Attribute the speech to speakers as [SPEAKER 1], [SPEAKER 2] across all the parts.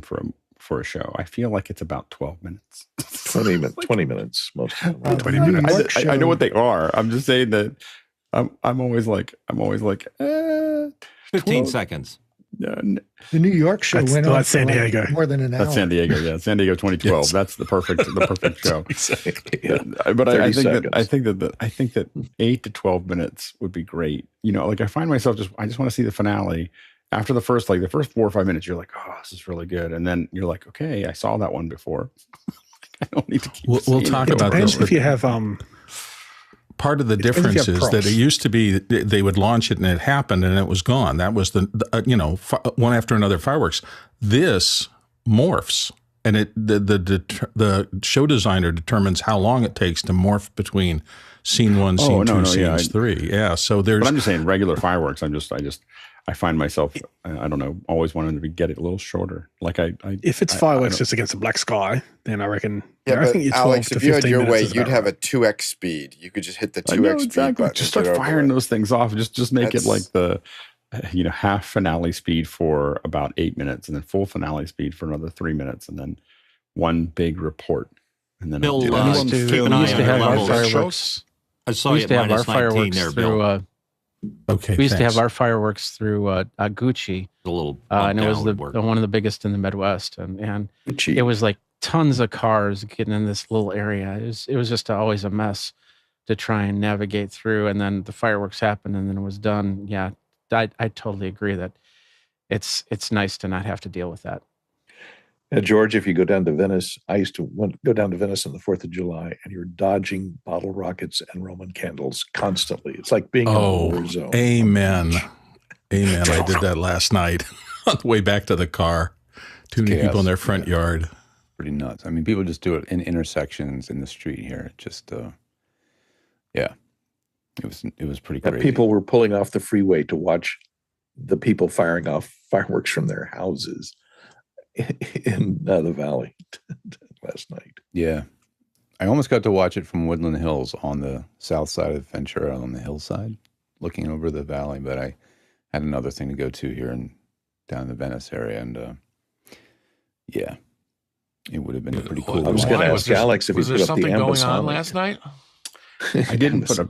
[SPEAKER 1] time for a show. I feel like it's about 12 minutes.
[SPEAKER 2] 20 minutes most of the time.
[SPEAKER 3] 20 minutes.
[SPEAKER 1] I know what they are. I'm just saying that I'm always like
[SPEAKER 4] 15
[SPEAKER 1] 12.
[SPEAKER 4] seconds.
[SPEAKER 1] Yeah,
[SPEAKER 5] The New York show went on
[SPEAKER 3] that's San
[SPEAKER 5] for
[SPEAKER 3] Diego.
[SPEAKER 5] more than an hour.
[SPEAKER 1] that's San Diego. Yeah, San Diego 2012.
[SPEAKER 3] Yes.
[SPEAKER 1] That's the perfect show.
[SPEAKER 2] Exactly. Yeah.
[SPEAKER 1] But I
[SPEAKER 2] 30
[SPEAKER 1] think that 8 to 12 minutes would be great. You know, like I find myself I just want to see the finale. After the first 4 or 5 minutes, you're like, oh, this is really good, and then you're like, okay, I saw that one before. I don't need to keep.
[SPEAKER 6] We'll talk about this.
[SPEAKER 3] Depends if you have
[SPEAKER 6] part of the difference is that it used to be they would launch it and it happened and it was gone. That was the one after another fireworks. This morphs, and the show designer determines how long it takes to morph between scene 1, scene 2, scenes 3. Yeah, so there's.
[SPEAKER 1] But I'm just saying, regular fireworks. I find myself, I don't know, always wanting to get it a little shorter. Like
[SPEAKER 3] if it's fireworks just against a black sky, then I reckon.
[SPEAKER 7] Yeah,
[SPEAKER 3] I think you're 12
[SPEAKER 7] Alex,
[SPEAKER 3] to
[SPEAKER 7] if you had
[SPEAKER 3] 15
[SPEAKER 7] your way,
[SPEAKER 3] minutes is
[SPEAKER 7] you'd
[SPEAKER 3] about
[SPEAKER 7] have
[SPEAKER 3] right.
[SPEAKER 7] a 2x speed. You could just hit the 2x
[SPEAKER 1] I know,
[SPEAKER 7] speed
[SPEAKER 1] exactly.
[SPEAKER 7] button.
[SPEAKER 1] Just start firing those things off. Just make it like the, half finale speed for about 8 minutes, and then full finale speed for another 3 minutes, and then one big report. And then
[SPEAKER 4] Bill,
[SPEAKER 1] I'll do
[SPEAKER 4] we
[SPEAKER 1] that.
[SPEAKER 4] used to have our
[SPEAKER 8] fireworks.
[SPEAKER 4] I saw you at minus 19 there, Bill.
[SPEAKER 6] Okay,
[SPEAKER 8] we used to
[SPEAKER 6] thanks.
[SPEAKER 8] have our fireworks through Gucci,
[SPEAKER 4] A little
[SPEAKER 8] and it was
[SPEAKER 4] bump down would work.
[SPEAKER 8] one of the biggest in the Midwest, and
[SPEAKER 2] Gucci.
[SPEAKER 8] it was like tons of cars getting in this little area. It was just always a mess to try and navigate through, and then the fireworks happened, and then it was done. Yeah, I totally agree that it's nice to not have to deal with that.
[SPEAKER 2] George, if you go down to Venice, I used to go down to Venice on the 4th of July, and you're dodging bottle rockets and Roman candles constantly. It's like being in a war zone.
[SPEAKER 6] Amen. Amen. I did that last night on the way back to the car. Too many people in their front yard.
[SPEAKER 9] Pretty nuts. I mean, people just do it in intersections in the street here. It just, it was pretty crazy.
[SPEAKER 2] People were pulling off the freeway to watch the people firing off fireworks from their houses in the valley last night.
[SPEAKER 9] Yeah. I almost got to watch it from Woodland Hills on the south side of Ventura on the hillside, looking over the valley, but I had another thing to go to here down in the Venice area, and it would have been pretty cool.
[SPEAKER 2] I was going to ask Alex if he put up the
[SPEAKER 10] something going on
[SPEAKER 2] ambient.
[SPEAKER 10] last night?
[SPEAKER 1] I didn't put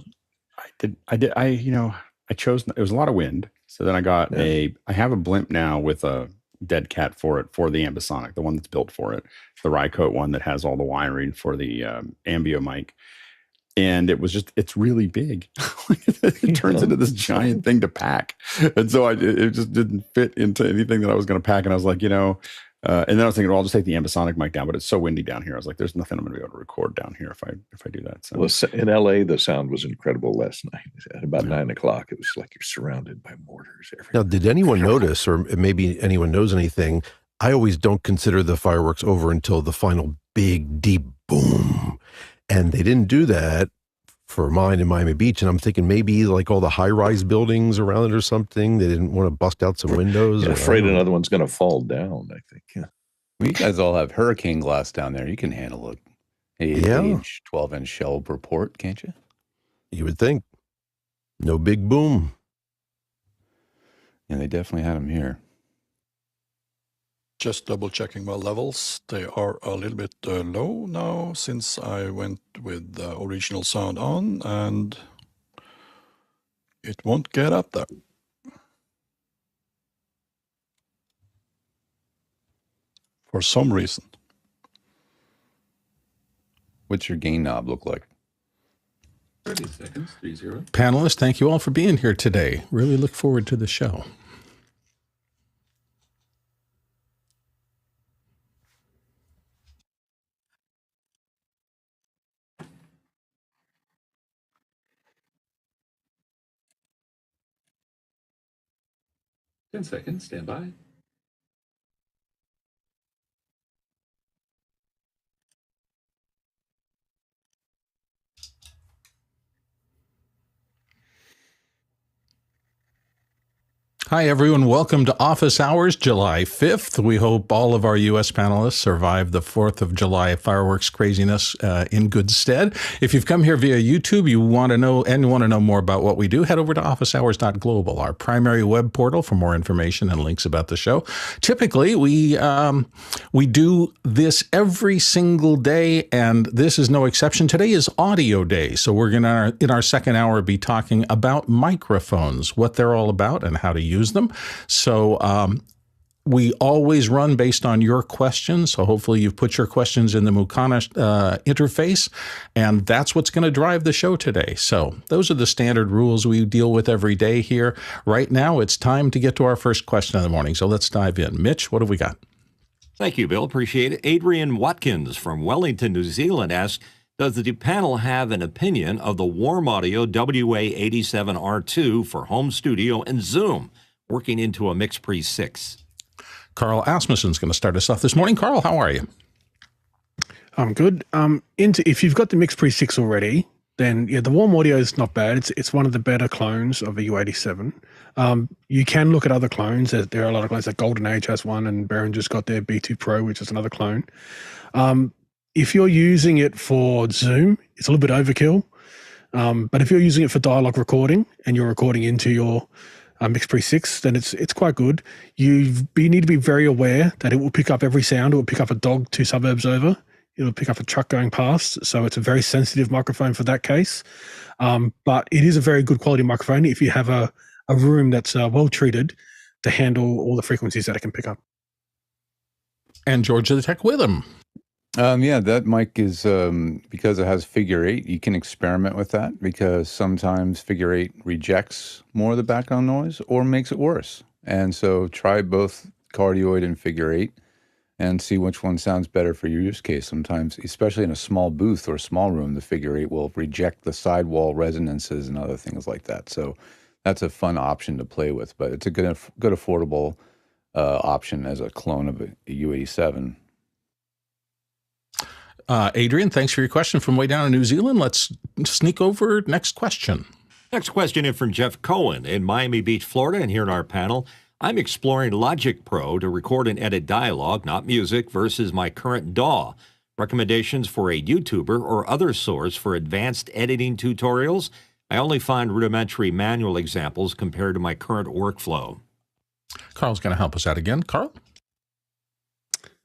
[SPEAKER 1] I chose, it was a lot of wind. So then I got I have a blimp now with a dead cat for it, for the ambisonic, the one that's built for it. The Rycote one that has all the wiring for the ambio mic. And it's really big. It turns into this giant thing to pack. And so it just didn't fit into anything that I was going to pack. And I was like, and then I was thinking, well, I'll just take the ambisonic mic down, but it's so windy down here. I was like, there's nothing I'm going to be able to record down here if I do that. So.
[SPEAKER 2] Well, in LA, the sound was incredible last night. At about 9 o'clock, it was like you're surrounded by mortars everywhere.
[SPEAKER 11] Now, did anyone notice, or maybe anyone knows anything? I always don't consider the fireworks over until the final big, deep boom. And they didn't do that for mine in Miami Beach. And I'm thinking maybe like all the high-rise buildings around it or something. They didn't want to bust out some windows.
[SPEAKER 2] Yeah, afraid another one's going to fall down, I think. Yeah.
[SPEAKER 9] Well, you guys all have hurricane glass down there. You can handle it. 8-inch, 12-inch shell report, can't you?
[SPEAKER 11] You would think. No big boom.
[SPEAKER 9] Yeah, they definitely had them here.
[SPEAKER 12] Just double checking my levels. They are a little bit low now since I went with the original sound on, and it won't get up there. For some reason.
[SPEAKER 9] What's your gain knob look like?
[SPEAKER 6] 30 seconds, 30. Panelists, thank you all for being here today. Really look forward to the show. Ten seconds, stand by. Hi, everyone. Welcome to Office Hours, July 5th. We hope all of our U.S. panelists survive the 4th of July fireworks craziness in good stead. If you've come here via YouTube, you want to know more about what we do, head over to officehours.global, our primary web portal for more information and links about the show. Typically, we do this every single day, and this is no exception. Today is audio day, so we're going to, in our second hour, be talking about microphones, what they're all about, and how to use them. So we always run based on your questions. So hopefully you've put your questions in the Mukana interface, and that's what's going to drive the show today. So those are the standard rules we deal with every day here. Right now, it's time to get to our first question of the morning. So let's dive in. Mitch, what have we got?
[SPEAKER 10] Thank you, Bill. Appreciate it. Adrian Watkins from Wellington, New Zealand asks, does the panel have an opinion of the Warm Audio WA87R2 for home studio and Zoom, working into a MixPre 6?
[SPEAKER 6] Carl Asmussen's going to start us off this morning. Carl, how are you?
[SPEAKER 3] I'm good. If you've got the MixPre 6 already, then yeah, the Warm Audio is not bad. It's one of the better clones of the U87. You can look at other clones. There are a lot of clones. Like Golden Age has one, and Behringer's got their B2 Pro, which is another clone. If you're using it for Zoom, it's a little bit overkill. But if you're using it for dialogue recording and you're recording into your MixPre 6, then it's quite good. You need to be very aware that it will pick up every sound. It will pick up a dog 2 suburbs over. It will pick up a truck going past. So it's a very sensitive microphone for that case. But it is a very good quality microphone if you have a room that's well treated to handle all the frequencies that it can pick up.
[SPEAKER 6] And George the Tech with him.
[SPEAKER 9] Yeah, that mic is, because it has figure 8, you can experiment with that because sometimes figure 8 rejects more of the background noise or makes it worse. And so try both cardioid and figure 8 and see which one sounds better for your use case. Sometimes, especially in a small booth or a small room, the figure 8 will reject the sidewall resonances and other things like that. So that's a fun option to play with, but it's a good affordable option as a clone of a U87.
[SPEAKER 6] Adrian, thanks for your question from way down in New Zealand. Let's sneak over next question.
[SPEAKER 10] Next question in from Jeff Cohen in Miami Beach, Florida, and here in our panel. I'm exploring Logic Pro to record and edit dialogue, not music, versus my current DAW. Recommendations for a YouTuber or other source for advanced editing tutorials? I only find rudimentary manual examples compared to my current workflow.
[SPEAKER 6] Carl's going to help us out again. Carl?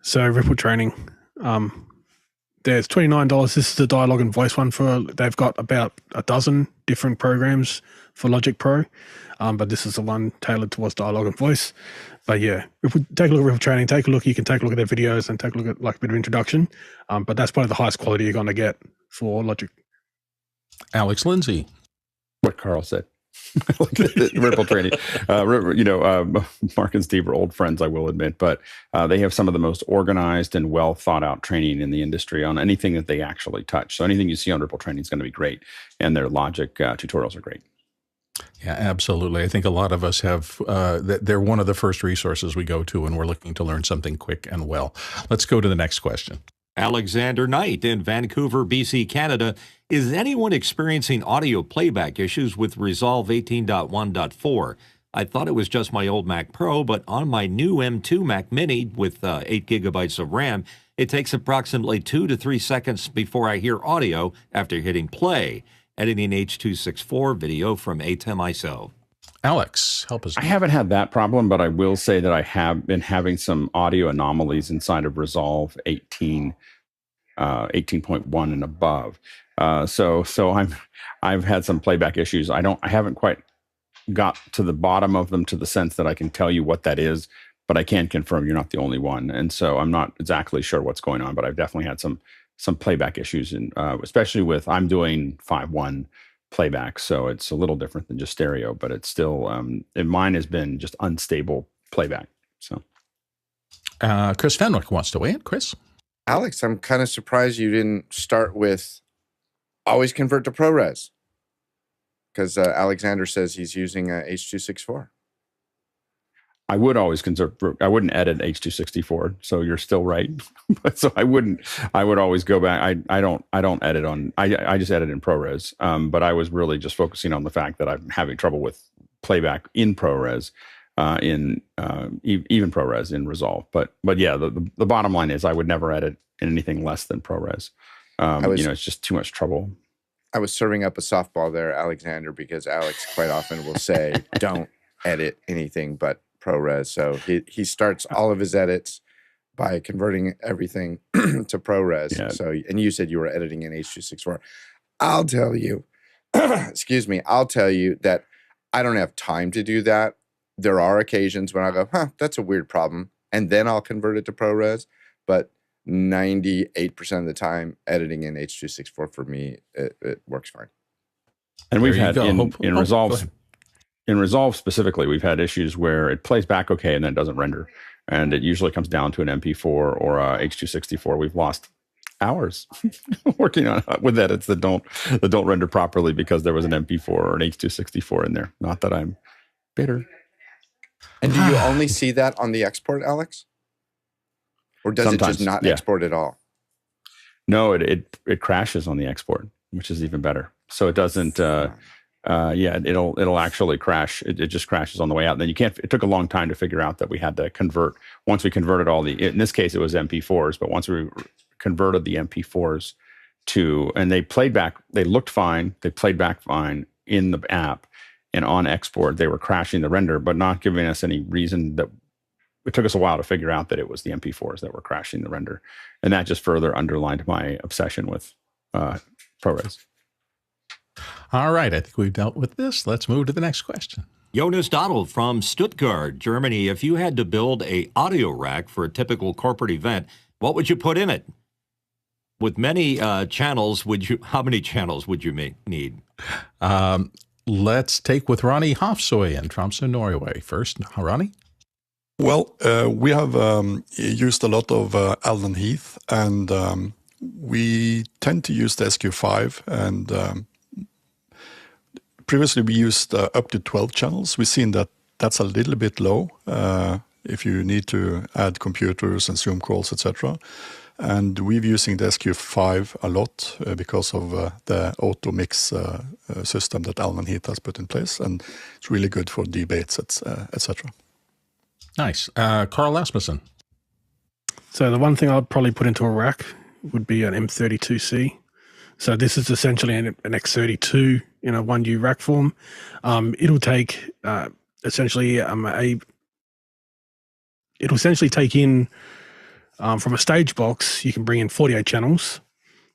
[SPEAKER 3] So Ripple Training. There's $29. This is the dialogue and voice one they've got about a dozen different programs for Logic Pro. But this is the one tailored towards dialogue and voice. But yeah, take a look at Ripple Training, you can take a look at their videos and take a look at like a bit of introduction. But that's probably the highest quality you're going to get for Logic.
[SPEAKER 6] Alex Lindsay.
[SPEAKER 1] What Carl said. Ripple Training. Mark and Steve are old friends, I will admit, but they have some of the most organized and well thought out training in the industry on anything that they actually touch. So anything you see on Ripple Training is going to be great, and their Logic tutorials are great.
[SPEAKER 6] Yeah, absolutely. I think a lot of us have, they're one of the first resources we go to when we're looking to learn something quick and well. Let's go to the next question.
[SPEAKER 10] Alexander Knight in Vancouver, BC, Canada. Is anyone experiencing audio playback issues with Resolve 18.1.4? I thought it was just my old Mac Pro, but on my new M2 Mac Mini with 8 gigabytes of RAM, it takes approximately 2 to 3 seconds before I hear audio after hitting play. Editing H.264 video from ATEM ISO.
[SPEAKER 6] Alex, help us.
[SPEAKER 1] I haven't had that problem, but I will say that I have been having some audio anomalies inside of Resolve 18.1 and above. So I've had some playback issues. I haven't quite got to the bottom of them to the sense that I can tell you what that is, but I can confirm you're not the only one. And so I'm not exactly sure what's going on, but I've definitely had some playback issues, and especially with I'm doing 5.1 playback, so it's a little different than just stereo, but it's still mine has been just unstable playback. So
[SPEAKER 6] Chris Fenwick wants to weigh in. Chris?
[SPEAKER 7] Alex, I'm kind of surprised you didn't start with always convert to ProRes, because Alexander says he's using H.264.
[SPEAKER 1] I would always convert. I wouldn't edit H.264, so you're still right. But so I would always go back. I don't edit on. I just edit in ProRes. But I was really just focusing on the fact that I'm having trouble with playback in ProRes. in even ProRes in Resolve. But yeah, the bottom line is I would never edit in anything less than ProRes. It's just too much trouble.
[SPEAKER 7] I was serving up a softball there, Alexander, because Alex quite often will say, "Don't edit anything but ProRes." So he starts all of his edits by converting everything to ProRes. Yeah. So, and you said you were editing in H.264. I'll tell you, excuse me, I'll tell you that I don't have time to do that. There are occasions when I go, that's a weird problem, and then I'll convert it to ProRes. But 98% of the time, editing in H.264 for me, it works fine.
[SPEAKER 1] And we've had in Resolve, in Resolve specifically, we've had issues where it plays back okay and then doesn't render, and it usually comes down to an MP4 or a H.264. We've lost hours working on with edits that don't render properly because there was an MP4 or an H.264 in there. Not that I'm bitter.
[SPEAKER 7] And do you only see that on the export, Alex? Or does Sometimes, it just not export at all?
[SPEAKER 1] No, it crashes on the export, which is even better. So it doesn't. It'll actually crash. It just crashes on the way out. And then you can't. It took a long time to figure out that we had to convert. Once we converted in this case, it was MP4s. But once we converted the MP4s and they played back. They looked fine. They played back fine in the app, and on export they were crashing the render, but not giving us any reason that. It took us a while to figure out that it was the MP4s that were crashing the render. And that just further underlined my obsession with ProRes.
[SPEAKER 6] All right. I think we've dealt with this. Let's move to the next question.
[SPEAKER 10] Jonas Dottel from Stuttgart, Germany. If you had to build an audio rack for a typical corporate event, what would you put in it? With many channels, how many channels would you need?
[SPEAKER 6] Let's take with Ronnie Hofsoy in Tromsø, Norway first. Ronnie?
[SPEAKER 12] Well, we have used a lot of Allen Heath, and we tend to use the SQ5. And previously we used up to 12 channels. We've seen that that's a little bit low if you need to add computers and Zoom calls, etc. And we're using the SQ5 a lot because of the automix system that Allen Heath has put in place, and it's really good for debates, etc.
[SPEAKER 6] Nice. Carl Asmussen.
[SPEAKER 3] So the one thing I'd probably put into a rack would be an M32C. So this is essentially an X32 in a 1U rack form. It'll take essentially take in from a stage box. You can bring in 48 channels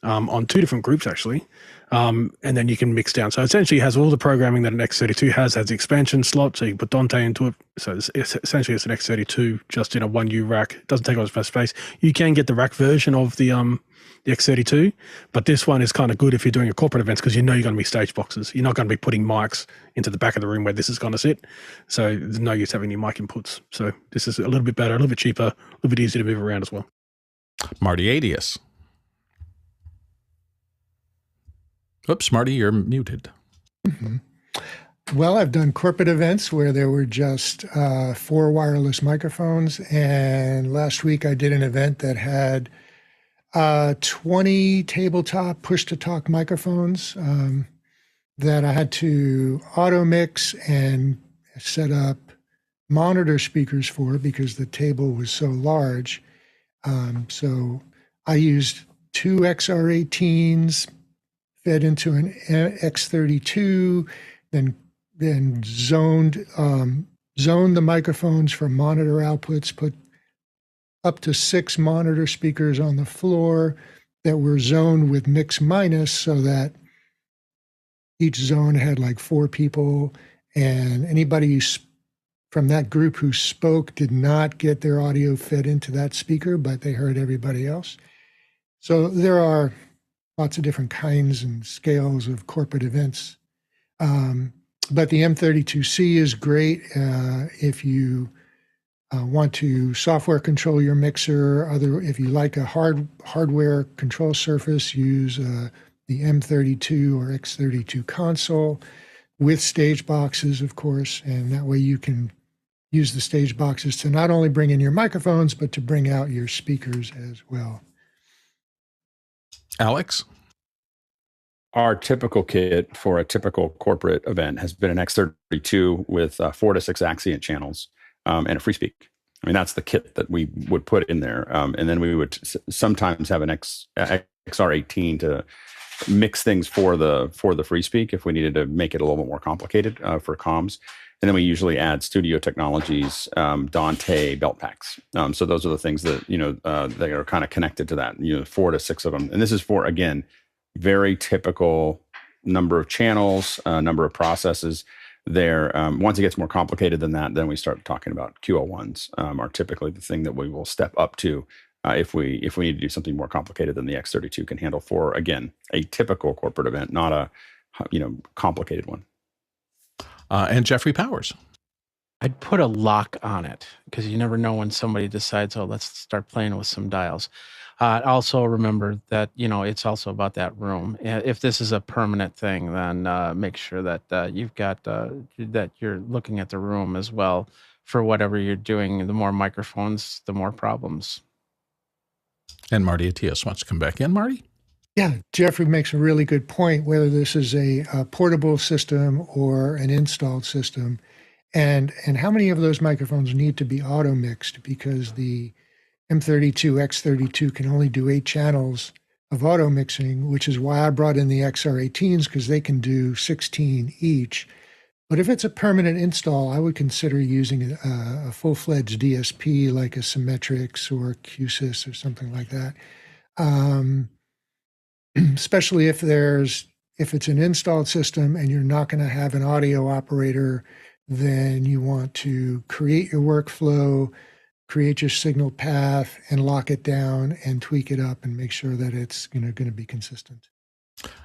[SPEAKER 3] on 2 different groups actually. And then you can mix down. So essentially it has all the programming that an X32 has the expansion slot, so you can put Dante into it. So it's essentially it's an X32 just in a 1U rack. It doesn't take up as much space. You can get the rack version of the X32, but this one is kind of good if you're doing a corporate events because you know you're going to be stage boxes. You're not going to be putting mics into the back of the room where this is going to sit. So there's no use having any mic inputs. So this is a little bit better, a little bit cheaper, a little bit easier to move around as well.
[SPEAKER 6] Marty Adius. Oops, Marty, you're muted.
[SPEAKER 5] Mm-hmm. Well, I've done corporate events where there were just 4 wireless microphones. And last week I did an event that had 20 tabletop push-to-talk microphones that I had to automix and set up monitor speakers for because the table was so large. So I used 2 XR18s, fed into an X32, then zoned the microphones for monitor outputs, put up to 6 monitor speakers on the floor that were zoned with mix minus so that each zone had like 4 people, and anybody from that group who spoke did not get their audio fed into that speaker, but they heard everybody else. So there are lots of different kinds and scales of corporate events. But the M32C is great if you want to software control your mixer. If you like a hardware control surface, use the M32 or X32 console with stage boxes, of course, and that way you can use the stage boxes to not only bring in your microphones, but to bring out your speakers as well.
[SPEAKER 6] Alex?
[SPEAKER 1] Our typical kit for a typical corporate event has been an X32 with 4 to 6 Axient channels and a FreeSpeak. I mean, that's the kit that we would put in there. And then we would sometimes have an XR18 to mix things for the FreeSpeak if we needed to make it a little bit more complicated for comms. And then we usually add Studio Technologies, Dante belt packs. So those are the things that, they are kind of connected to that, 4 to 6 of them. And this is for, again, very typical number of channels, number of processes there. Once it gets more complicated than that, then we start talking about QL1s are typically the thing that we will step up to if we need to do something more complicated than the X32 can handle for, again, a typical corporate event, not a complicated one.
[SPEAKER 6] And Jeffrey Powers.
[SPEAKER 8] I'd put a lock on it because you never know when somebody decides, oh, let's start playing with some dials. Also remember that, it's also about that room. If this is a permanent thing, then make sure that you've got, that you're looking at the room as well for whatever you're doing. The more microphones, the more problems.
[SPEAKER 6] And Marty Atias wants to come back in. Marty?
[SPEAKER 5] Yeah, Jeffrey makes a really good point, whether this is a portable system or an installed system. And how many of those microphones need to be auto-mixed, because the M32, X32 can only do 8 channels of auto mixing, which is why I brought in the XR18s, because they can do 16 each. But if it's a permanent install, I would consider using a full-fledged DSP like a Symmetrix or QSys or something like that. Especially if it's an installed system and you're not going to have an audio operator, then you want to create your workflow, create your signal path, and lock it down and tweak it up and make sure that it's going to be consistent.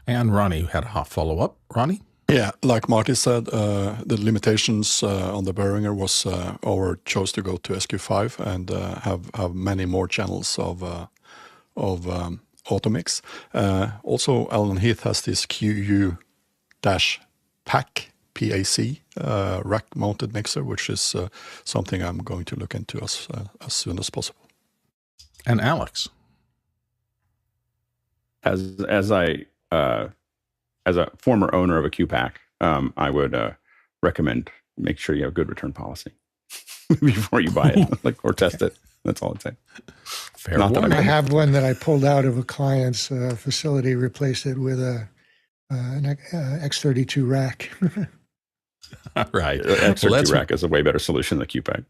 [SPEAKER 6] And Ronnie had a follow-up. Ronnie?
[SPEAKER 12] Yeah, like Marty said, the limitations on the Behringer was our choice to go to SQ5 and have many more channels of automix. Also, Alan Heath has this QU-PAC PAC rack-mounted mixer, which is something I'm going to look into as soon as possible.
[SPEAKER 6] And Alex,
[SPEAKER 1] as a former owner of a QPAC, I would recommend make sure you have a good return policy before you buy it, or test it. That's all I'd say.
[SPEAKER 6] Fair warning.
[SPEAKER 5] I have one that I pulled out of a client's facility, replaced it with an X32 rack.
[SPEAKER 1] Right. X32 rack is a way better solution than the QPAC.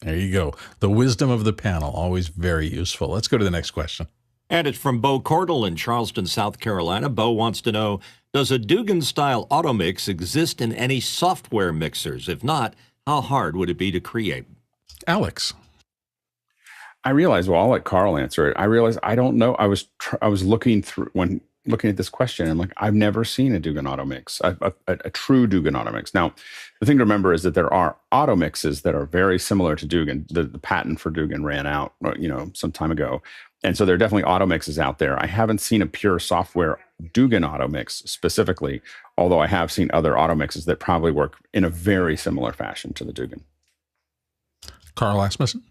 [SPEAKER 6] There you go. The wisdom of the panel, always very useful. Let's go to the next question.
[SPEAKER 10] And it's from Bo Cordell in Charleston, South Carolina. Bo wants to know, does a Dougan-style automix exist in any software mixers? If not, how hard would it be to create?
[SPEAKER 6] Alex.
[SPEAKER 1] I realize, I'll let Carl answer it. I realize I don't know. I was looking at this question, and I've never seen a Dougan automix, a true Dougan automix. Now, the thing to remember is that there are automixes that are very similar to Dougan. The patent for Dougan ran out, some time ago. And so there are definitely automixes out there. I haven't seen a pure software Dougan automix specifically, although I have seen other automixes that probably work in a very similar fashion to the Dougan.
[SPEAKER 6] Carl Asmussen.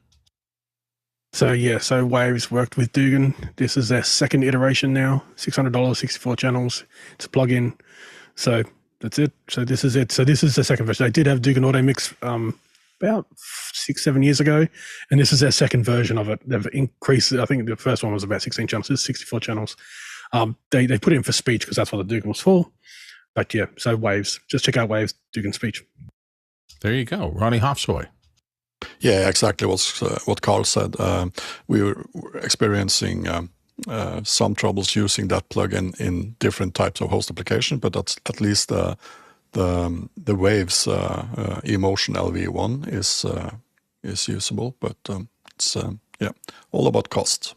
[SPEAKER 3] So Waves worked with Dougan. This is their second iteration now. $600, 64 channels. It's a plug-in. So that's it. So this is it. So this is the second version. They did have Dougan Auto Mix about 6-7 years ago, and this is their second version of it. They've increased it. I think the first one was about 16 channels. This is 64 channels. They put it in for speech because that's what the Dougan was for. But yeah, so Waves. Just check out Waves Dougan Speech.
[SPEAKER 6] There you go. Ronnie Hofsboy.
[SPEAKER 12] Yeah, exactly what Carl said. We were experiencing some troubles using that plugin in different types of host application, but that's at least the Waves eMotion LV1 is usable. But it's all about cost.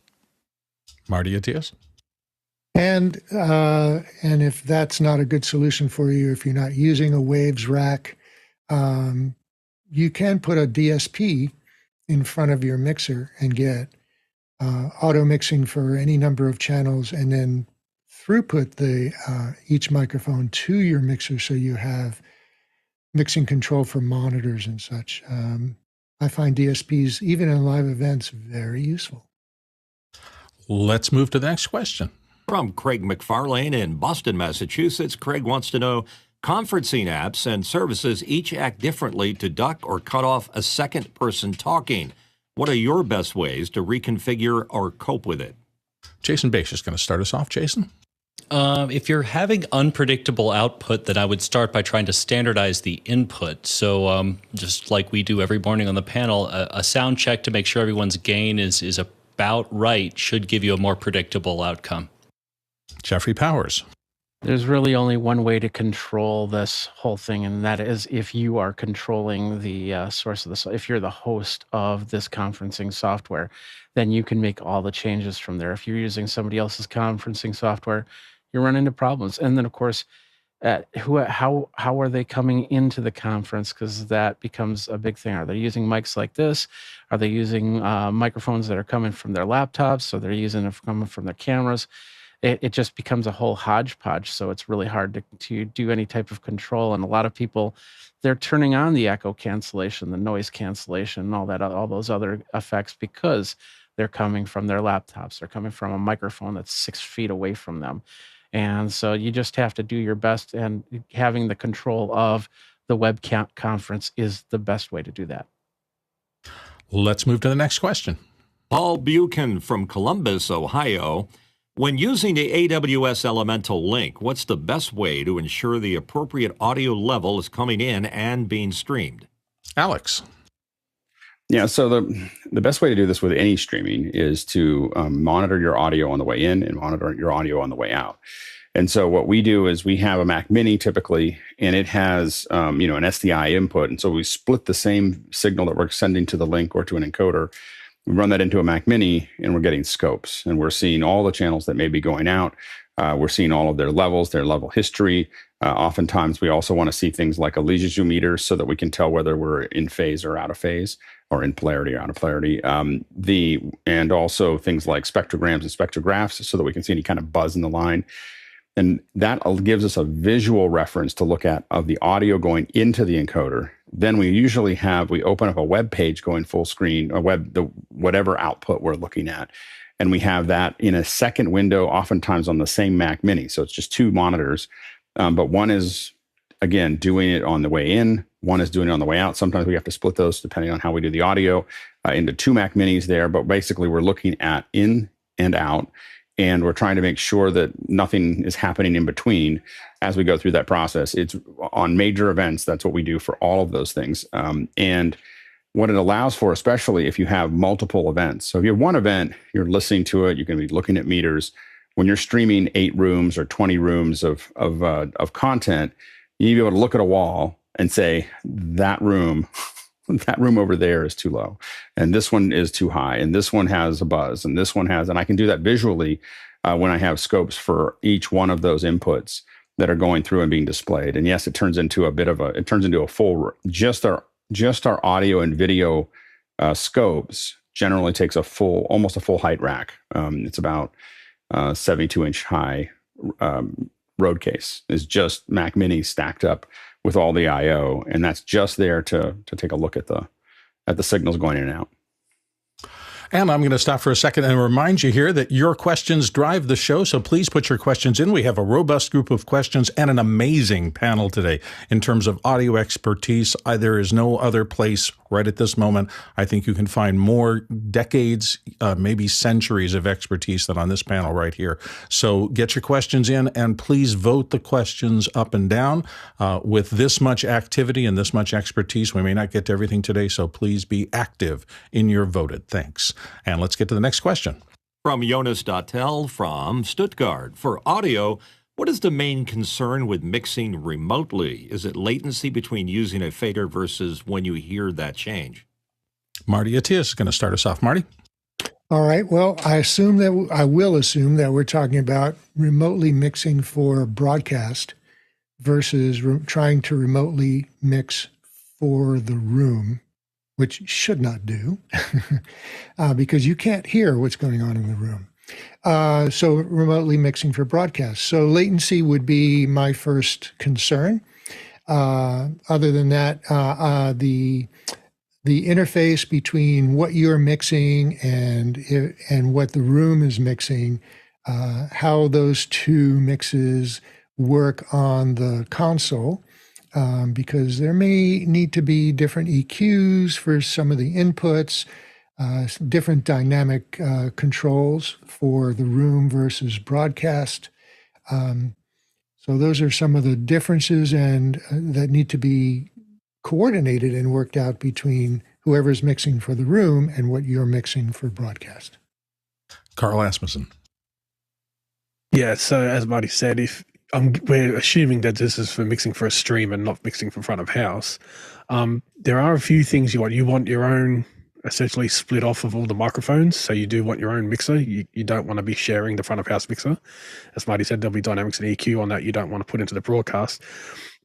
[SPEAKER 6] Marty Atias.
[SPEAKER 5] And if that's not a good solution for you, if you're not using a Waves rack, you can put a DSP in front of your mixer and get auto mixing for any number of channels, and then throughput each microphone to your mixer so you have mixing control for monitors and such. I find DSPs, even in live events, very useful.
[SPEAKER 6] Let's move to the next question.
[SPEAKER 10] From Craig McFarlane in Boston, Massachusetts, Craig wants to know, conferencing apps and services each act differently to duck or cut off a second person talking. What are your best ways to reconfigure or cope with it?
[SPEAKER 6] Jason Bache is going to start us off. Jason?
[SPEAKER 13] If you're having unpredictable output, then I would start by trying to standardize the input. So just like we do every morning on the panel, a sound check to make sure everyone's gain is about right should give you a more predictable outcome.
[SPEAKER 6] Jeffrey Powers.
[SPEAKER 8] There's really only one way to control this whole thing, and that is if you are controlling the source of this. If you're the host of this conferencing software, then you can make all the changes from there. If you're using somebody else's conferencing software, you run into problems. And then, of course, how are they coming into the conference? Because that becomes a big thing. Are they using mics like this? Are they using microphones that are coming from their laptops? So they're using it coming from their cameras. It just becomes a whole hodgepodge. So it's really hard to do any type of control. And a lot of people, they're turning on the echo cancellation, the noise cancellation, and all those other effects because they're coming from their laptops. They're coming from a microphone that's 6 feet away from them. And so you just have to do your best, and having the control of the web conference is the best way to do that.
[SPEAKER 6] Let's move to the next question.
[SPEAKER 10] Paul Buchan from Columbus, Ohio. When using the AWS Elemental Link, what's the best way to ensure the appropriate audio level is coming in and being streamed?
[SPEAKER 6] Alex.
[SPEAKER 1] Yeah, so the best way to do this with any streaming is to monitor your audio on the way in and monitor your audio on the way out. And so what we do is we have a Mac Mini typically, and it has an SDI input. And so we split the same signal that we're sending to the link or to an encoder. We run that into a Mac Mini, and we're getting scopes, and we're seeing all the channels that may be going out. We're seeing all of their levels, their level history. Oftentimes, we also want to see things like a lesion meter so that we can tell whether we're in phase or out of phase, or in polarity or out of polarity. And also things like spectrograms and spectrographs so that we can see any kind of buzz in the line. And that gives us a visual reference to look at of the audio going into the encoder. Then we open up a web page going full screen, whatever output we're looking at. And we have that in a second window, oftentimes on the same Mac Mini. So it's just two monitors, but one is, again, doing it on the way in. One is doing it on the way out. Sometimes we have to split those depending on how we do the audio into two Mac Minis there. But basically, we're looking at in and out, and we're trying to make sure that nothing is happening in between as we go through that process. It's on major events. That's what we do for all of those things. And what it allows for, especially if you have multiple events. So if you have one event, you're listening to it, you can be looking at meters. When you're streaming 8 rooms or 20 rooms of content, you need to be able to look at a wall and say, that room over there is too low, and this one is too high, and this one has a buzz, and this one has, and I can do that visually when I have scopes for each one of those inputs that are going through and being displayed. And yes, it turns into a full, just our audio and video scopes generally takes almost a full height rack. It's about 72-inch high road case is just Mac Mini stacked up with all the I/O, and that's just there to take a look at the signals going in and out.
[SPEAKER 6] And I'm going to stop for a second and remind you here that your questions drive the show, so please put your questions in. We have a robust group of questions and an amazing panel today in terms of audio expertise. There is no other place right at this moment. I think you can find more decades, maybe centuries of expertise than on this panel right here. So get your questions in, and please vote the questions up and down. With this much activity and this much expertise, we may not get to everything today, so please be active in your voted. Thanks. And let's get to the next question.
[SPEAKER 10] From Jonas Dottel from Stuttgart. For audio, what is the main concern with mixing remotely? Is it latency between using a fader versus when you hear that change?
[SPEAKER 6] Marty Attias is going to start us off. Marty?
[SPEAKER 5] All right. Well, I will assume that we're talking about remotely mixing for broadcast versus trying to remotely mix for the room, which should not do because you can't hear what's going on in the room. So remotely mixing for broadcast. So latency would be my first concern. Other than that, the interface between what you're mixing and what the room is mixing how those two mixes work on the console, because there may need to be different EQs for some of the inputs, different dynamic controls for the room versus broadcast. So those are some of the differences and that need to be coordinated and worked out between whoever's mixing for the room and what you're mixing for broadcast.
[SPEAKER 6] Carl Asmussen.
[SPEAKER 3] Yeah, so as Marty said, if we're assuming that this is for mixing for a stream and not mixing for front of house, there are a few things you want. You want your own essentially split off of all the microphones. So you do want your own mixer. You don't want to be sharing the front of house mixer. As Marty said, there'll be dynamics and EQ on that you don't want to put into the broadcast.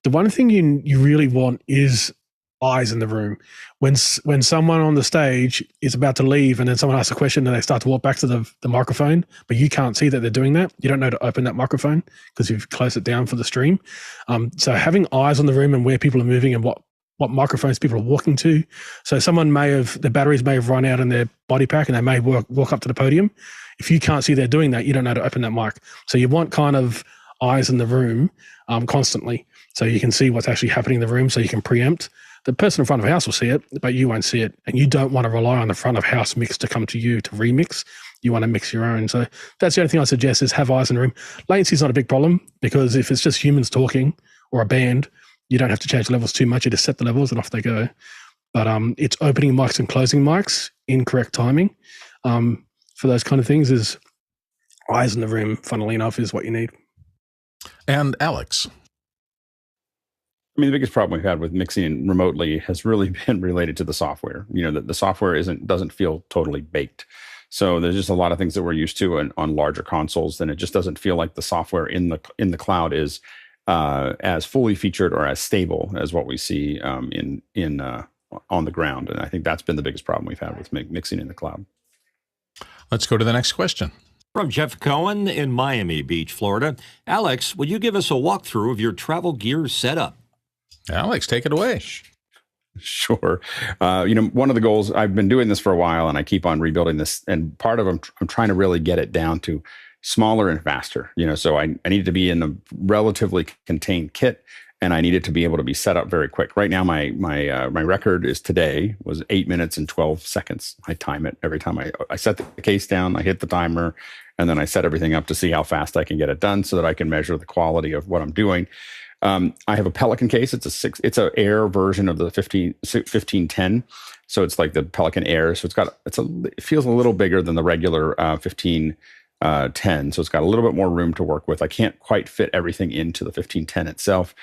[SPEAKER 3] The one thing you really want is eyes in the room. When someone on the stage is about to leave and then someone asks a question and they start to walk back to the microphone, but you can't see that they're doing that, you don't know to open that microphone because you've closed it down for the stream. So having eyes on the room and where people are moving and what microphones people are walking to. So someone the batteries may have run out in their body pack and they may walk up to the podium. If you can't see they're doing that, you don't know to open that mic. So you want kind of eyes in the room constantly so you can see what's actually happening in the room so you can preempt. The person in front of house will see it, but you won't see it. And you don't want to rely on the front of house mix to come to you to remix. You want to mix your own. So that's the only thing I suggest is have eyes in the room. Latency is not a big problem because if it's just humans talking or a band, you don't have to change the levels too much. You just set the levels and off they go. But it's opening mics and closing mics in correct timing. For those kind of things is eyes in the room, funnily enough, is what you need.
[SPEAKER 6] And Alex.
[SPEAKER 1] I mean, the biggest problem we've had with mixing remotely has really been related to the software. You know, the software doesn't feel totally baked. So there's just a lot of things that we're used to on larger consoles, and it just doesn't feel like the software in the cloud is as fully featured or as stable as what we see on the ground. And I think that's been the biggest problem we've had with mixing in the cloud.
[SPEAKER 6] Let's go to the next question.
[SPEAKER 10] From Jeff Cohen in Miami Beach, Florida. Alex, will you give us a walkthrough of your travel gear setup?
[SPEAKER 6] Alex, take it away.
[SPEAKER 1] Sure. One of the goals, I've been doing this for a while and I keep on rebuilding this. And part of I'm trying to really get it down to smaller and faster. So I need to be in a relatively contained kit and I need it to be able to be set up very quick. Right now, my record was 8 minutes and 12 seconds. I time it every time I set the case down, I hit the timer, and then I set everything up to see how fast I can get it done so that I can measure the quality of what I'm doing. I have a Pelican case. It's an Air version of the 1510. So it's like the Pelican Air. So it feels a little bigger than the regular 1510. So it's got a little bit more room to work with. I can't quite fit everything into the 1510 itself.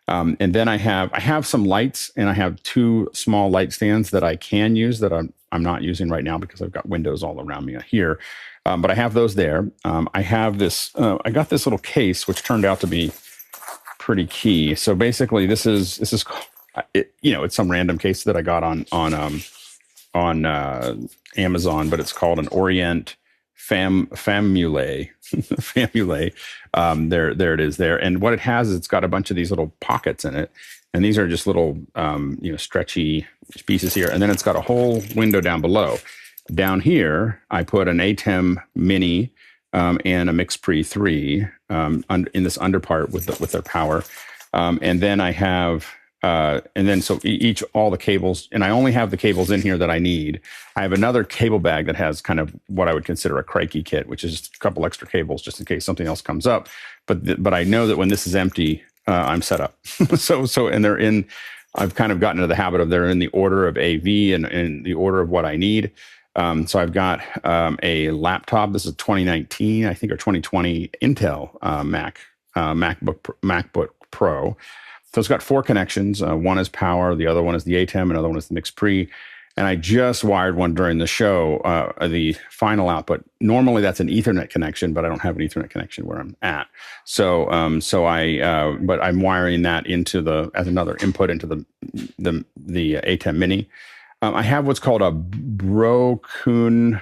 [SPEAKER 1] And then I have some lights and I have two small light stands that I can use that I'm not using right now because I've got windows all around me here. But I have those there. I have this, I got this little case, which turned out to be pretty key. So basically this is it's some random case that I got on Amazon, but it's called an Orient Famule. There it is there. And what it has is it's got a bunch of these little pockets in it. And these are just little, stretchy pieces here. And then it's got a whole window down below. Down here, I put an ATEM Mini and a MixPre 3 in this underpart with their power. And then I have, all the cables, and I only have the cables in here that I need. I have another cable bag that has kind of what I would consider a crikey kit, which is just a couple extra cables just in case something else comes up. But I know that when this is empty, I'm set up. And they're in, I've kind of gotten into the habit of they're in the order of AV and in the order of what I need. So I've got a laptop. This is 2019, I think, or 2020 Intel MacBook Pro. So it's got 4 connections. One is power, the other one is the ATEM, another one is the MixPre. And I just wired one during the show, the final output. Normally that's an Ethernet connection, but I don't have an Ethernet connection where I'm at. But I'm wiring that as another input into the ATEM Mini. I have what's called a Brocoon.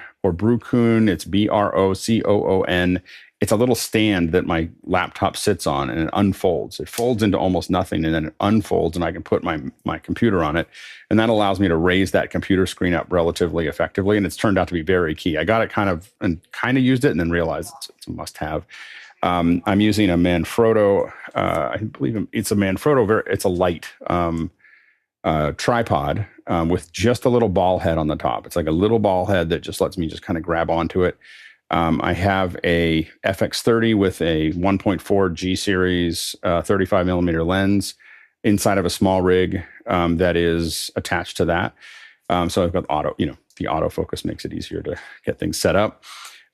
[SPEAKER 1] It's BROCOON it's a little stand that my laptop sits on, and it unfolds. It folds into almost nothing, and then it unfolds, and I can put my computer on it, and that allows me to raise that computer screen up relatively effectively. And it's turned out to be very key. I got it kind of used it, and then realized it's a must-have. I'm using a Manfrotto. I believe it's a Manfrotto. It's a light tripod with just a little ball head on the top. It's like a little ball head that just lets me just kind of grab onto it. I have a FX30 with a 1.4 G series 35 millimeter lens inside of a small rig that is attached to that. So I've got the autofocus makes it easier to get things set up.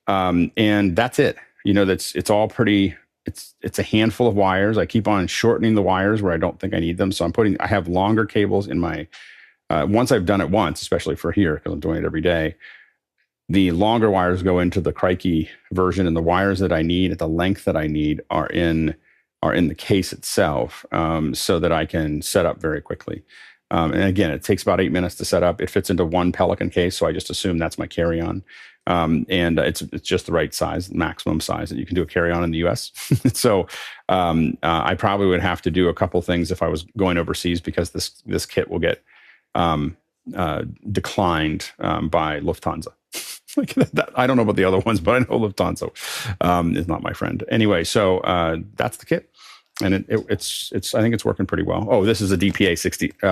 [SPEAKER 1] And that's it. It's all pretty, it's a handful of wires. I keep on shortening the wires where I don't think I need them. So I have longer cables in my, once I've done it once, especially for here, because I'm doing it every day, the longer wires go into the Crikey version, and the wires that I need at the length that I need are in the case itself, so that I can set up very quickly. And again, it takes about 8 minutes to set up. It fits into one Pelican case, so I just assume that's my carry-on. And it's just the right size, maximum size that you can do a carry-on in the US. So I probably would have to do a couple things if I was going overseas, because this kit will get declined by Lufthansa. Like that. I don't know about the other ones, but I know Lufthansa is not my friend. Anyway, so that's the kit, and it's I think it's working pretty well. Oh, this is a DPA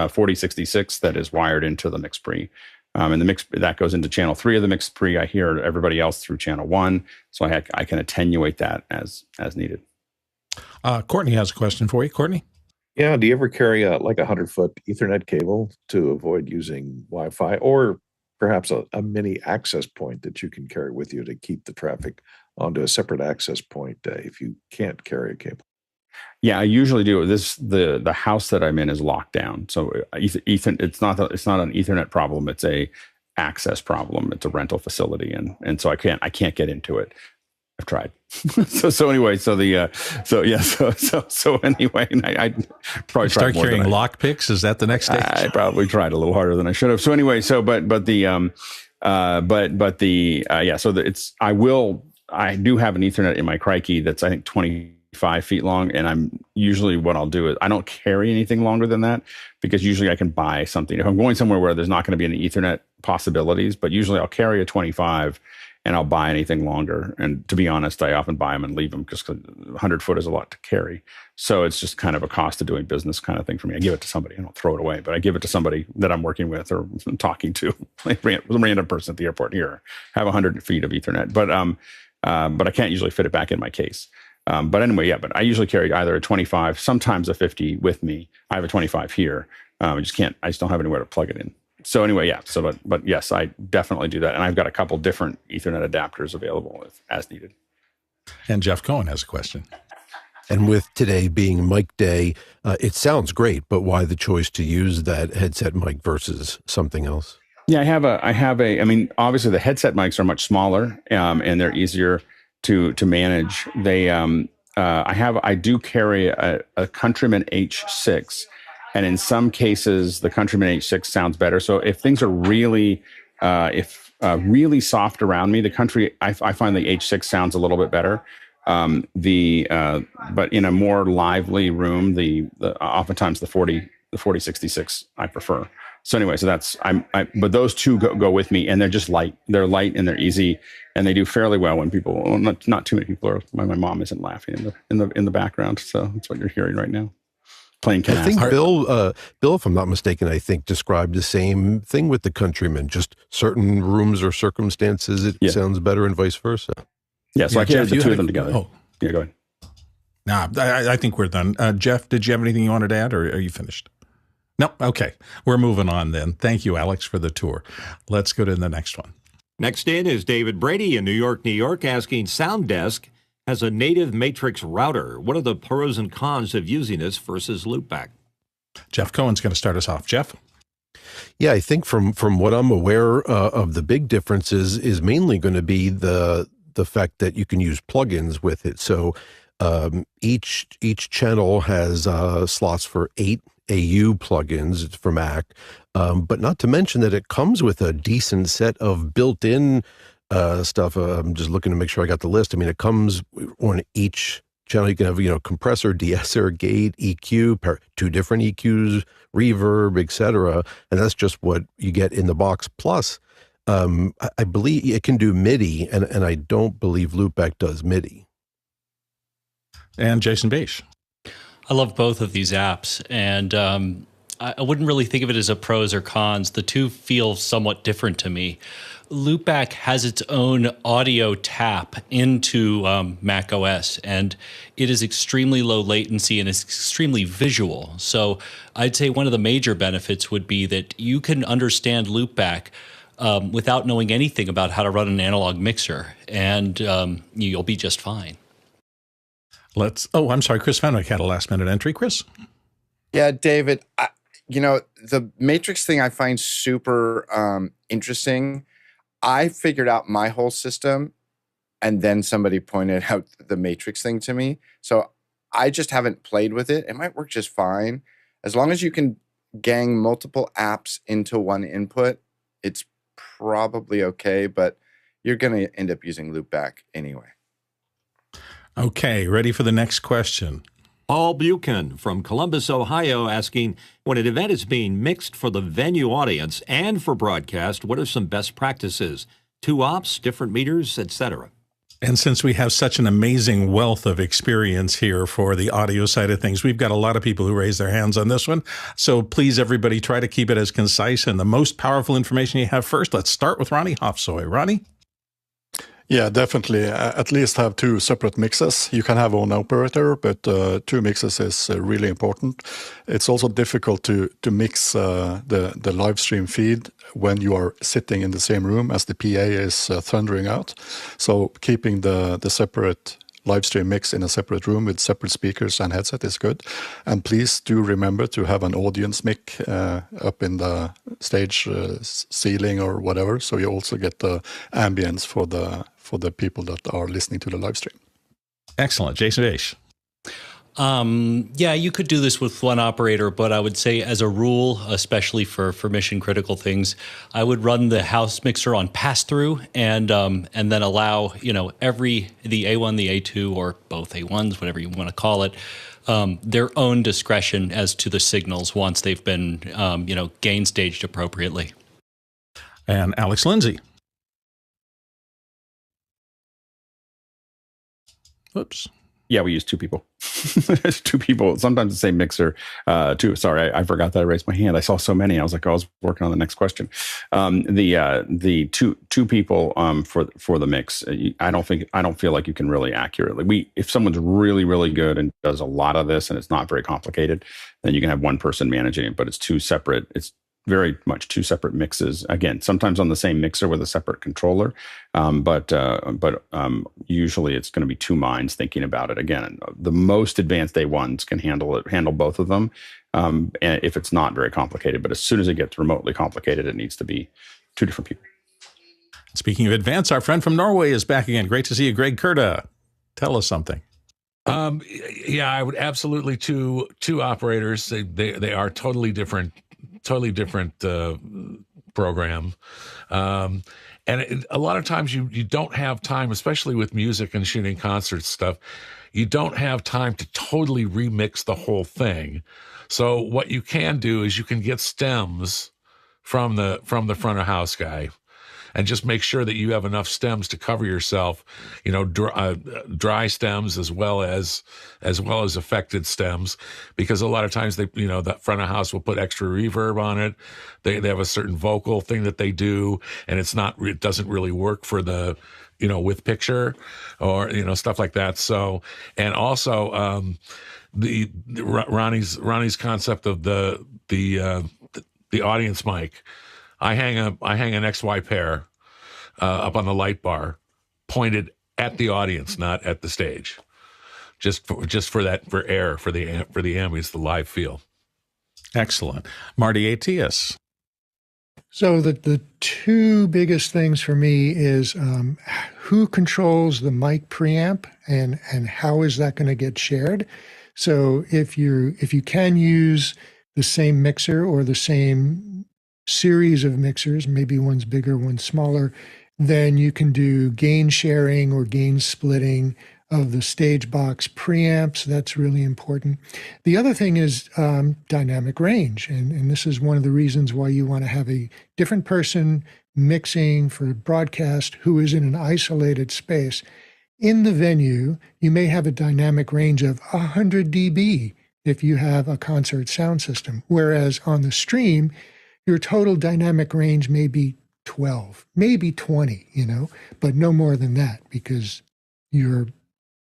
[SPEAKER 1] 4066 that is wired into the mix pre, and the mix that goes into channel 3 of the mix pre. I hear everybody else through channel 1, so I can attenuate that as needed.
[SPEAKER 6] Courtney has a question for you. Courtney.
[SPEAKER 2] Yeah. Do you ever carry a 100-foot Ethernet cable to avoid using Wi-Fi, or perhaps a mini access point that you can carry with you to keep the traffic onto a separate access point if you can't carry a cable?
[SPEAKER 1] Yeah, I usually do. The house that I'm in is locked down, so Ethernet. It's not an Ethernet problem. It's a access problem. It's a rental facility, and so I can't get into it. I've tried. so anyway, anyway, I probably
[SPEAKER 6] start carrying lockpicks. Is that the next stage?
[SPEAKER 1] I probably tried a little harder than I should have. So anyway, I do have an Ethernet in my Crikey that's I think 25 feet long, and what I'll do is I don't carry anything longer than that, because usually I can buy something if I'm going somewhere where there's not going to be any Ethernet possibilities. But usually I'll carry a 25. And I'll buy anything longer. And to be honest, I often buy them and leave them, because 100 foot is a lot to carry. So it's just kind of a cost of doing business kind of thing for me. I give it to somebody. I don't throw it away, but I give it to somebody that I'm working with or talking to, like a random person at the airport. Here, have 100 feet of Ethernet, but I can't usually fit it back in my case. But anyway, yeah. But I usually carry either a 25, sometimes a 50 with me. I have a 25 here. I just don't have anywhere to plug it in. So anyway, yeah. So, but yes, I definitely do that, and I've got a couple different Ethernet adapters available as needed.
[SPEAKER 6] And Jeff Cohen has a question.
[SPEAKER 11] And with today being mic day, it sounds great, but why the choice to use that headset mic versus something else? Yeah,
[SPEAKER 1] I have a. I mean, obviously the headset mics are much smaller, and they're easier to manage. I do carry a Countryman H6. And in some cases, the Countryman H6 sounds better. So if things are really soft around me, I find the H6 sounds a little bit better. But in a more lively room, oftentimes the 4066 I prefer. So anyway, so but those two go with me, and they're just light. They're light and they're easy, and they do fairly well when not too many people are. My mom isn't laughing in the background, so that's what you're hearing right now.
[SPEAKER 11] I think Bill, if I'm not mistaken, I think described the same thing with the Countryman. Just certain rooms or circumstances, it sounds better, and vice versa.
[SPEAKER 1] Yeah, so I carry the two of them together. Oh, yeah, go ahead.
[SPEAKER 6] Nah, I think we're done. Jeff, did you have anything you wanted to add, or are you finished? No, okay, we're moving on then. Thank you, Alex, for the tour. Let's go to the next one.
[SPEAKER 10] Next in is David Brady in New York, asking SoundDesk has a native matrix router. What are the pros and cons of using this versus Loopback?
[SPEAKER 6] Jeff Cohen's going to start us off. Jeff?
[SPEAKER 11] Yeah, I think from what I'm aware of, the big differences is mainly going to be the fact that you can use plugins with it. So each channel has slots for 8 AU plugins for Mac, but not to mention that it comes with a decent set of built-in stuff. I'm just looking to make sure I got the list. I mean, it comes on each channel. You can have, compressor, de-esser, gate, EQ, 2 different EQs, reverb, etc. And that's just what you get in the box. Plus, I believe it can do MIDI, and I don't believe Loopback does MIDI.
[SPEAKER 6] And Jason Beish.
[SPEAKER 13] I love both of these apps, and I wouldn't really think of it as a pros or cons. The two feel somewhat different to me. Loopback has its own audio tap into Mac OS, and it is extremely low latency and it's extremely visual. So I'd say one of the major benefits would be that you can understand Loopback without knowing anything about how to run an analog mixer, and you'll be just fine.
[SPEAKER 6] I'm sorry, Chris Fenwick had a last minute entry. Chris?
[SPEAKER 7] Yeah, David, the matrix thing I find super interesting. I figured out my whole system, and then somebody pointed out the matrix thing to me. So I just haven't played with it. It might work just fine. As long as you can gang multiple apps into one input, it's probably okay, but you're going to end up using Loopback anyway.
[SPEAKER 6] Okay, ready for the next question.
[SPEAKER 10] Paul Buchan from Columbus, Ohio, asking, when an event is being mixed for the venue audience and for broadcast, what are some best practices? 2 ops, different meters, etc.
[SPEAKER 6] And since we have such an amazing wealth of experience here for the audio side of things, we've got a lot of people who raise their hands on this one. So please, everybody, try to keep it as concise and the most powerful information you have first. Let's start with Ronnie Hofsoy. Ronnie?
[SPEAKER 12] Yeah, definitely. At least have 2 separate mixes. You can have one operator, but 2 mixes is really important. It's also difficult to mix the live stream feed when you are sitting in the same room as the PA is thundering out. So keeping the separate live stream mix in a separate room with separate speakers and headset is good. And please do remember to have an audience mic up in the stage ceiling or whatever, so you also get the ambience for the people that are listening to the live stream.
[SPEAKER 6] Excellent. Jason Beish.
[SPEAKER 13] Yeah, you could do this with one operator, but I would say as a rule, especially for mission critical things, I would run the house mixer on pass through and then allow, the A1, the A2, or both A1s, whatever you want to call it, their own discretion as to the signals once they've been, gain staged appropriately.
[SPEAKER 6] And Alex Lindsay. Oops.
[SPEAKER 1] Yeah, we use 2 people. 2 people, sometimes the same mixer. 2. Sorry, I forgot that I raised my hand. I saw so many. I was like, I was working on the next question. The two people for the mix. I don't feel like you can really accurately. If someone's really, really good and does a lot of this and it's not very complicated, then you can have one person managing it. But it's 2 separate. It's very much 2 separate mixes. Again, sometimes on the same mixer with a separate controller, but usually it's going to be 2 minds thinking about it. Again, the most advanced A1s can handle both of them, and if it's not very complicated. But as soon as it gets remotely complicated, it needs to be 2 different people.
[SPEAKER 6] Speaking of advanced, our friend from Norway is back again. Great to see you, Greg Kurta. Tell us something.
[SPEAKER 14] Yeah, I would absolutely two operators. They are totally different program. And a lot of times you don't have time, especially with music and shooting concert stuff, you don't have time to totally remix the whole thing. So what you can do is you can get stems from the front of house guy, and just make sure that you have enough stems to cover yourself, dry stems as well as affected stems, because a lot of times that front of house will put extra reverb on it. They have a certain vocal thing that they do, and it doesn't really work for the, with picture or, stuff like that. So, and also, Ronnie's concept of the audience mic. I hang an XY pair up on the light bar, pointed at the audience, not at the stage, just for air, for the ambience, the live feel.
[SPEAKER 6] Excellent, Marty ATS.
[SPEAKER 5] So the 2 biggest things for me is who controls the mic preamp and how is that going to get shared. So if you can use the same mixer or the same series of mixers, maybe one's bigger, one's smaller, then you can do gain sharing or gain splitting of the stage box preamps. That's really important. The other thing is dynamic range. And this is one of the reasons why you want to have a different person mixing for broadcast who is in an isolated space. In the venue, you may have a dynamic range of 100 dB if you have a concert sound system, whereas on the stream, your total dynamic range may be 12, maybe 20, but no more than that, because you're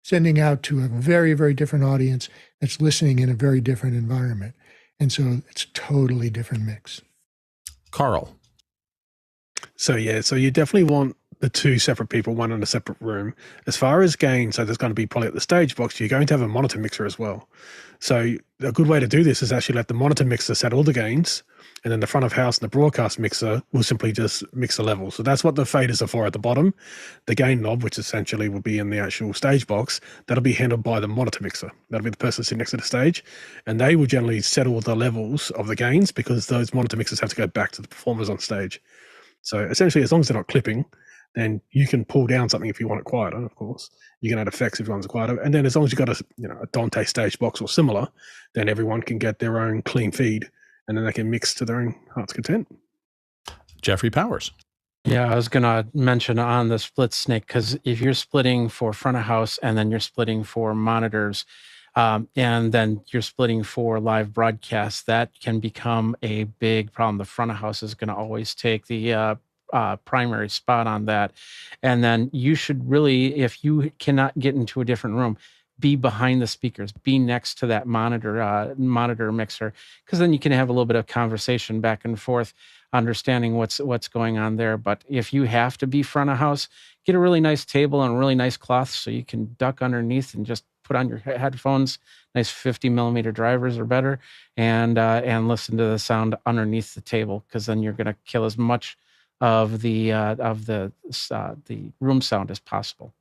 [SPEAKER 5] sending out to a very, very different audience that's listening in a very different environment. And so it's a totally different mix.
[SPEAKER 6] Carl.
[SPEAKER 3] So you definitely want the two separate people, one in a separate room. As far as gain, so there's going to be probably at the stage box, you're going to have a monitor mixer as well. So a good way to do this is actually let the monitor mixer set all the gains, and then the front of house and the broadcast mixer will simply just mix the levels. So that's what the faders are for at the bottom. The gain knob, which essentially will be in the actual stage box, that'll be handled by the monitor mixer. That'll be the person sitting next to the stage, and they will generally set all the levels of the gains because those monitor mixers have to go back to the performers on stage. So essentially, as long as they're not clipping, then you can pull down something if you want it quieter, of course. You can add effects if you want it quieter. And then as long as you've got a Dante stage box or similar, then everyone can get their own clean feed, and then they can mix to their own heart's content.
[SPEAKER 6] Jeffrey Powers.
[SPEAKER 8] Yeah, I was going to mention on the split snake, because if you're splitting for front of house and then you're splitting for monitors, and then you're splitting for live broadcasts, that can become a big problem. The front of house is going to always take the primary spot on that. And then you should really, if you cannot get into a different room, be behind the speakers, be next to that monitor mixer, because then you can have a little bit of conversation back and forth, understanding what's going on there. But if you have to be front of house, get a really nice table and a really nice cloth so you can duck underneath and just put on your headphones, nice 50 millimeter drivers or better, and listen to the sound underneath the table, because then you're going to kill as much of the room sound as possible.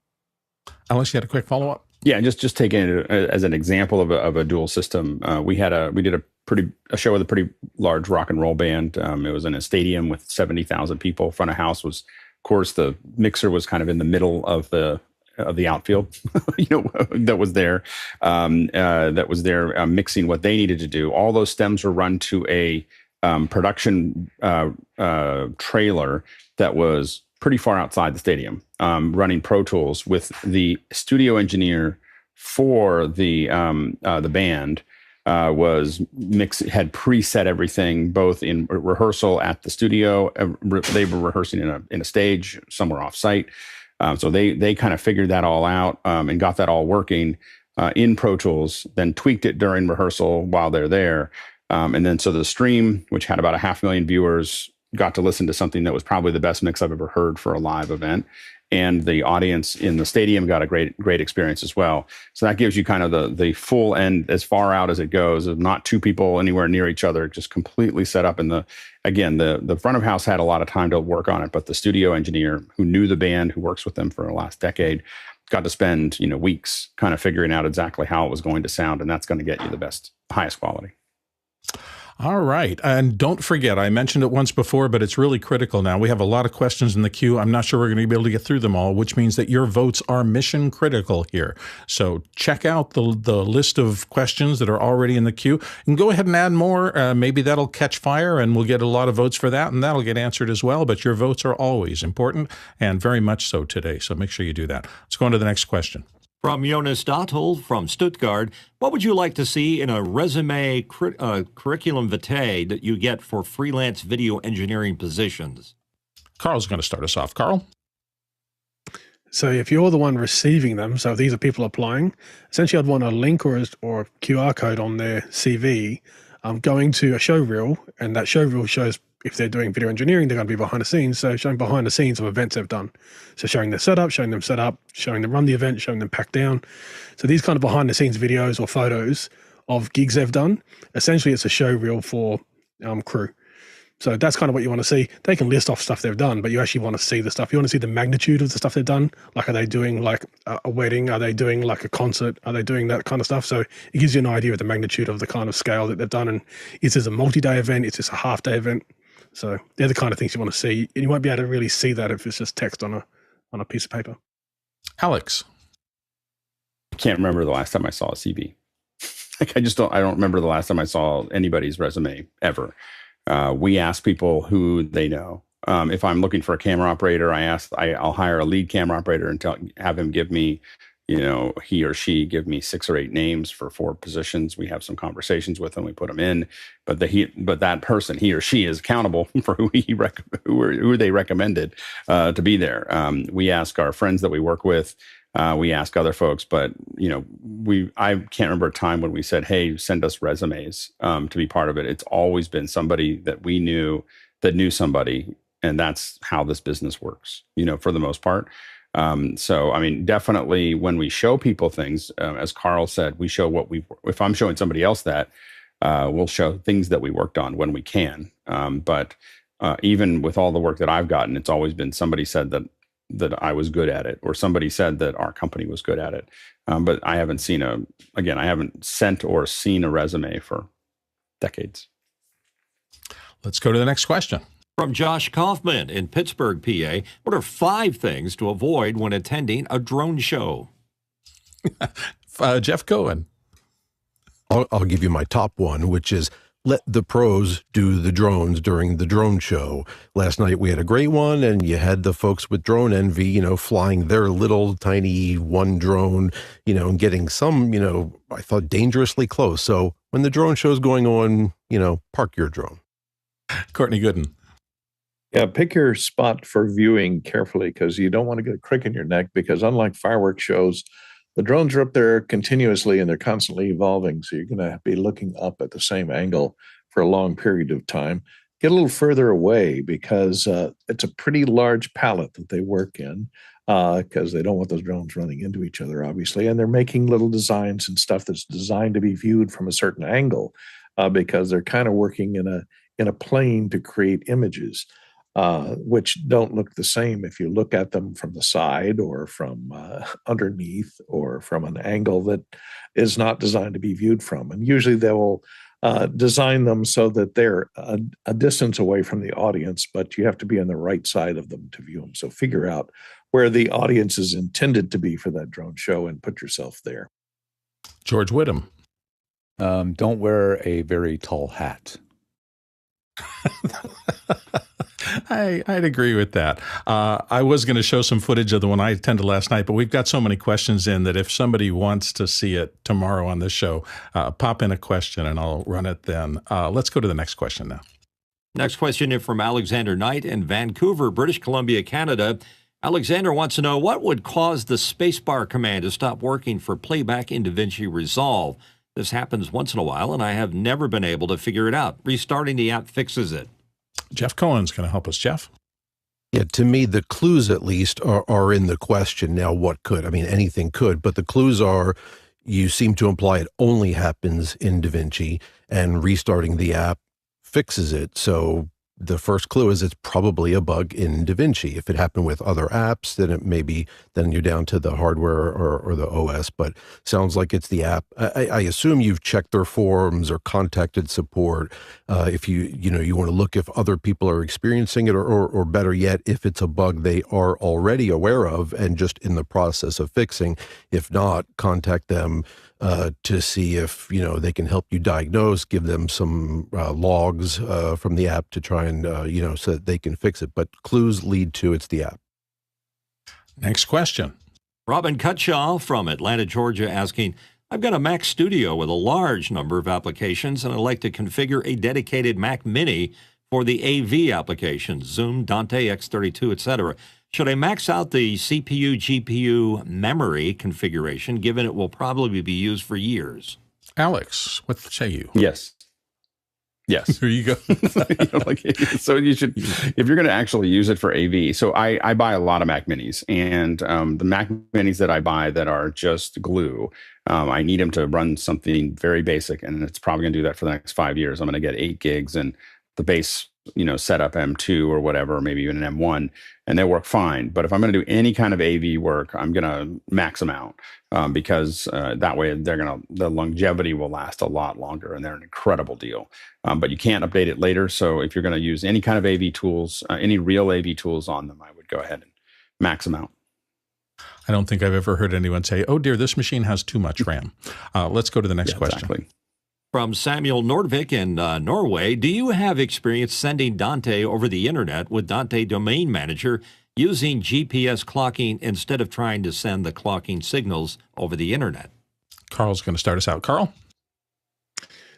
[SPEAKER 6] Unless you had a quick follow up.
[SPEAKER 1] Yeah, just taking it as an example of a dual system. We did a show with a pretty large rock and roll band. It was in a stadium with 70,000 people. Front of house was, of course, the mixer was kind of in the middle of the outfield, that was there, mixing what they needed to do. All those stems were run to a production trailer that was pretty far outside the stadium, running Pro Tools with the studio engineer for the band was had preset everything, both in rehearsal at the studio. They were rehearsing in a stage somewhere off site. So they kind of figured that all out and got that all working in Pro Tools, then tweaked it during rehearsal while they're there. And then so the stream, which had about 500,000 viewers, got to listen to something that was probably the best mix I've ever heard for a live event. And the audience in the stadium got a great experience as well. So that gives you kind of the full end as far out as it goes, of not two people anywhere near each other, just completely set up. And the front of house had a lot of time to work on it, but the studio engineer who knew the band, who works with them for the last decade, got to spend weeks kind of figuring out exactly how it was going to sound. And that's going to get you the highest quality.
[SPEAKER 6] All right. And don't forget, I mentioned it once before, but it's really critical now. We have a lot of questions in the queue. I'm not sure we're going to be able to get through them all, which means that your votes are mission critical here. So check out the list of questions that are already in the queue and go ahead and add more. Maybe that'll catch fire and we'll get a lot of votes for that, and that'll get answered as well. But your votes are always important, and very much so today. So make sure you do that. Let's go on to the next question.
[SPEAKER 10] From Jonas Dottel from Stuttgart, what would you like to see in a resume curriculum vitae that you get for freelance video engineering positions?
[SPEAKER 6] Carl's going to start us off. Carl?
[SPEAKER 3] So if you're the one receiving them, so these are people applying, essentially I'd want a link or a QR code on their CV going to a show reel, and that show reel shows, if they're doing video engineering, they're going to be behind the scenes. So showing behind the scenes of events they've done. So showing their setup, showing them set up, showing them run the event, showing them pack down. So these kind of behind the scenes videos or photos of gigs they've done, essentially it's a show reel for crew. So that's kind of what you want to see. They can list off stuff they've done, but you actually want to see the stuff. You want to see the magnitude of the stuff they've done. Like, are they doing like a wedding? Are they doing like a concert? Are they doing that kind of stuff? So it gives you an idea of the magnitude of the kind of scale that they've done. And is this a multi-day event? Is this a half-day event? So they're the kind of things you want to see. And you won't be able to really see that if it's just text on a piece of paper.
[SPEAKER 6] Alex.
[SPEAKER 1] I can't remember the last time I saw a CV. Like I don't remember the last time I saw anybody's resume ever. We ask people who they know. If I'm looking for a camera operator, I'll hire a lead camera operator and have him give me, he or she give me 6 or 8 names for 4 positions. We have some conversations with them. We put them in, but that person, he or she, is accountable for who they recommended to be there. We ask our friends that we work with. We ask other folks, but I can't remember a time when we said, "Hey, send us resumes to be part of it." It's always been somebody that we knew that knew somebody, and that's how this business works. For the most part. So, I mean, definitely when we show people things, as Carl said, we show if I'm showing somebody else that, we'll show things that we worked on when we can. But even with all the work that I've gotten, it's always been somebody said that I was good at it, or somebody said that our company was good at it. But I haven't I haven't sent or seen a resume for decades.
[SPEAKER 6] Let's go to the next question.
[SPEAKER 10] From Josh Kaufman in Pittsburgh, PA, what are 5 things to avoid when attending a drone show?
[SPEAKER 6] Jeff Cohen.
[SPEAKER 11] I'll give you my top one, which is let the pros do the drones during the drone show. Last night we had a great one, and you had the folks with Drone Envy, flying their little tiny one drone, and getting some, I thought dangerously close. So when the drone show's going on, park your drone.
[SPEAKER 6] Courtney Gooden.
[SPEAKER 2] Yeah, pick your spot for viewing carefully, because you don't want to get a crick in your neck, because unlike fireworks shows, the drones are up there continuously and they're constantly evolving. So you're going to be looking up at the same angle for a long period of time. Get a little further away, because it's a pretty large palette that they work in, because they don't want those drones running into each other, obviously. And they're making little designs and stuff that's designed to be viewed from a certain angle, because they're kind of working in a plane to create images. Which don't look the same if you look at them from the side or from underneath or from an angle that is not designed to be viewed from. And usually they will design them so that they're a distance away from the audience, but you have to be on the right side of them to view them. So figure out where the audience is intended to be for that drone show and put yourself there.
[SPEAKER 6] George Whittam.
[SPEAKER 9] Don't wear a very tall hat.
[SPEAKER 6] I'd agree with that. I was going to show some footage of the one I attended last night, but we've got so many questions in that if somebody wants to see it tomorrow on this show, pop in a question and I'll run it then. Let's go to the next question now.
[SPEAKER 10] Next question is from Alexander Knight in Vancouver, British Columbia, Canada. Alexander wants to know what would cause the spacebar command to stop working for playback in DaVinci Resolve. This happens once in a while, and I have never been able to figure it out. Restarting the app fixes it.
[SPEAKER 6] Jeff Cohen's going to help us. Jeff?
[SPEAKER 11] Yeah, to me, the clues at least are in the question. Now, what could? I mean, anything could, but the clues are, you seem to imply it only happens in DaVinci, and restarting the app fixes it. So the first clue is it's probably a bug in DaVinci. If it happened with other apps, then you're down to the hardware or the OS, but sounds like it's the app. I assume you've checked their forums or contacted support. If you want to look if other people are experiencing it, or better yet, if it's a bug they are already aware of and just in the process of fixing. If not, contact them to see if they can help you diagnose, give them some logs from the app to try and so that they can fix it. But clues lead to it's the app.
[SPEAKER 6] Next question.
[SPEAKER 10] Robin Cutshaw from Atlanta, Georgia, asking, I've got a Mac Studio with a large number of applications, and I'd like to configure a dedicated Mac Mini for the AV applications, Zoom, Dante, X32, etc. Should I max out the CPU, GPU, memory configuration, given it will probably be used for years?
[SPEAKER 6] Alex, what say you?
[SPEAKER 1] Yes. There you go. So you should, if you're going to actually use it for AV. So I buy a lot of Mac Minis, and the Mac Minis that I buy that are just glue, I need them to run something very basic, and it's probably going to do that for the next 5 years. I'm going to get 8 gigs, and the base set up M2 or whatever, or maybe even an M1, and they work fine. But if I'm going to do any kind of AV work, I'm going to max them out because that way the longevity will last a lot longer, and they're an incredible deal. But you can't update it later. So if you're going to use any kind of AV tools, any real AV tools on them, I would go ahead and max them out.
[SPEAKER 6] I don't think I've ever heard anyone say, "Oh dear, this machine has too much RAM." Let's go to the next question.
[SPEAKER 1] Exactly.
[SPEAKER 10] From Samuel Nordvik in Norway, do you have experience sending Dante over the internet with Dante Domain Manager using GPS clocking instead of trying to send the clocking signals over the internet?
[SPEAKER 6] Carl's going to start us out. Carl?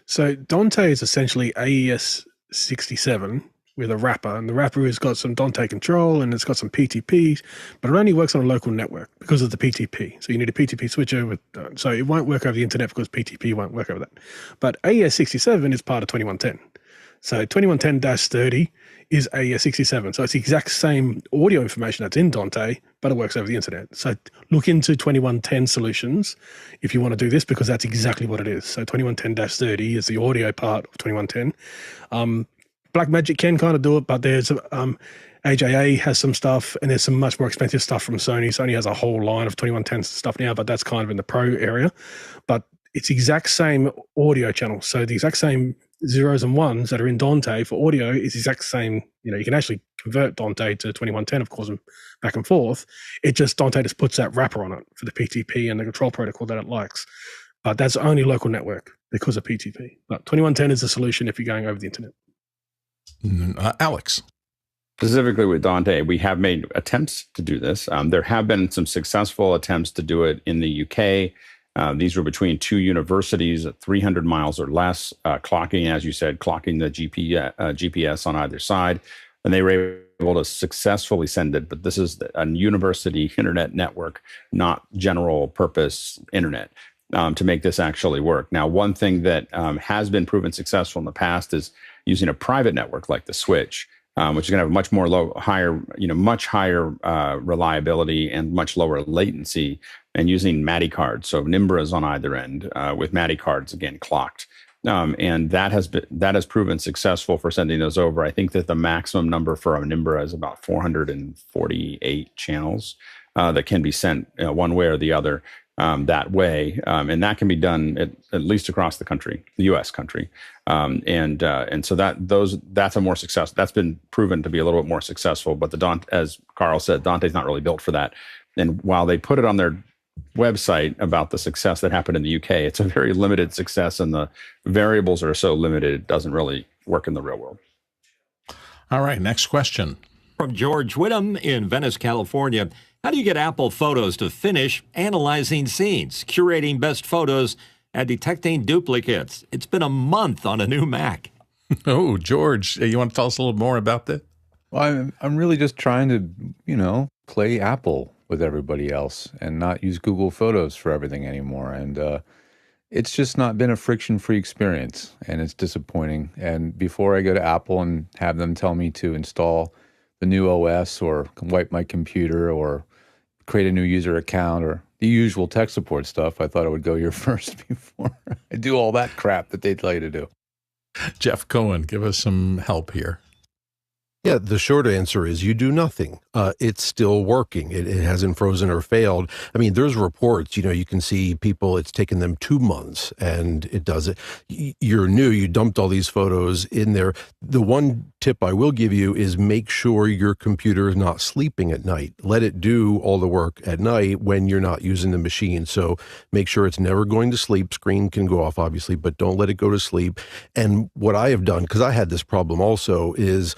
[SPEAKER 3] So Donte is essentially AES 67 with a wrapper, and the wrapper has got some Donte control and it's got some PTP, but it only works on a local network because of the PTP. So you need a PTP switcher with, so it won't work over the internet because PTP won't work over that. But AES 67 is part of 2110. So 2110-30 is AES 67. So it's the exact same audio information that's in Donte, but it works over the internet. So look into 2110 solutions if you want to do this, because that's exactly what it is. So 2110-30 is the audio part of 2110. Blackmagic can kind of do it, but there's AJA has some stuff, and there's some much more expensive stuff from Sony. Sony has a whole line of 2110 stuff now, but that's kind of in the pro area. But it's the exact same audio channel. So the exact same zeros and ones that are in Donte for audio is the exact same. You can actually convert Donte to 2110, of course, and back and forth. It just, Donte just puts that wrapper on it for the PTP and the control protocol that it likes. But that's only local network because of PTP. But 2110 is the solution if you're going over the internet.
[SPEAKER 6] Alex.
[SPEAKER 1] Specifically with Dante, we have made attempts to do this. There have been some successful attempts to do it in the UK. These were between two universities at 300 miles or less, clocking, as you said, clocking the GPS on either side. And they were able to successfully send it. But this is a university internet network, not general purpose internet, to make this actually work. Now, one thing that has been proven successful in the past is using a private network like the Switch, which is going to have much more much higher reliability and much lower latency, and using MADI cards. So Nimbras on either end with MADI cards, again, clocked. And that has proven successful for sending those over. I think that the maximum number for a Nimbra is about 448 channels that can be sent one way or the other. That way, and that can be done at least across the country, the U.S. country, and so that's a more successful. That's been proven to be a little bit more successful. But the Dante, as Carl said, Dante's not really built for that. And while they put it on their website about the success that happened in the UK, it's a very limited success, and the variables are so limited it doesn't really work in the real world.
[SPEAKER 6] All right, next question.
[SPEAKER 10] From George Whittam in Venice, California. How do you get Apple Photos to finish analyzing scenes, curating best photos, and detecting duplicates? It's been a month on a new Mac.
[SPEAKER 6] Oh, George, you want to tell us a little more about that?
[SPEAKER 9] Well, I'm really just trying to, play Apple with everybody else and not use Google Photos for everything anymore. And it's just not been a friction-free experience, and it's disappointing. And before I go to Apple and have them tell me to install the new OS or wipe my computer or create a new user account or the usual tech support stuff, I thought I would go here first before I do all that crap that they tell you to do.
[SPEAKER 6] Jeff Cohen, give us some help here.
[SPEAKER 11] Yeah, the short answer is you do nothing. It's still working. It hasn't frozen or failed. I mean, there's reports, you can see people, it's taken them 2 months and it does it. You're new, you dumped all these photos in there. The one tip I will give you is make sure your computer is not sleeping at night. Let it do all the work at night when you're not using the machine. So make sure it's never going to sleep. Screen can go off, obviously, but don't let it go to sleep. And what I have done, because I had this problem also, is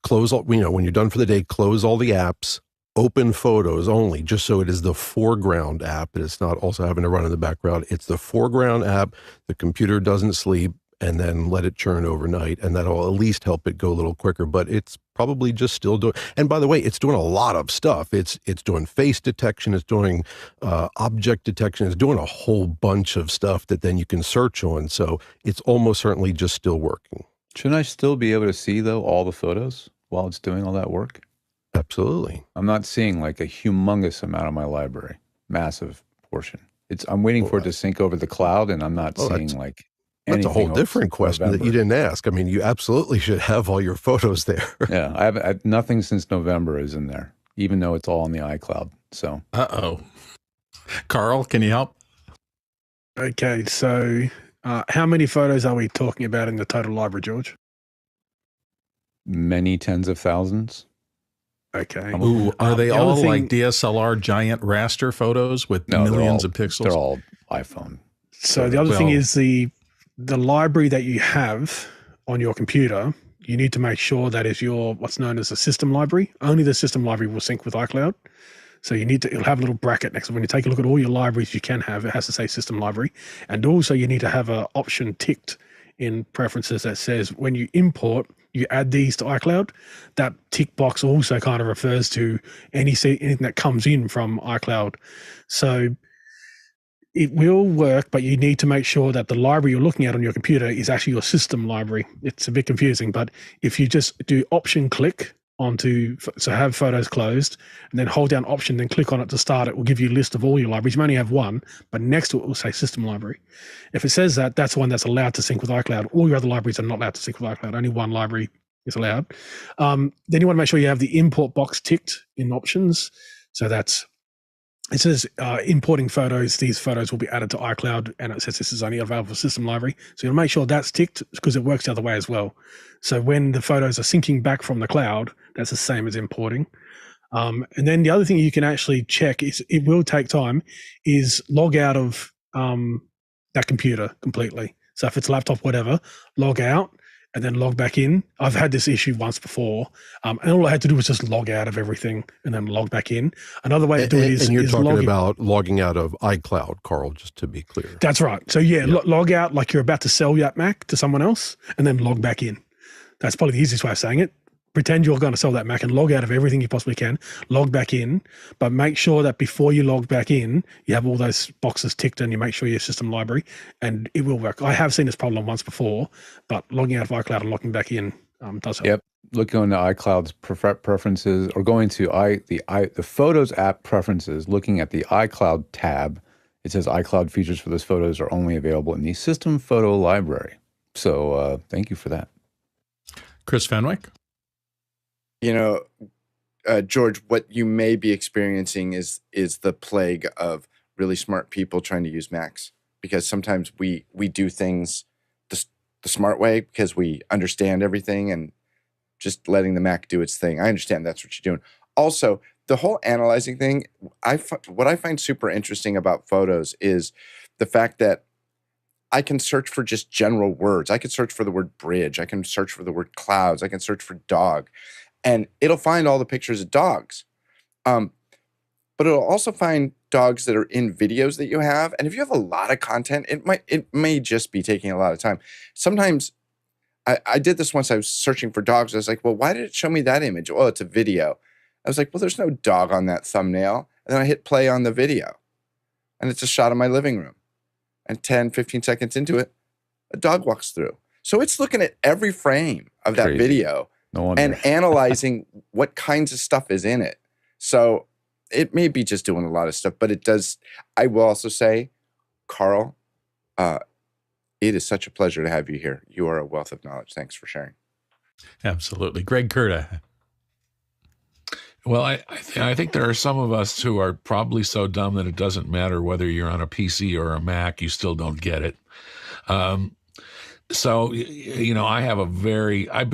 [SPEAKER 11] close all, when you're done for the day, close all the apps, open Photos only, just so it is the foreground app, and it's not also having to run in the background. It's the foreground app. The computer doesn't sleep, and then let it churn overnight, and that'll at least help it go a little quicker. But it's probably just still doing. And by the way, it's doing a lot of stuff. It's doing face detection. It's doing object detection. It's doing a whole bunch of stuff that then you can search on. So it's almost certainly just still working.
[SPEAKER 9] Shouldn't I still be able to see, though, all the photos while it's doing all that work?
[SPEAKER 11] Absolutely.
[SPEAKER 9] I'm not seeing like a humongous amount of my library, massive portion. I'm waiting for it to sync over the cloud, and I'm not seeing like
[SPEAKER 11] That's a whole different question that you didn't ask. I mean, you absolutely should have all your photos there.
[SPEAKER 9] Yeah, I have nothing since November is in there, even though it's all in the iCloud. So,
[SPEAKER 6] Carl, can you help?
[SPEAKER 3] Okay, so how many photos are we talking about in the total library, George?
[SPEAKER 9] Many tens of thousands.
[SPEAKER 3] Okay.
[SPEAKER 6] Ooh, are they all like DSLR giant raster photos with millions of pixels?
[SPEAKER 9] They're all iPhone.
[SPEAKER 3] So the other thing is the library that you have on your computer, you need to make sure that is your what's known as a system library. Only the system library will sync with iCloud. So it'll have a little bracket next to it. When you take a look at all your libraries you can have, it has to say system library. And also you need to have an option ticked in preferences that says when you import, you add these to iCloud. That tick box also kind of refers to anything that comes in from iCloud. So it will work, but you need to make sure that the library you're looking at on your computer is actually your system library. It's a bit confusing, but if you just do option click so have photos closed and then hold down option, then click on it to start, it will give you a list of all your libraries. You may only have one, but next to it will say system library. If it says that, that's the one that's allowed to sync with iCloud. All your other libraries are not allowed to sync with iCloud. Only one library is allowed. Then you want to make sure you have the import box ticked in options. So it says importing photos, these photos will be added to iCloud, and it says this is only available for system library. So you'll make sure that's ticked because it works the other way as well. So when the photos are syncing back from the cloud, that's the same as importing. And then the other thing you can actually check is it will take time is log out of that computer completely. So if it's laptop, whatever, log out and then log back in. I've had this issue once before, and all I had to do was just log out of everything and then log back in. Another way to do it is...
[SPEAKER 11] And you're talking about logging out of iCloud, Carl, just to be clear.
[SPEAKER 3] That's right. So log out like you're about to sell that Mac to someone else and then log back in. That's probably the easiest way of saying it. Pretend you're going to sell that Mac and log out of everything you possibly can, log back in, but make sure that before you log back in, you have all those boxes ticked and you make sure your system library, and it will work. I have seen this problem once before, but logging out of iCloud and logging back in does help.
[SPEAKER 9] Yep. Looking on the iCloud's preferences or going to the Photos app preferences, looking at the iCloud tab, it says iCloud features for those photos are only available in the system photo library. So thank you for that.
[SPEAKER 6] Chris Fenwick?
[SPEAKER 7] George, what you may be experiencing is the plague of really smart people trying to use Macs, because sometimes we do things the smart way because we understand everything and just letting the Mac do its thing. I understand that's what you're doing. Also, the whole analyzing thing, what I find super interesting about photos is the fact that I can search for just general words. I can search for the word bridge. I can search for the word clouds. I can search for dog. And it'll find all the pictures of dogs. But it'll also find dogs that are in videos that you have. And if you have a lot of content, it may just be taking a lot of time. Sometimes, I did this once. I was searching for dogs. I was like, well, why did it show me that image? Oh, it's a video. I was like, well, there's no dog on that thumbnail. And then I hit play on the video. And it's a shot of my living room. And 10, 15 seconds into it, a dog walks through. So it's looking at every frame of that video. And analyzing what kinds of stuff is in it. So it may be just doing a lot of stuff, but it does. I will also say, Carl, it is such a pleasure to have you here. You are a wealth of knowledge. Thanks for sharing.
[SPEAKER 6] Absolutely. Greg Curta.
[SPEAKER 14] Well, I think there are some of us who are probably so dumb that it doesn't matter whether you're on a PC or a Mac, you still don't get it. So, I have I've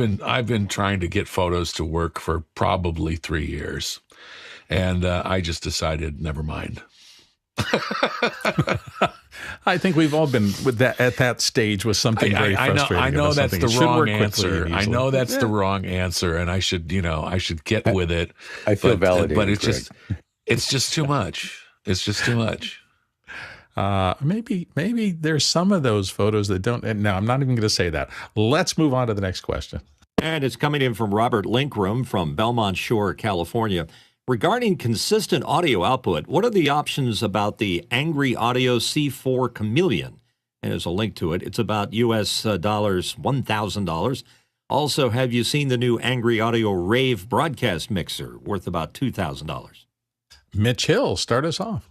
[SPEAKER 14] been trying to get photos to work for probably 3 years, and I just decided, never mind.
[SPEAKER 6] I think we've all been at that stage with something very frustrating.
[SPEAKER 14] I know that's the wrong answer. I know that's the wrong answer, and I should get with it.
[SPEAKER 9] I feel validated,
[SPEAKER 14] but it's just too much. It's just too much.
[SPEAKER 6] Maybe there's some of those photos that don't. No, I'm not even going to say that. Let's move on to the next question.
[SPEAKER 10] And it's coming in from Robert Linkrum from Belmont Shore, California. Regarding consistent audio output, what are the options about the Angry Audio C4 CHAMELEON? And there's a link to it. It's about US dollars $1,000. Also, have you seen the new Angry Audio RAVE Broadcast Mixer, worth about $2,000?
[SPEAKER 6] Mitch Hill, start us off.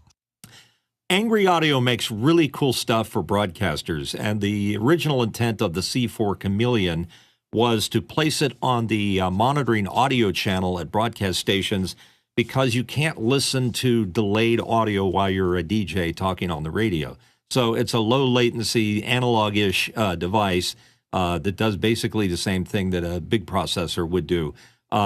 [SPEAKER 10] Angry Audio makes really cool stuff for broadcasters, and the original intent of the C4 CHAMELEON was to place it on the monitoring audio channel at broadcast stations because you can't listen to delayed audio while you're a DJ talking on the radio. So it's a low latency, analog-ish device that does basically the same thing that a big processor would do.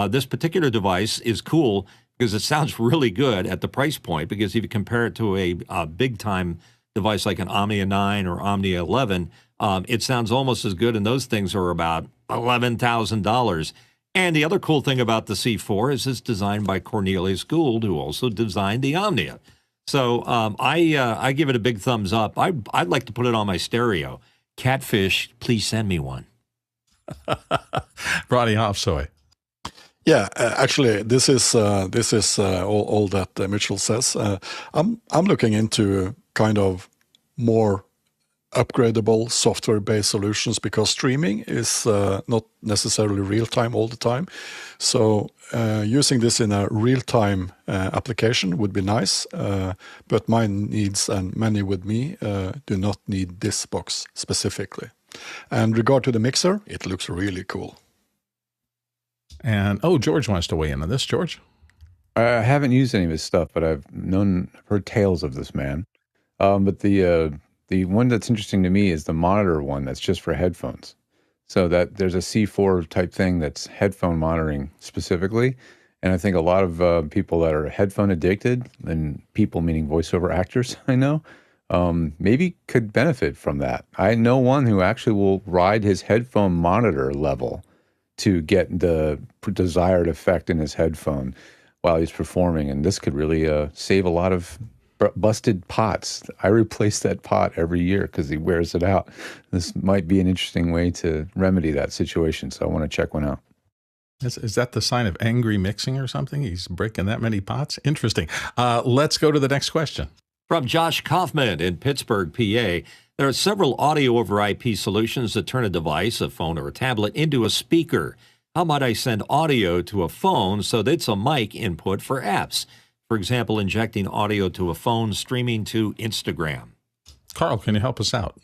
[SPEAKER 10] This particular device is cool because it sounds really good at the price point, because if you compare it to a big-time device like an Omnia 9 or Omnia 11, it sounds almost as good, and those things are about $11,000. And the other cool thing about the C4 is it's designed by Cornelius Gould, who also designed the Omnia. So I give it a big thumbs up. I'd like to put it on my stereo. Catfish, please send me one.
[SPEAKER 6] Roddy Hofsoy.
[SPEAKER 12] Yeah, actually, this is all that Mitchell says. I'm looking into kind of more upgradable software-based solutions, because streaming is not necessarily real-time all the time. So using this in a real-time application would be nice, but my needs and many with me do not need this box specifically. And regard to the mixer, it looks really cool.
[SPEAKER 6] And George wants to weigh in on this. George?
[SPEAKER 9] I haven't used any of his stuff, but I've heard tales of this man. But the one that's interesting to me is the monitor one that's just for headphones. So that there's a C4 type thing that's headphone monitoring specifically. And I think a lot of people that are headphone addicted, and people meaning voiceover actors, I know, maybe could benefit from that. I know one who actually will ride his headphone monitor level to get the desired effect in his headphone while he's performing. And this could really save a lot of busted pots. I replace that pot every year because he wears it out. This might be an interesting way to remedy that situation. So I want to check one out.
[SPEAKER 6] Is that the sign of angry mixing or something? He's breaking that many pots? Interesting. Let's go to the next question.
[SPEAKER 10] From Josh Kaufman in Pittsburgh, PA. There are several audio over IP solutions that turn a device, a phone or a tablet, into a speaker. How might I send audio to a phone so that it's a mic input for apps? For example, injecting audio to a phone streaming to Instagram.
[SPEAKER 6] Carl, can you help us out?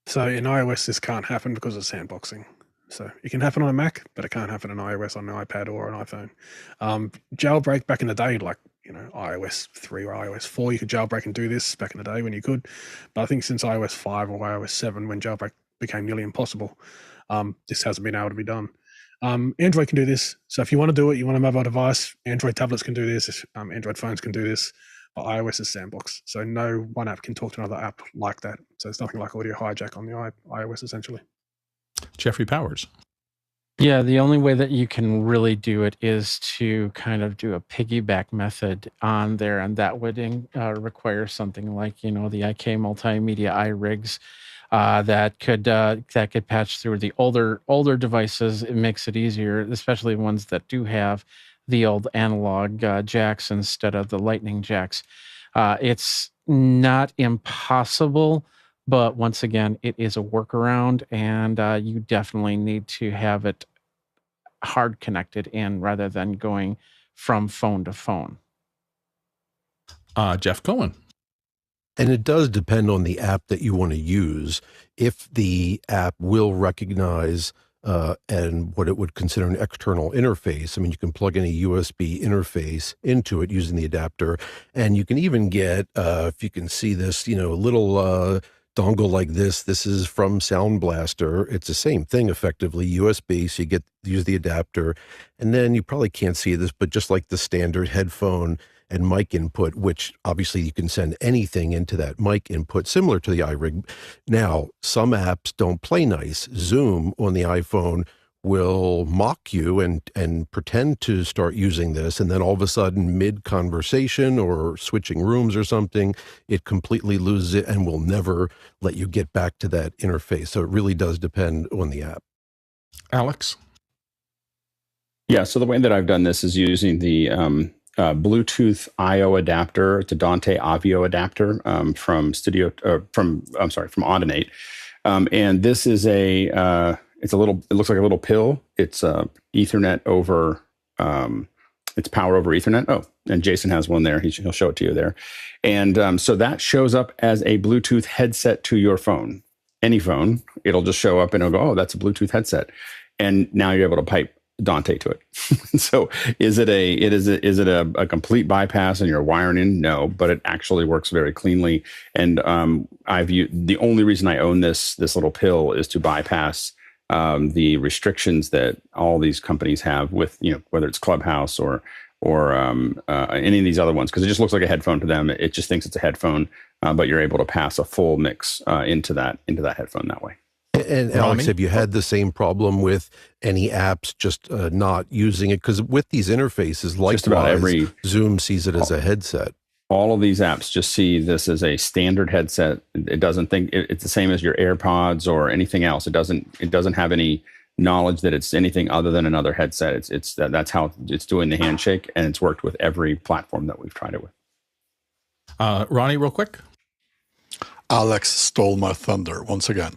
[SPEAKER 3] So in iOS, this can't happen because of sandboxing. So it can happen on a Mac, but it can't happen on iOS, on an iPad or an iPhone. Jailbreak back in the day, like, iOS 3 or iOS 4, you could jailbreak and do this back in the day when you could. But I think since iOS 5 or iOS 7, when jailbreak became nearly impossible, this hasn't been able to be done. Android can do this. So if you want to do it, you want a mobile device, Android tablets can do this, Android phones can do this, but iOS is sandbox. So no one app can talk to another app like that. So it's nothing like audio hijack on the iOS, essentially.
[SPEAKER 6] Jeffrey Powers.
[SPEAKER 8] Yeah, the only way that you can really do it is to kind of do a piggyback method on there, and that would require something like, the IK multimedia iRigs that could patch through the older devices. It makes it easier, especially ones that do have the old analog jacks instead of the lightning jacks. It's not impossible, but once again, it is a workaround, and you definitely need to have it hard connected in rather than going from phone to phone.
[SPEAKER 6] Jeff Cohen.
[SPEAKER 11] And it does depend on the app that you want to use. If the app will recognize and what it would consider an external interface, I mean, you can plug in a USB interface into it using the adapter, and you can even get, if you can see this, a little dongle like this. This is from Sound Blaster. It's the same thing, effectively, USB. So you use the adapter, and then you probably can't see this, but just like the standard headphone and mic input, which obviously you can send anything into that mic input, similar to the iRig. Now, some apps don't play nice. Zoom on the iPhone will mock you and pretend to start using this, and then all of a sudden, mid-conversation or switching rooms or something, it completely loses it and will never let you get back to that interface. So it really does depend on the app.
[SPEAKER 6] Alex?
[SPEAKER 1] Yeah, so the way that I've done this is using the Bluetooth I/O adapter to Dante Awia adapter from Audinate, and this is it looks like a little pill. It's Ethernet over It's power over Ethernet. Oh, and Jason has one there. He'll show it to you there. And so that shows up as a Bluetooth headset to your phone. Any phone, it'll just show up and it'll go, oh, that's a Bluetooth headset. And now you're able to pipe Dante to it. So is it a complete bypass and you're wiring in? No, but it actually works very cleanly. And the only reason I own this little pill is to bypass the restrictions that all these companies have with, whether it's Clubhouse or any of these other ones, because it just looks like a headphone to them. It just thinks it's a headphone, but you're able to pass a full mix into that headphone that way.
[SPEAKER 11] And Alex, have you had the same problem with any apps just not using it? Because with these interfaces, likewise, Zoom sees it as a headset.
[SPEAKER 1] All of these apps just see this as a standard headset. It doesn't think it's the same as your AirPods or anything else. It doesn't have any knowledge that it's anything other than another headset. That's how it's doing the handshake, and it's worked with every platform that we've tried it with.
[SPEAKER 6] Ronnie, real quick.
[SPEAKER 12] Alex stole my thunder once again.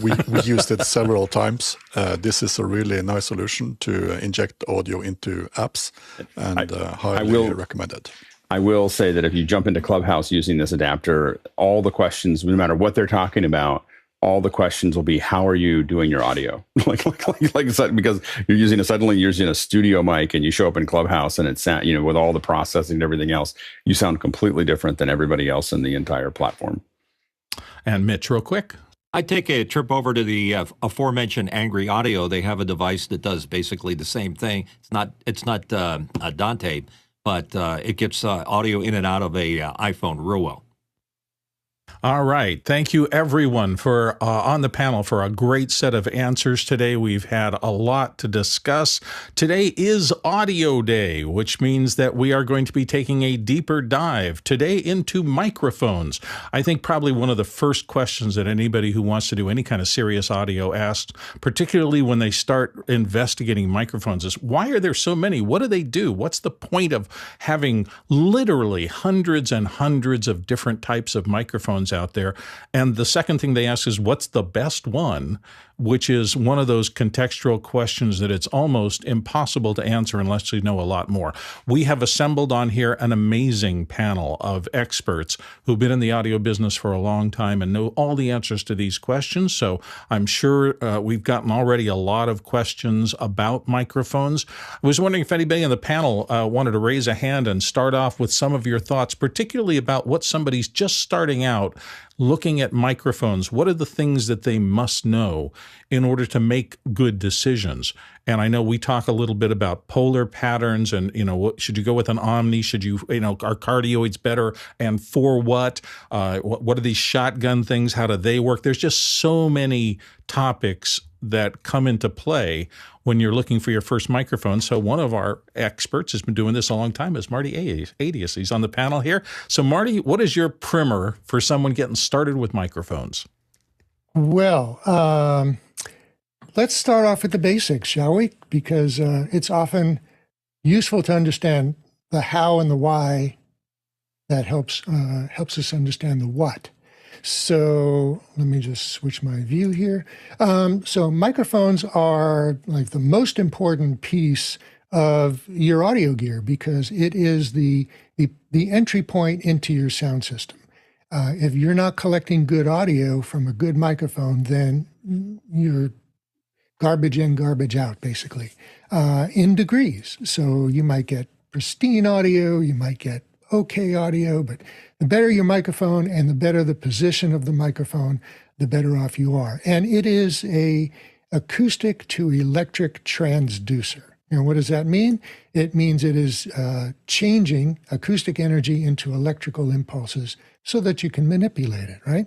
[SPEAKER 12] We used it several times. This is a really nice solution to inject audio into apps, and highly recommended.
[SPEAKER 1] I will say that if you jump into Clubhouse using this adapter, all the questions, no matter what they're talking about, all the questions will be, how are you doing your audio? like I said, because you're suddenly using a studio mic and you show up in Clubhouse and it's, with all the processing and everything else, you sound completely different than everybody else in the entire platform.
[SPEAKER 6] And Mitch, real quick.
[SPEAKER 10] I take a trip over to the aforementioned Angry Audio. They have a device that does basically the same thing. It's not a Dante, but it gets audio in and out of a iPhone real well.
[SPEAKER 6] All right. Thank you, everyone, for on the panel for a great set of answers today. We've had a lot to discuss. Today is Audio Day, which means that we are going to be taking a deeper dive today into microphones. I think probably one of the first questions that anybody who wants to do any kind of serious audio asks, particularly when they start investigating microphones, is why are there so many? What do they do? What's the point of having literally hundreds and hundreds of different types of microphones out there? And the second thing they ask is, what's the best one? Which is one of those contextual questions that it's almost impossible to answer unless you know a lot more. We have assembled on here an amazing panel of experts who've been in the audio business for a long time and know all the answers to these questions. So I'm sure we've gotten already a lot of questions about microphones. I was wondering if anybody on the panel wanted to raise a hand and start off with some of your thoughts, particularly about what somebody's just starting out looking at microphones. What are the things that they must know in order to make good decisions? And I know we talk a little bit about polar patterns and, what should you go with an Omni? Should you, are cardioids better and for what? What are these shotgun things? How do they work? There's just so many topics that come into play when you're looking for your first microphone. So one of our experts has been doing this a long time is Marty Adius. He's on the panel here. So Marty, what is your primer for someone getting started with microphones?
[SPEAKER 5] Well, let's start off with the basics, shall we? Because it's often useful to understand the how and the why. That helps us understand the what. So let me just switch my view here. So microphones are like the most important piece of your audio gear because it is the entry point into your sound system. If you're not collecting good audio from a good microphone, then you're garbage in, garbage out, basically, in degrees. So you might get pristine audio, you might get okay audio, but the better your microphone and the better the position of the microphone, the better off you are. And it is a acoustic to electric transducer. What does that mean? It means it is changing acoustic energy into electrical impulses so that you can manipulate it, right?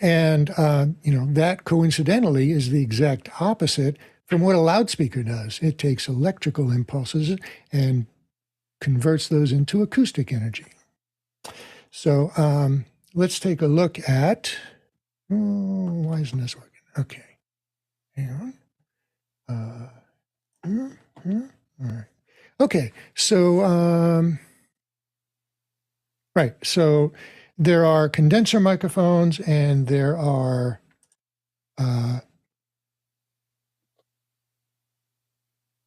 [SPEAKER 5] And, that coincidentally is the exact opposite from what a loudspeaker does. It takes electrical impulses and converts those into acoustic energy. So let's take a look at, why isn't this working? Okay, hang on. All right. Okay, so, right, so there are condenser microphones and there are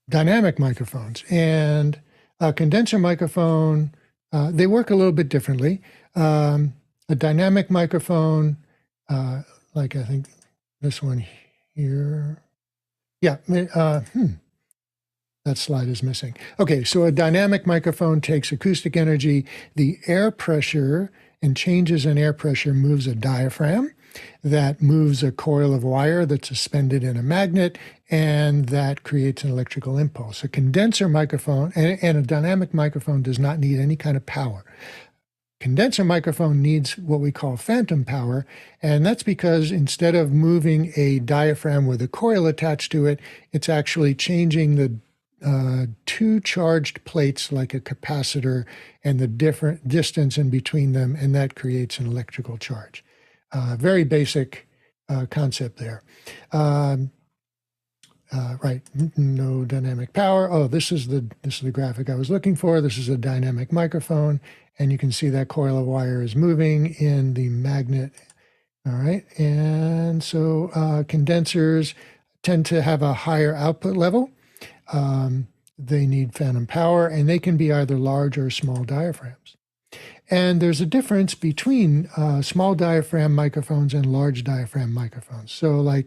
[SPEAKER 5] dynamic microphones. And A condenser microphone, they work a little bit differently. A dynamic microphone, like I think this one here. Yeah, that slide is missing. Okay, so a dynamic microphone takes acoustic energy. The air pressure and changes in air pressure moves a diaphragm that moves a coil of wire that's suspended in a magnet, and that creates an electrical impulse. A condenser microphone and a dynamic microphone does not need any kind of power. Condenser microphone needs what we call phantom power, and that's because instead of moving a diaphragm with a coil attached to it, it's actually changing the two charged plates like a capacitor and the different distance in between them, and that creates an electrical charge. Very basic concept there. Right, no dynamic power. Oh, this is the graphic I was looking for. This is a dynamic microphone, and you can see that coil of wire is moving in the magnet. All right, and so condensers tend to have a higher output level. They need phantom power, and they can be either large or small diaphragms. And there's a difference between small diaphragm microphones and large diaphragm microphones. So like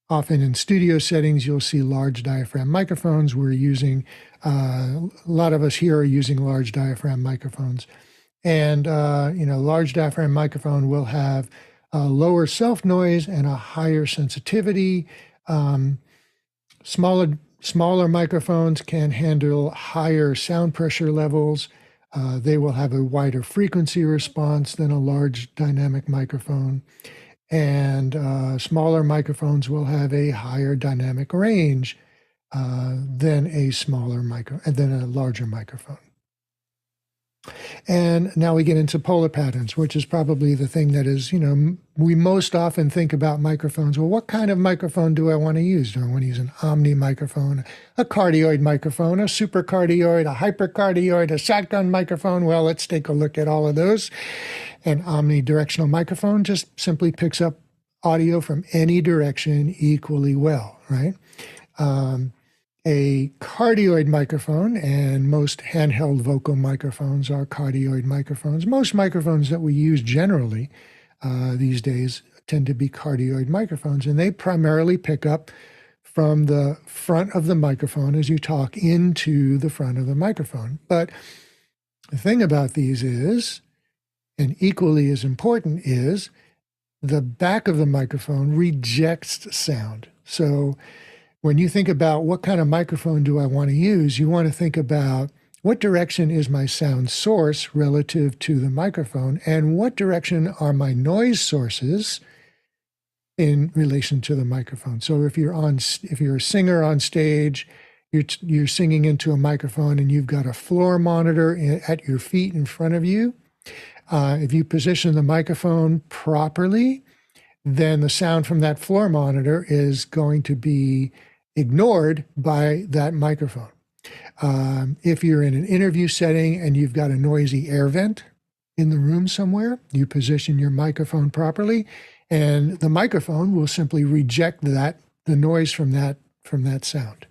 [SPEAKER 5] often in studio settings, you'll see large diaphragm microphones. We're using, a lot of us here are using large diaphragm microphones. And, large diaphragm microphone will have a lower self-noise and a higher sensitivity. Smaller microphones can handle higher sound pressure levels. They will have a wider frequency response than a large dynamic microphone. And smaller microphones will have a higher dynamic range than a larger microphone. And now we get into polar patterns, which is probably the thing that is, we most often think about microphones. Well, what kind of microphone do I want to use? Do I want to use an omni microphone, a cardioid microphone, a supercardioid, a hypercardioid, a shotgun microphone? Well, let's take a look at all of those. An omnidirectional microphone just simply picks up audio from any direction equally well, right? A cardioid microphone, and most handheld vocal microphones are cardioid microphones. Most microphones that we use generally these days tend to be cardioid microphones, and they primarily pick up from the front of the microphone as you talk into the front of the microphone. But the thing about these is, and equally as important is, the back of the microphone rejects sound. So when you think about what kind of microphone do I want to use, you want to think about what direction is my sound source relative to the microphone, and what direction are my noise sources in relation to the microphone. So if you're a singer on stage, you're singing into a microphone and you've got a floor monitor at your feet in front of you. If you position the microphone properly, then the sound from that floor monitor is going to be ignored by that microphone. If you're in an interview setting and you've got a noisy air vent in the room somewhere, you position your microphone properly, and the microphone will simply reject the noise from that sound.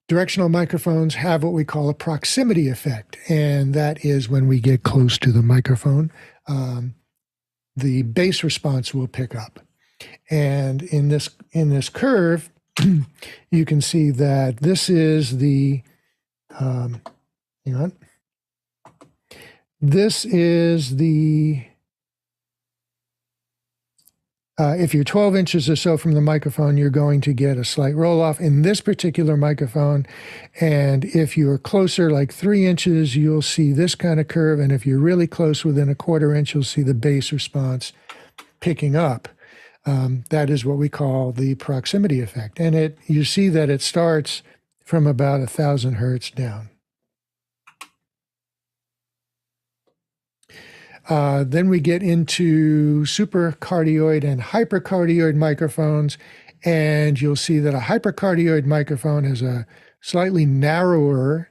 [SPEAKER 5] Directional microphones have what we call a proximity effect, and that is when we get close to the microphone, the bass response will pick up. And in this curve, you can see that this is the, this is the, if you're 12 inches or so from the microphone, you're going to get a slight roll off in this particular microphone. And if you're closer, like 3 inches, you'll see this kind of curve. And if you're really close, within a 1/4 inch, you'll see the bass response picking up. That is what we call the proximity effect. And you see that it starts from about 1,000 hertz down. Then we get into supercardioid and hypercardioid microphones, and you'll see that a hypercardioid microphone has a slightly narrower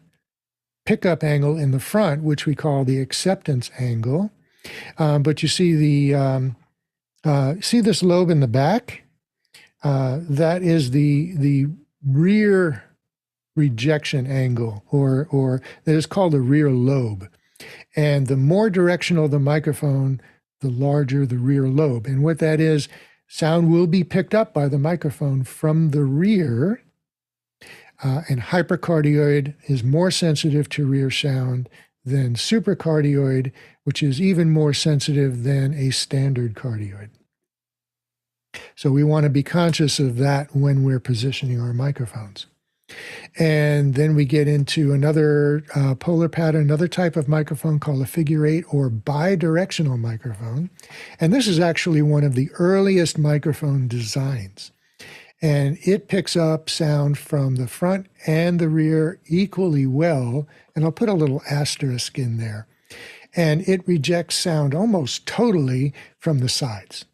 [SPEAKER 5] pickup angle in the front, which we call the acceptance angle. But you see see this lobe in the back? That is the rear rejection angle, or that is called a rear lobe. And the more directional the microphone, the larger the rear lobe. And what that is, sound will be picked up by the microphone from the rear, and hypercardioid is more sensitive to rear sound than supercardioid, which is even more sensitive than a standard cardioid. So we want to be conscious of that when we're positioning our microphones. And then we get into another polar pattern, another type of microphone called a figure 8 or bidirectional microphone. And this is actually one of the earliest microphone designs. And it picks up sound from the front and the rear equally well. And I'll put a little asterisk in there. And it rejects sound almost totally from the sides,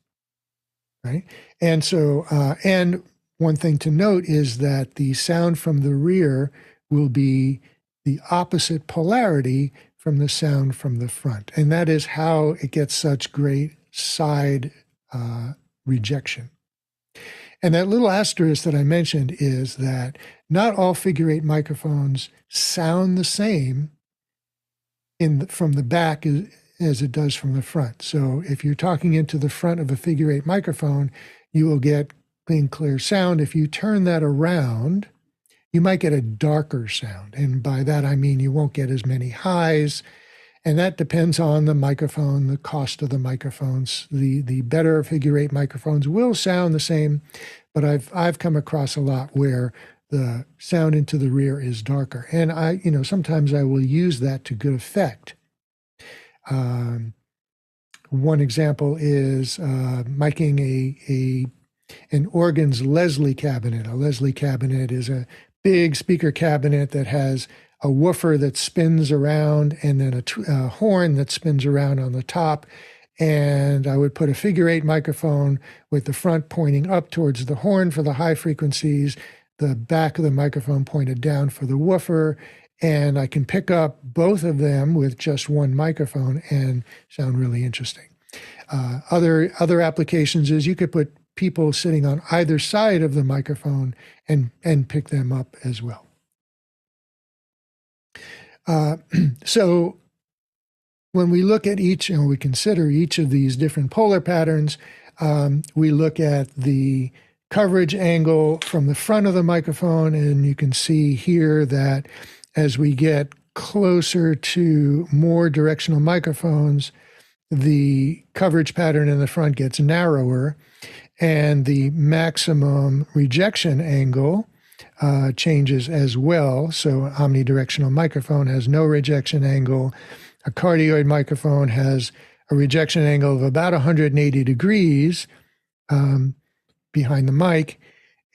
[SPEAKER 5] right? And so, and one thing to note is that the sound from the rear will be the opposite polarity from the sound from the front. And that is how it gets such great side rejection. And that little asterisk that I mentioned is that not all figure 8 microphones sound the same from the back as it does from the front. So if you're talking into the front of a figure 8 microphone, you will get clean, clear sound. If you turn that around, you might get a darker sound. And by that, I mean you won't get as many highs. And that depends on the microphone, the cost of the microphones. The better figure 8 microphones will sound the same, but I've come across a lot where the sound into the rear is darker. And sometimes I will use that to good effect. One example is miking an organ's Leslie cabinet. A Leslie cabinet is a big speaker cabinet that has a woofer that spins around and then a horn that spins around on the top. And I would put a figure 8 microphone with the front pointing up towards the horn for the high frequencies, the back of the microphone pointed down for the woofer, and I can pick up both of them with just one microphone and sound really interesting. Other applications is you could put people sitting on either side of the microphone and pick them up as well. So when we look at each, and we consider each of these different polar patterns, we look at the coverage angle from the front of the microphone, and you can see here that as we get closer to more directional microphones, the coverage pattern in the front gets narrower, and the maximum rejection angle changes as well. So omnidirectional microphone has no rejection angle. A cardioid microphone has a rejection angle of about 180 degrees behind the mic.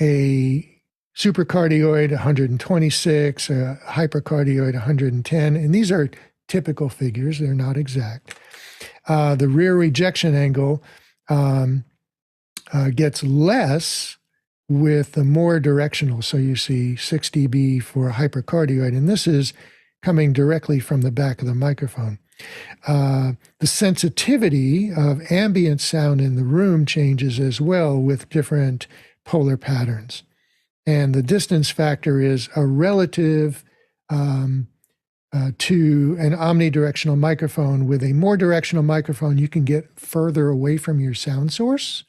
[SPEAKER 5] A supercardioid 126, a hypercardioid 110, and these are typical figures, they're not exact. The rear rejection angle gets less with the more directional. So you see 6 dB for a hypercardioid, and this is coming directly from the back of the microphone. The sensitivity of ambient sound in the room changes as well with different polar patterns. And the distance factor is a relative to an omnidirectional microphone. With a more directional microphone, you can get further away from your sound source.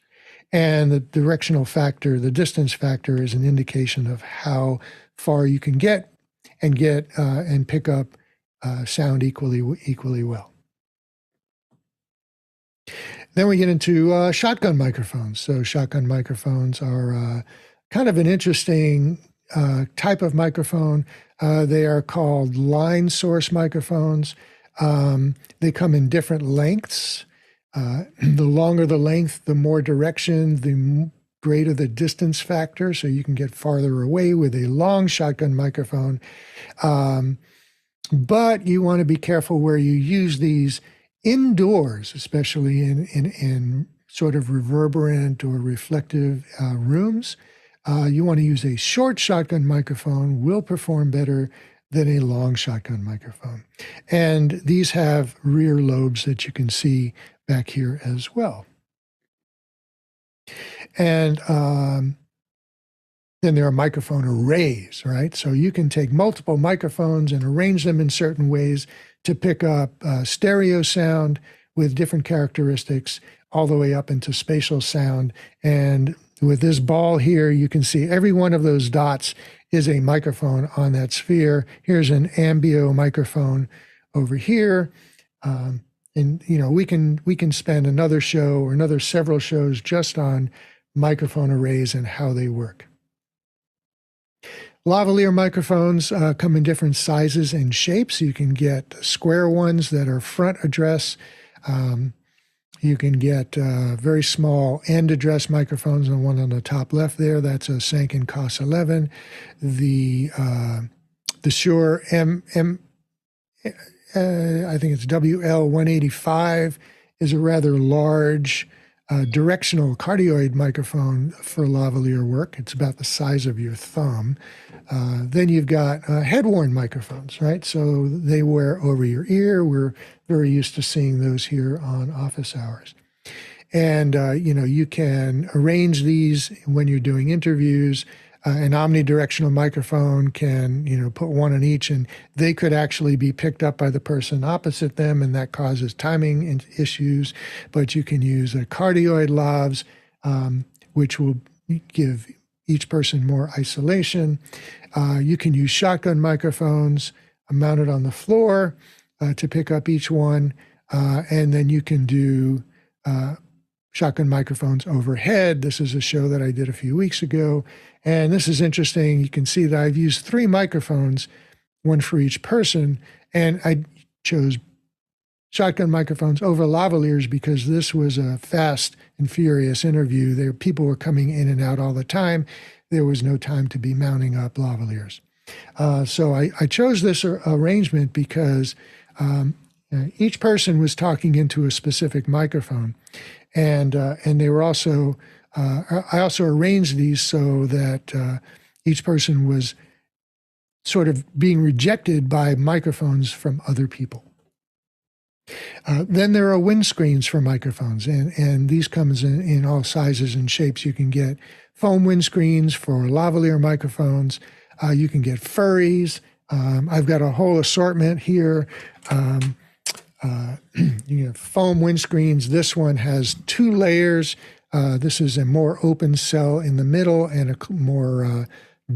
[SPEAKER 5] And the directional factor, the distance factor, is an indication of how far you can get and pick up sound equally well. Then we get into shotgun microphones. So shotgun microphones are kind of an interesting type of microphone. They are called line source microphones. They come in different lengths. The longer the length, the more direction, the greater the distance factor, so you can get farther away with a long shotgun microphone. But you want to be careful where you use these indoors, especially in sort of reverberant or reflective rooms. You want to use a short shotgun microphone, will perform better than a long shotgun microphone. And these have rear lobes that you can see back here as well. And Then there are microphone arrays, right? So you can take multiple microphones and arrange them in certain ways to pick up stereo sound with different characteristics all the way up into spatial sound. And with this ball here, you can see every one of those dots is a microphone on that sphere. Here's an ambio microphone over here. And we can spend another show or another several shows just on microphone arrays and how they work. Lavalier microphones come in different sizes and shapes. You can get square ones that are front address. You can get very small end address microphones. The one on the top left there, that's a Sanken COS 11. The Shure I think it's WL185 is a rather large directional cardioid microphone for lavalier work. It's about the size of your thumb. Then you've got head-worn microphones, right? So they wear over your ear. We're very used to seeing those here on office hours. And, you can arrange these when you're doing interviews. An omnidirectional microphone can, put one on each, and they could actually be picked up by the person opposite them, and that causes timing issues. But you can use cardioid lavs, which will give each person more isolation. You can use shotgun microphones mounted on the floor to pick up each one, and then you can do shotgun microphones overhead. This is a show that I did a few weeks ago. And this is interesting. You can see that I've used 3 microphones, one for each person. And I chose shotgun microphones over lavaliers because this was a fast and furious interview. People were coming in and out all the time. There was no time to be mounting up lavaliers. So I chose this arrangement because each person was talking into a specific microphone. And they were also, I also arranged these so that each person was sort of being rejected by microphones from other people. Then there are windscreens for microphones, and these comes in all sizes and shapes. You can get foam windscreens for lavalier microphones. You can get furries. I've got a whole assortment here. Foam windscreens. This one has 2 layers. This is a more open cell in the middle and a more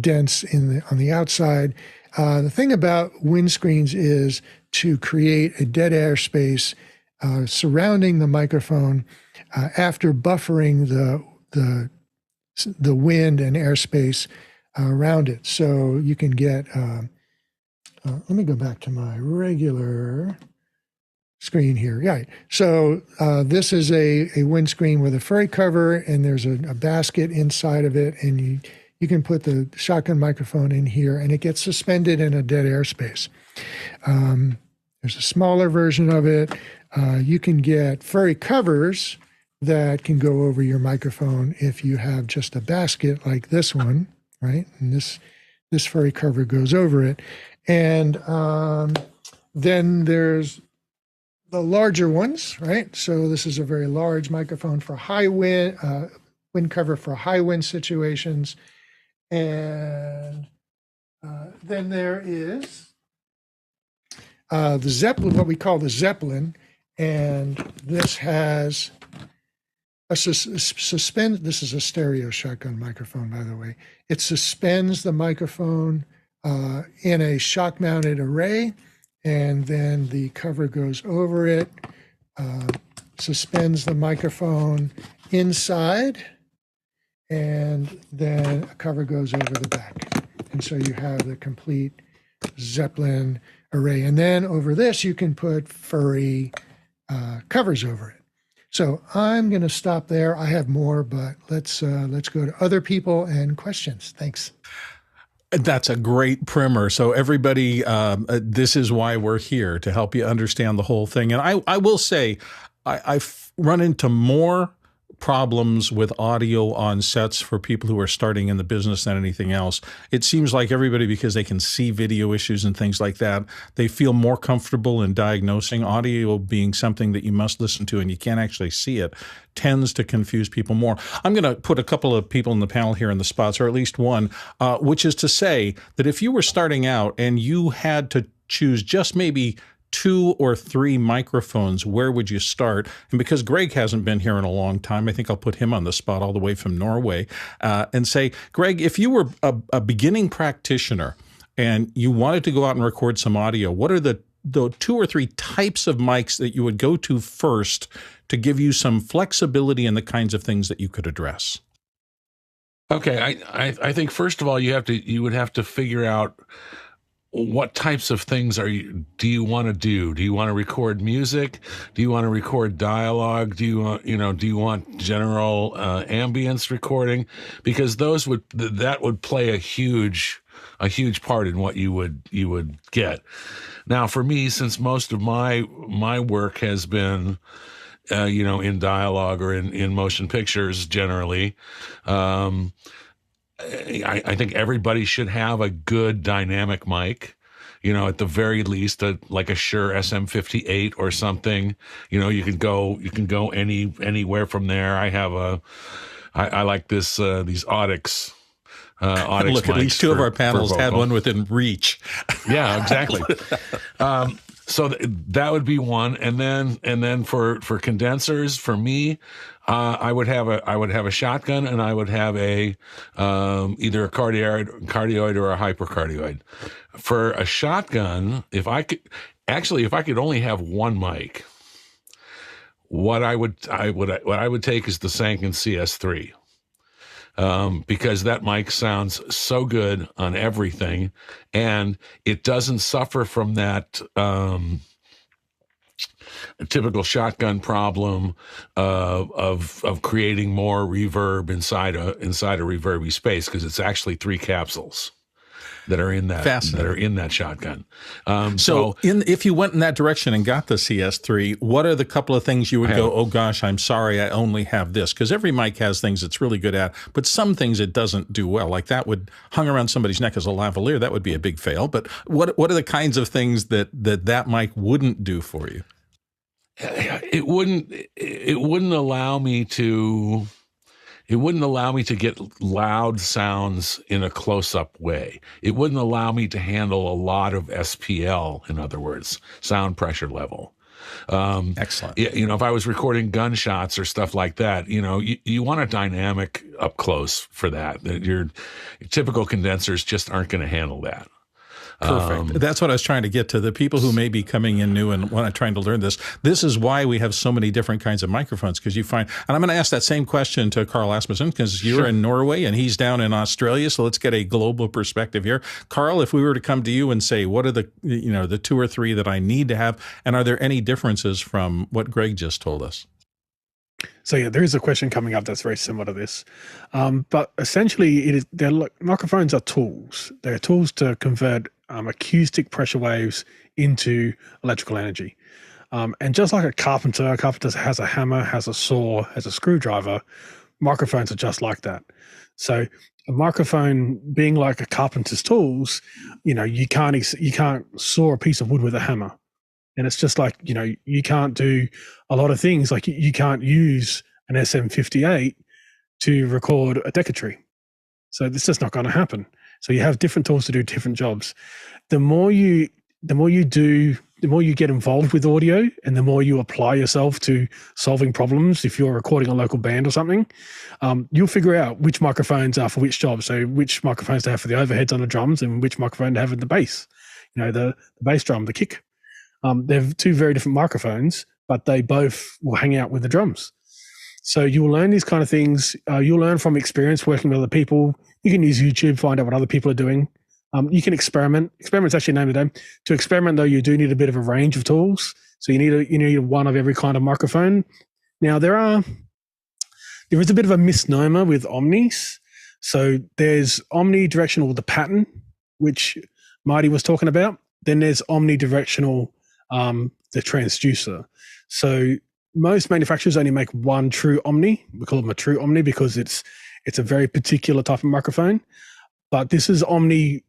[SPEAKER 5] dense on the outside. The thing about windscreens is to create a dead air space surrounding the microphone after buffering the wind and airspace around it. So you can get. Let me go back to my regular screen here. Right. So this is a windscreen with a furry cover, and there's a basket inside of it, and you can put the shotgun microphone in here, and it gets suspended in a dead airspace. There's a smaller version of it. You can get furry covers that can go over your microphone if you have just a basket like this one, right? And this furry cover goes over it. And then there's the larger ones, right? So this is a very large microphone for high wind, wind cover for high wind situations. And then there is the Zeppelin, what we call the Zeppelin. And this has a this is a stereo shotgun microphone, by the way. It suspends the microphone in a shock-mounted array, and then the cover goes over it, suspends the microphone inside, and then a cover goes over the back. And so you have the complete Zeppelin array. And then over this, you can put furry covers over it. So I'm going to stop there. I have more, but let's go to other people and questions. Thanks.
[SPEAKER 6] That's a great primer. So everybody, this is why we're here, to help you understand the whole thing. And I will say, I've run into more problems with audio on sets for people who are starting in the business than anything else. It seems like everybody, because they can see video issues and things like that, they feel more comfortable in diagnosing. Audio being something that you must listen to and you can't actually see it tends to confuse people more. I'm going to put a couple of people in the panel here in the spots, or at least one, which is to say that if you were starting out and you had to choose just maybe 2 or 3 microphones, where would you start? And because Greg hasn't been here in a long time, I think I'll put him on the spot all the way from Norway and say, Greg, if you were a beginning practitioner and you wanted to go out and record some audio, what are the 2 or 3 types of mics that you would go to first to give you some flexibility in the kinds of things that you could address?
[SPEAKER 14] Okay, I think first of all you would have to figure out what types of things do you want to do? Do you want to record music? Do you want to record dialogue? Do you want general ambience recording? Because that would play a huge part in what you would get. Now, for me, since most of my work has been in dialogue or in motion pictures generally, I think everybody should have a good dynamic mic, at the very least, like a Shure SM58 or something. You can go anywhere from there. I like these Audix.
[SPEAKER 6] Look, at least 2 of our panels had one within reach.
[SPEAKER 14] Yeah, exactly. So that would be one, and then for condensers, for me, I would have a shotgun, and I would have either a cardioid or a hypercardioid. For a shotgun, if I could only have one mic, what I would take is the Sanken CS3. Because that mic sounds so good on everything, and it doesn't suffer from that typical shotgun problem of creating more reverb inside a reverby space, because it's actually 3 capsules that are in that shotgun.
[SPEAKER 6] If you went in that direction and got the CS3, what are the couple of things you would go, oh gosh, I'm sorry, I only have this? Because every mic has things it's really good at, but some things it doesn't do well. Like that would hung around somebody's neck as a lavalier. That would be a big fail. But what are the kinds of things that mic wouldn't do for you?
[SPEAKER 14] It wouldn't allow me to. It wouldn't allow me to get loud sounds in a close-up way. It wouldn't allow me to handle a lot of SPL, in other words, sound pressure level.
[SPEAKER 6] Excellent.
[SPEAKER 14] If I was recording gunshots or stuff like that, you want a dynamic up close for that. Your typical condensers just aren't going to handle that.
[SPEAKER 6] Perfect. That's what I was trying to get to. The people who may be coming in new and trying to learn this. This is why we have so many different kinds of microphones, because you find, and I'm going to ask that same question to Carl Asmussen, because you're in Norway and he's down in Australia. So let's get a global perspective here. Carl, if we were to come to you and say, what are the 2 or 3 that I need to have? And are there any differences from what Greg just told us?
[SPEAKER 3] So yeah, there is a question coming up that's very similar to this, but essentially, microphones are tools. They're tools to convert acoustic pressure waves into electrical energy. And just like a carpenter has a hammer, has a saw, has a screwdriver. Microphones are just like that. So a microphone being like a carpenter's tools, you can't saw a piece of wood with a hammer. And it's just like, you can't do a lot of things. Like you can't use an SM58 to record a decatry. So it's just not going to happen. So you have different tools to do different jobs. The more you get involved with audio, and the more you apply yourself to solving problems, if you're recording a local band or something, you'll figure out which microphones are for which job. So which microphones to have for the overheads on the drums, and which microphone to have in the bass. The bass drum, the kick. They're 2 very different microphones, but they both will hang out with the drums. So you will learn these kind of things. You'll learn from experience working with other people. You can use YouTube, find out what other people are doing. You can experiment. Experiment's actually named today. To experiment, though, you do need a bit of a range of tools. So you need one of every kind of microphone. Now there is a bit of a misnomer with omnis. So there's omnidirectional, the pattern, which Marty was talking about. Then there's omnidirectional, the transducer. So most manufacturers only make one true Omni. We call them a true Omni because it's a very particular type of microphone. But this is Omni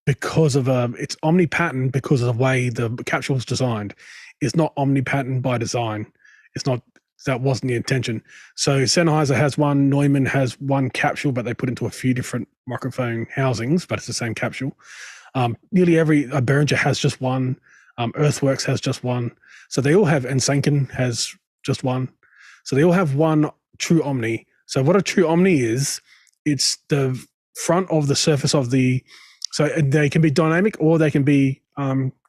[SPEAKER 3] because of it's Omni pattern because of the way the capsule was designed. It's not Omni pattern by design. It's not. That wasn't the intention. So Sennheiser has one, Neumann has one capsule, but they put into a few different microphone housings, but it's the same capsule. Nearly every Behringer has just one. Earthworks has just one. So they all have, and Sanken has just one. So they all have one true Omni. So what a true Omni is, it's the front of the surface of so they can be dynamic or they can be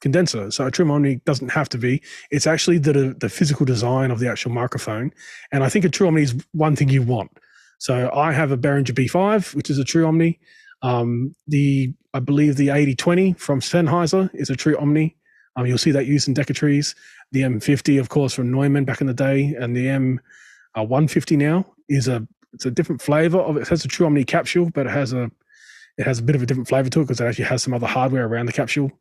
[SPEAKER 3] condenser. So a true Omni doesn't have to be. It's actually the physical design of the actual microphone. And I think a true Omni is one thing you want. So I have a Behringer B5, which is a true Omni. I believe the 8020 from Sennheiser is a true Omni. You'll see that used in Decatrees. The M50, of course, from Neumann back in the day, and the M150 now it's a different flavor of it. It has a true Omni capsule, but it has a bit of a different flavor to it because it actually has some other hardware around the capsule.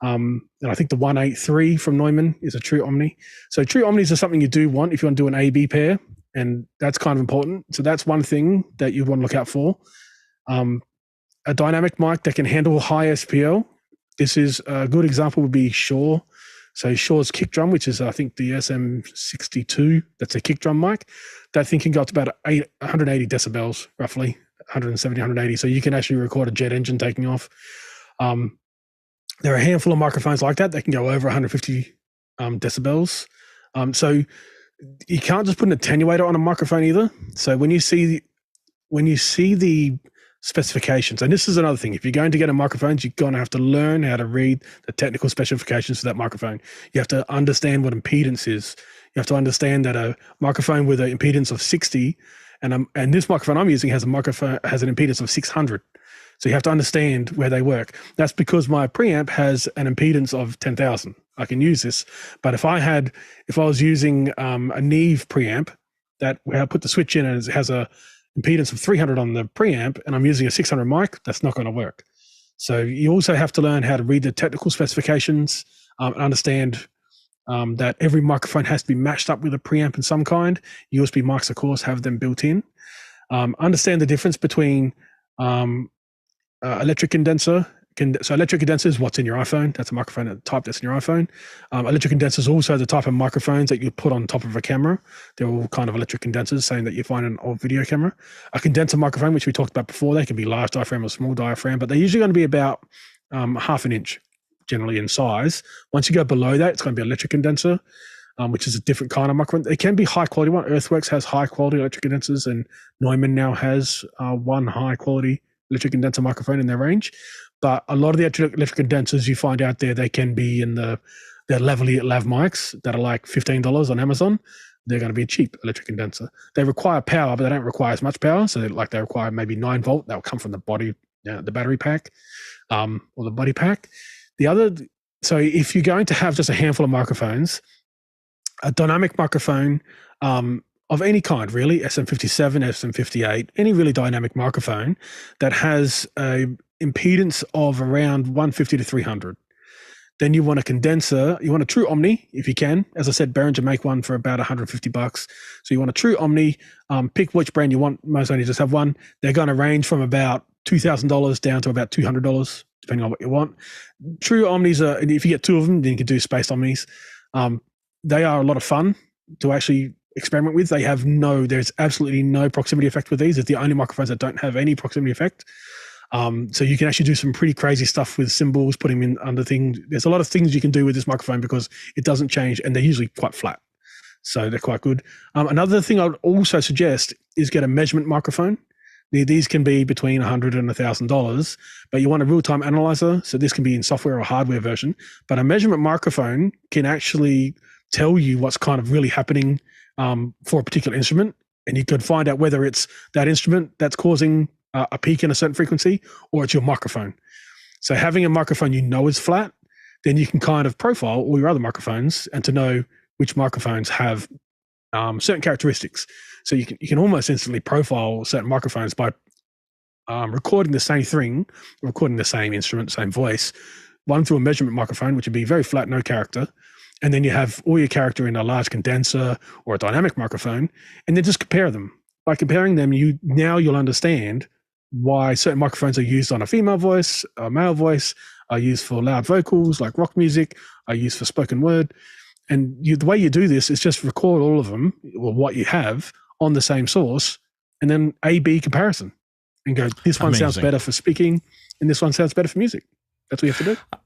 [SPEAKER 3] And I think the 183 from Neumann is a true Omni. So true Omnis are something you do want if you want to do an A/B pair, and that's kind of important. So that's one thing that you want to look out for. A dynamic mic that can handle high SPL. This is a good example would be Shure. So Shure's kick drum, which is I think the SM62, that's a kick drum mic. That thing can go up to about 180 decibels, roughly 170, 180. So you can actually record a jet engine taking off. There are a handful of microphones like that can go over 150 decibels. So you can't just put an attenuator on a microphone either. So when you see the specifications, and this is another thing, if you're going to get a microphone, you're going to have to learn how to read the technical specifications for that microphone. You have to understand what impedance is. You have to understand that a microphone with an impedance of 60, and this microphone I'm using has an impedance of 600. So you have to understand where they work. That's because my preamp has an impedance of 10,000. I can use this, but if I was using a Neve preamp where I put the switch in and it has a impedance of 300 on the preamp, and I'm using a 600 mic, that's not going to work. So you also have to learn how to read the technical specifications and understand that every microphone has to be matched up with a preamp in some kind. USB mics, of course, have them built in. Understand the difference between electric condenser. So electric condenser is what's in your iPhone. That's a microphone type that's in your iPhone. Electric condenser is also the type of microphones that you put on top of a camera. They're all kind of electric condensers, same that you find in an old video camera. A condenser microphone, which we talked about before, they can be large diaphragm or small diaphragm, but they're usually going to be about half an inch generally in size. Once you go below that, it's going to be electric condenser, which is a different kind of microphone. It can be high quality one. Earthworks has high quality electric condensers, and Neumann now has one high quality electric condenser microphone in their range. But a lot of the electric condensers you find out there, they can be in their lavalier lav mics that are like $15 on Amazon. They're going to be a cheap electric condenser. They require power, but they don't require as much power. So they require maybe 9 volt. That'll come from the body, the battery pack, or the body pack. So if you're going to have just a handful of microphones, a dynamic microphone of any kind, really, SM57, SM58, any really dynamic microphone that has a impedance of around 150 to 300. Then you want a condenser. You want a true Omni if you can. As I said, Behringer make one for about $150. So you want a true Omni. Pick which brand you want. Most only just have one. They're going to range from about $2,000 down to about $200, depending on what you want. True Omnis are, if you get 2 of them, then you can do spaced Omnis. They are a lot of fun to actually experiment with. There's absolutely no proximity effect with these. It's the only microphones that don't have any proximity effect. So you can actually do some pretty crazy stuff with cymbals, putting them in under things. There's a lot of things you can do with this microphone because it doesn't change, and they're usually quite flat. So they're quite good. Another thing I would also suggest is get a measurement microphone. These can be between $100 and $1,000, but you want a real-time analyzer. So this can be in software or hardware version, but a measurement microphone can actually tell you what's kind of really happening for a particular instrument. And you could find out whether it's that instrument that's causing a peak in a certain frequency, or it's your microphone. So having a microphone is flat, then you can kind of profile all your other microphones and to know which microphones have certain characteristics. So you can almost instantly profile certain microphones by recording the same thing, recording the same instrument, same voice, one through a measurement microphone, which would be very flat, no character, and then you have all your character in a large condenser or a dynamic microphone, and then just compare them. By comparing them, you'll understand why certain microphones are used on a female voice, a male voice, are used for loud vocals like rock music, are used for spoken word. And the way you do this is just record all of them, or what you have, on the same source, and then A/B comparison, and go, this one sounds better for speaking, and this one sounds better for music. That's what you have to do.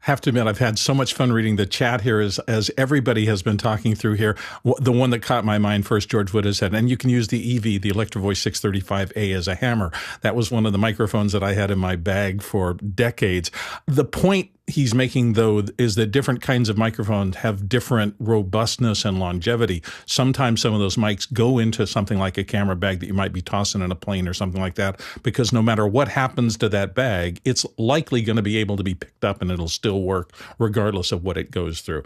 [SPEAKER 6] Have to admit, I've had so much fun reading the chat here as everybody has been talking through here. The one that caught my mind first, George Wood has said, and you can use the EV, the Electro Voice 635A, as a hammer. That was one of the microphones that I had in my bag for decades. The point he's making, though, is that different kinds of microphones have different robustness and longevity. Sometimes some of those mics go into something like a camera bag that you might be tossing in a plane or something like that, because no matter what happens to that bag, it's likely going to be able to be picked up and it'll still work regardless of what it goes through.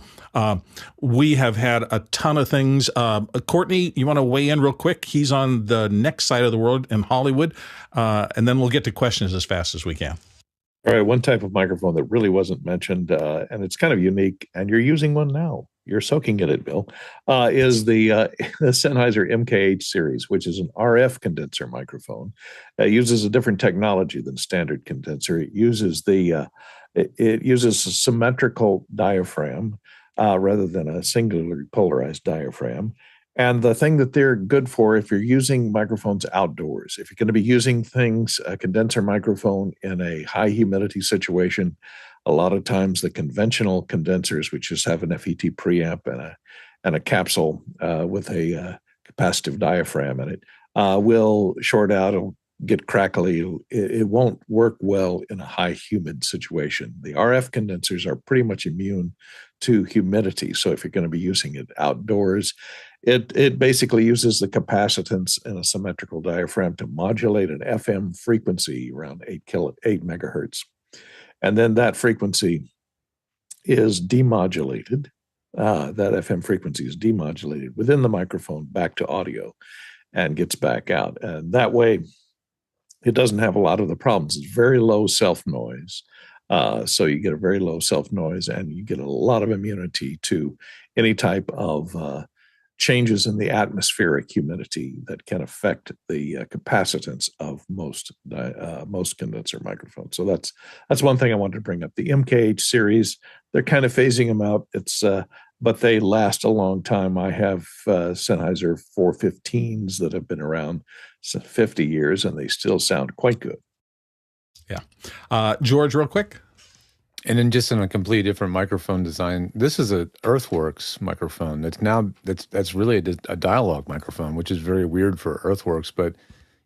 [SPEAKER 6] We have had a ton of things. Courtney, you want to weigh in real quick? He's on the next side of the world in Hollywood, and then we'll get to questions as fast as we can.
[SPEAKER 2] All right, one type of microphone that really wasn't mentioned, and it's kind of unique, and you're using one now. You're soaking in it, Bill, is the Sennheiser MKH series, which is an RF condenser microphone. It uses a different technology than standard condenser. It uses it uses a symmetrical diaphragm rather than a singularly polarized diaphragm. And the thing that they're good for, if you're using microphones outdoors, if you're going to be using a condenser microphone in a high humidity situation, a lot of times the conventional condensers, which just have an FET preamp and a capsule with a capacitive diaphragm in it, will short out, it'll get crackly. It won't work well in a high humid situation. The RF condensers are pretty much immune to humidity. So if you're going to be using it outdoors, it basically uses the capacitance in a symmetrical diaphragm to modulate an FM frequency around 8 megahertz. And then that frequency is demodulated. That FM frequency is demodulated within the microphone back to audio and gets back out. And that way, it doesn't have a lot of the problems. It's very low self-noise. So you get a very low self-noise, and you get a lot of immunity to any type of changes in the atmospheric humidity that can affect the capacitance of most condenser microphones. So that's one thing I wanted to bring up. The MKH series, they're kind of phasing them out. But they last a long time. I have Sennheiser 415s that have been around 50 years, and they still sound quite good.
[SPEAKER 6] Yeah. George, real quick.
[SPEAKER 9] And then just in a completely different microphone design, this is a Earthworks microphone. That's really a dialogue microphone, which is very weird for Earthworks. But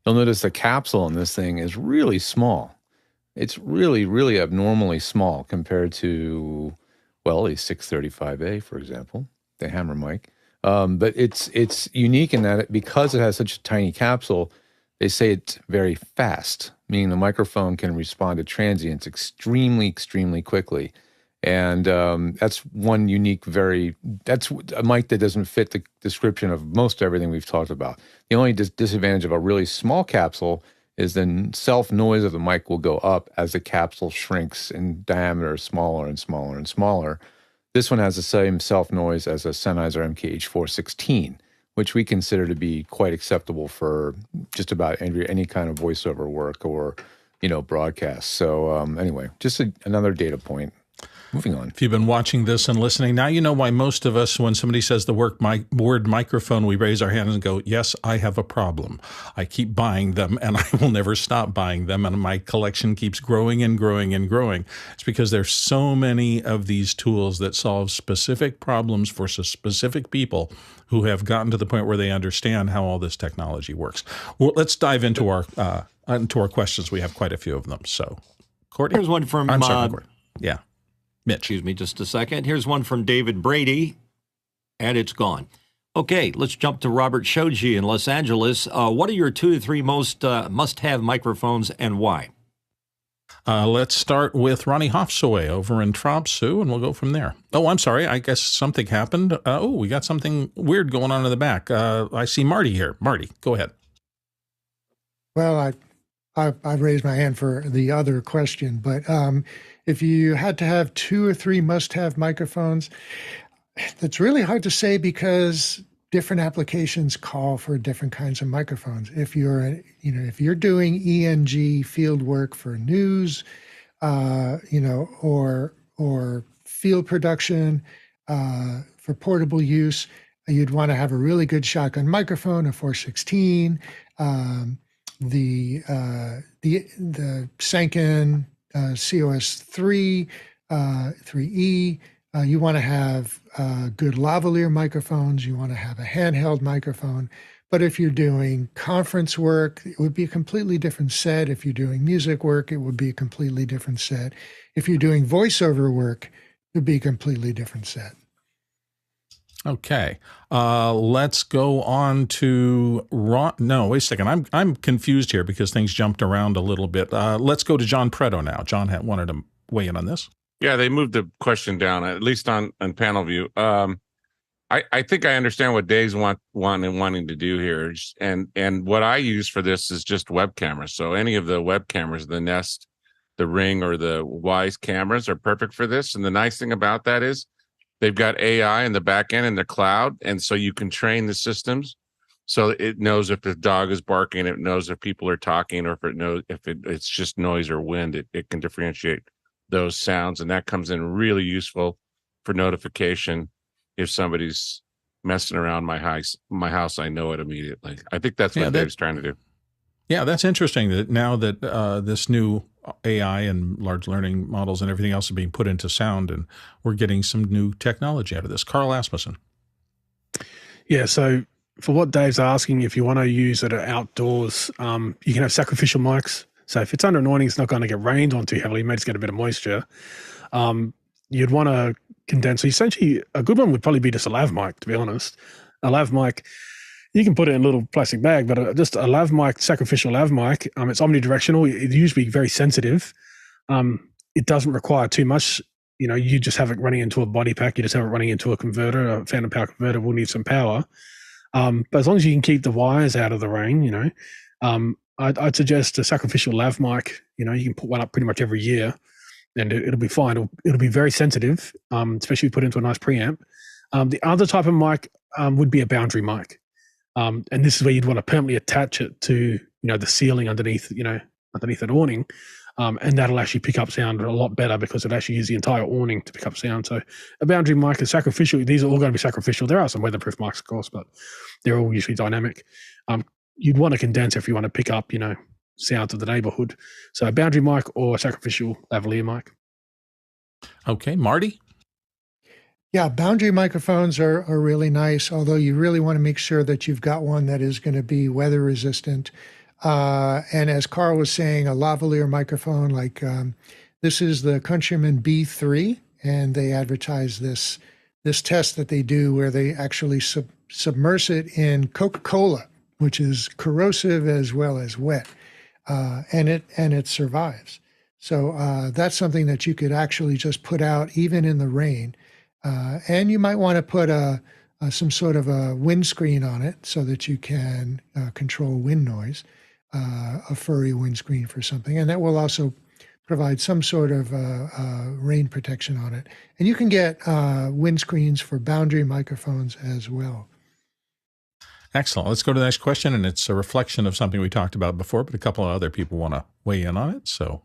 [SPEAKER 9] you'll notice the capsule on this thing is really small. It's really, really abnormally small compared to, well, a 635A, for example, the hammer mic. But it's unique in that because it has such a tiny capsule, they say it's very fast, meaning the microphone can respond to transients extremely, extremely quickly. And that's one unique, that's a mic that doesn't fit the description of most everything we've talked about. The only disadvantage of a really small capsule is the self-noise of the mic will go up as the capsule shrinks in diameter, smaller and smaller and smaller. This one has the same self-noise as a Sennheiser MKH 416, which we consider to be quite acceptable for just about any kind of voiceover work or, broadcast. So anyway, just another data point. Moving on.
[SPEAKER 6] If you've been watching this and listening, now you know why most of us, when somebody says the word microphone, we raise our hands and go, yes, I have a problem. I keep buying them, and I will never stop buying them, and my collection keeps growing and growing and growing. It's because there's so many of these tools that solve specific problems for specific people who have gotten to the point where they understand how all this technology works. Well, let's dive into our questions. We have quite a few of them. So, Courtney?
[SPEAKER 10] Here's one from...
[SPEAKER 6] I'm sorry, Courtney. Yeah. Mitch.
[SPEAKER 10] Excuse me just a second. Here's one from David Brady, and it's gone. Okay, let's jump to Robert Shoji in Los Angeles. What are your 2 to 3 most must-have microphones, and why?
[SPEAKER 6] Let's start with Ronnie Hofsoy over in Tromsø, and we'll go from there. Oh, I'm sorry. I guess something happened. We got something weird going on in the back. I see Marty here. Marty, go ahead.
[SPEAKER 5] Well, I raised my hand for the other question, but if you had to have 2 or 3 must-have microphones, That's really hard to say because different applications call for different kinds of microphones. If you're doing ENG field work for news, or field production for portable use, you'd want to have a really good shotgun microphone, a 416. The Sanken COS3, 3E. You want to have good lavalier microphones. You want to have a handheld microphone. But if you're doing conference work, it would be a completely different set. If you're doing music work, it would be a completely different set. If you're doing voiceover work, it would be a completely different set.
[SPEAKER 6] Okay, let's go on to Ron. No, wait a second. I'm confused here because things jumped around a little bit. Let's go to John Preto now. John wanted to weigh in on this.
[SPEAKER 15] Yeah, they moved the question down, at least on panel view. I think I understand what Dave's wanting to do here, and what I use for this is just web cameras. So any of the web cameras, the Nest, the Ring, or the Wise cameras are perfect for this. And the nice thing about that is they've got AI in the back end in the cloud, and so you can train the systems so it knows if the dog is barking, it knows if people are talking, or if it's just noise or wind. It can differentiate those sounds, and that comes in really useful for notification. If somebody's messing around my house, I know it immediately. I think that's what Dave's trying to do.
[SPEAKER 6] Yeah, that's interesting that now that this new AI and large learning models and everything else are being put into sound, and we're getting some new technology out of this. Carl Asmussen.
[SPEAKER 3] Yeah, so for what Dave's asking, if you want to use it outdoors, you can have sacrificial mics. So if it's under an awning, it's not going to get rained on too heavily. You may just get a bit of moisture. You'd want to condense. So essentially, a good one would probably be just a lav mic, to be honest. A lav mic, you can put it in a little plastic bag, but just a lav mic, sacrificial lav mic, it's omnidirectional. It's usually very sensitive. It doesn't require too much. You just have it running into a body pack. You just have it running into a converter. A phantom power converter will need some power. But as long as you can keep the wires out of the rain, I'd suggest a sacrificial lav mic. You can put one up pretty much every year, and it'll be fine. It'll be very sensitive, especially if you put it into a nice preamp. The other type of mic would be a boundary mic, and this is where you'd want to permanently attach it to the ceiling underneath that awning, and that'll actually pick up sound a lot better because it actually uses the entire awning to pick up sound. So a boundary mic is sacrificial. These are all going to be sacrificial. There are some weatherproof mics, of course, but they're all usually dynamic. You'd want a condenser if you want to pick up, sounds of the neighborhood. So a boundary mic or a sacrificial lavalier mic.
[SPEAKER 6] Okay, Marty?
[SPEAKER 5] Yeah, boundary microphones are really nice, although you really want to make sure that you've got one that is going to be weather resistant. And as Carl was saying, a lavalier microphone, this is the Countryman B3, and they advertise this test that they do where they actually submerge it in Coca-Cola, which is corrosive as well as wet, and it survives. So that's something that you could actually just put out even in the rain. And you might want to put some sort of a windscreen on it so that you can control wind noise, a furry windscreen for something. And that will also provide some sort of rain protection on it. And you can get windscreens for boundary microphones as well.
[SPEAKER 6] Excellent. Let's go to the next question, and it's a reflection of something we talked about before, but a couple of other people want to weigh in on it. So,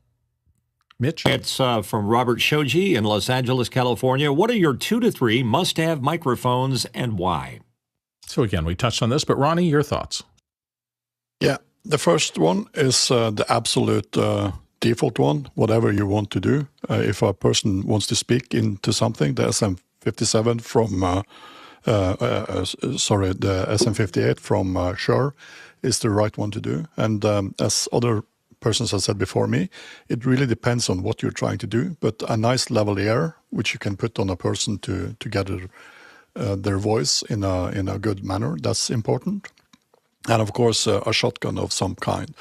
[SPEAKER 6] Mitch?
[SPEAKER 10] It's from Robert Shoji in Los Angeles, California. What are your 2 to 3 must-have microphones and why?
[SPEAKER 6] So again, we touched on this, but Ronnie, your thoughts?
[SPEAKER 12] Yeah, the first one is the absolute default one, whatever you want to do. If a person wants to speak into something, the SM57 from... the SM58 from Shure is the right one to do. And as other persons have said before me, it really depends on what you're trying to do. But a nice lavalier, which you can put on a person to gather their voice in a good manner, that's important. And of course, a shotgun of some kind.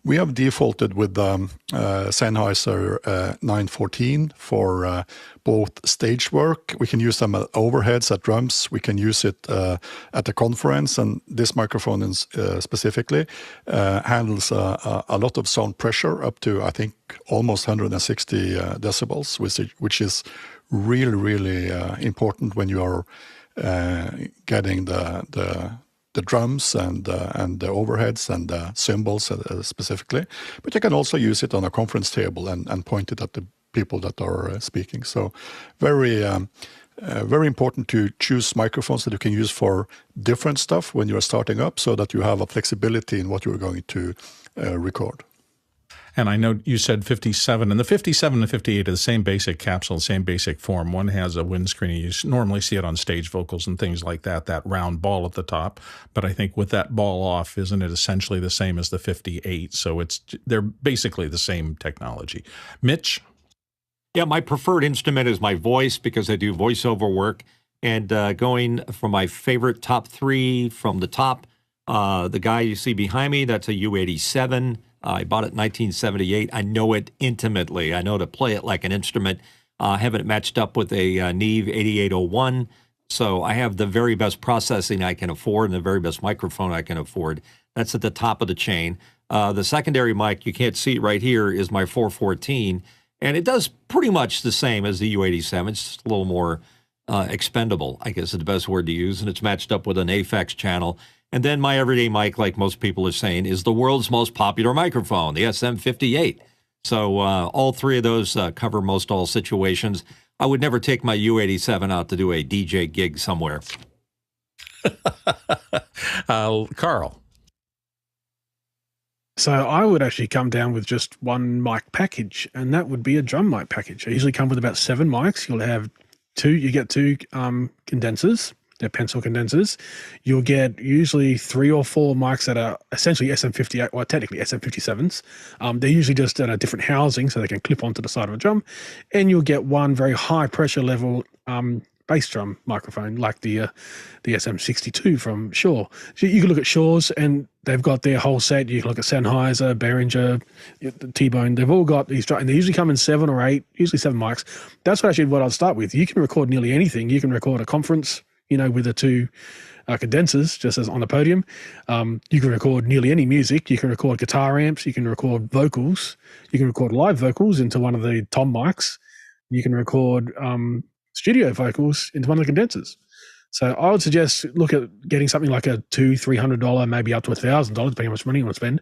[SPEAKER 12] We have defaulted with Sennheiser 914 for both stage work. We can use them at overheads, at drums. We can use it at a conference. And this microphone specifically handles a lot of sound pressure up to, I think, almost 160 decibels, which is really, really important when you are getting the drums and the overheads and the cymbals specifically. But you can also use it on a conference table and point it at the people that are speaking. So very important to choose microphones that you can use for different stuff when you're starting up, so that you have a flexibility in what you're going to record.
[SPEAKER 6] And I know you said 57, and the 57 and 58 are the same basic capsule, same basic form. One has a windscreen. You normally see it on stage vocals and things like that, that round ball at the top. But I think with that ball off, isn't it essentially the same as the 58? So they're basically the same technology. Mitch?
[SPEAKER 10] Yeah, my preferred instrument is my voice because I do voiceover work. And going from my favorite top three from the top, the guy you see behind me, that's a U87. I bought it in 1978. I know it intimately. I know to play it like an instrument. I have it matched up with a Neve 8801. So I have the very best processing I can afford and the very best microphone I can afford. That's at the top of the chain. The secondary mic, you can't see it right here, is my 414. And it does pretty much the same as the U87. It's just a little more expendable, I guess is the best word to use. And it's matched up with an AFX channel. And then my everyday mic, like most people are saying, is the world's most popular microphone, the SM58. So all three of those cover most all situations. I would never take my U87 out to do a DJ gig somewhere.
[SPEAKER 6] Carl.
[SPEAKER 3] So I would actually come down with just one mic package, and that would be a drum mic package. I usually come with about 7 mics. You'll have you get 2 condensers. They're pencil condensers. You'll get usually 3 or 4 mics that are essentially SM58, well, technically SM57s. They're usually just at a different housing, so they can clip onto the side of a drum. And you'll get one very high pressure level bass drum microphone, like the SM62 from Shure. So you can look at Shure's, and they've got their whole set. You can look at Sennheiser, Behringer, T-Bone. They've all got these, and they usually come in 7 or 8, usually 7 mics. That's actually what I'd start with. You can record nearly anything. You can record a conference, with the 2 condensers, just as on the podium. You can record nearly any music. You can record guitar amps. You can record vocals. You can record live vocals into one of the tom mics. You can record studio vocals into one of the condensers. So I would suggest look at getting something like a $200-$300, maybe up to $1,000, depending on how much money you want to spend,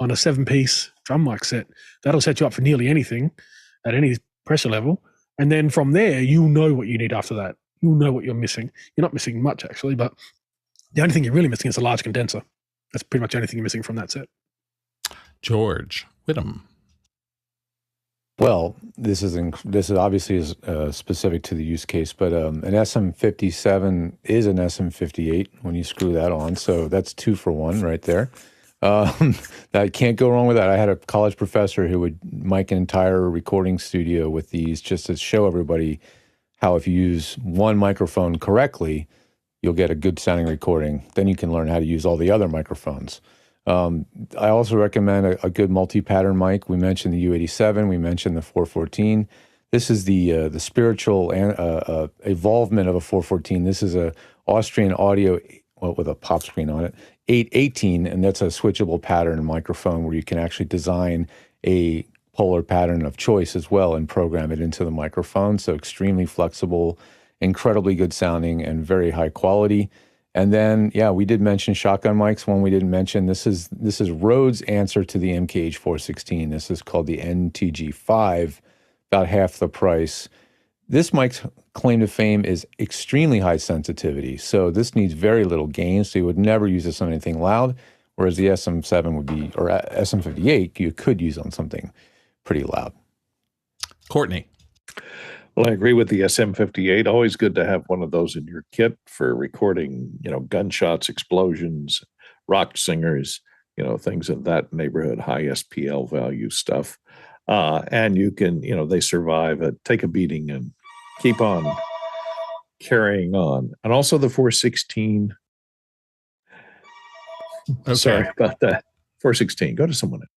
[SPEAKER 3] on a 7-piece drum mic set. That'll set you up for nearly anything at any pressure level. And then from there, you'll know what you need after that. You'll know what you're missing. You're not missing much, actually, but the only thing you're really missing is a large condenser. That's pretty much the only thing you're missing from that set.
[SPEAKER 6] George Whittam.
[SPEAKER 9] Well, this is obviously specific to the use case, but an SM57 is an SM58 when you screw that on. So that's 2 for 1 right there. I can't go wrong with that. I had a college professor who would mic an entire recording studio with these just to show everybody how if you use one microphone correctly, you'll get a good sounding recording. Then you can learn how to use all the other microphones. I also recommend a good multi-pattern mic. We mentioned the U87. We mentioned the 414. This is the spiritual evolvement of a 414. This is a Austrian audio with a pop screen on it, 818, and that's a switchable pattern microphone where you can actually design a polar pattern of choice as well and program it into the microphone. So extremely flexible, incredibly good sounding, and very high quality. And then, yeah, we did mention shotgun mics. One we didn't mention, this is Rode's answer to the MKH 416. This is called the NTG5, about half the price. This mic's claim to fame is extremely high sensitivity. So this needs very little gain, so you would never use this on anything loud, whereas the SM7 would be, or SM58, you could use on something pretty loud.
[SPEAKER 6] Courtney.
[SPEAKER 2] Well, I agree with the SM58. Always good to have one of those in your kit for recording, gunshots, explosions, rock singers, things in that neighborhood, high SPL value stuff. And you can, they survive take a beating and keep on carrying on. And also the 416. Okay. Sorry about that. 416. Go to someone else.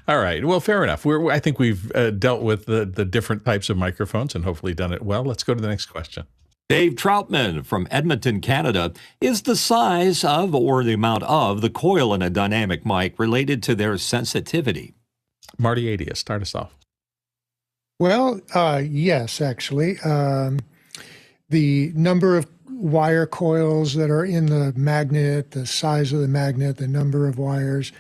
[SPEAKER 6] All right. Well, fair enough. I think we've dealt with the different types of microphones and hopefully done it well. Let's go to the next question.
[SPEAKER 10] Dave Troutman from Edmonton, Canada. Is the size of or the amount of the coil in a dynamic mic related to their sensitivity?
[SPEAKER 6] Marty Adia, start us off.
[SPEAKER 5] Well, yes, actually. The number of wire coils that are in the magnet, the size of the magnet, the number of wires,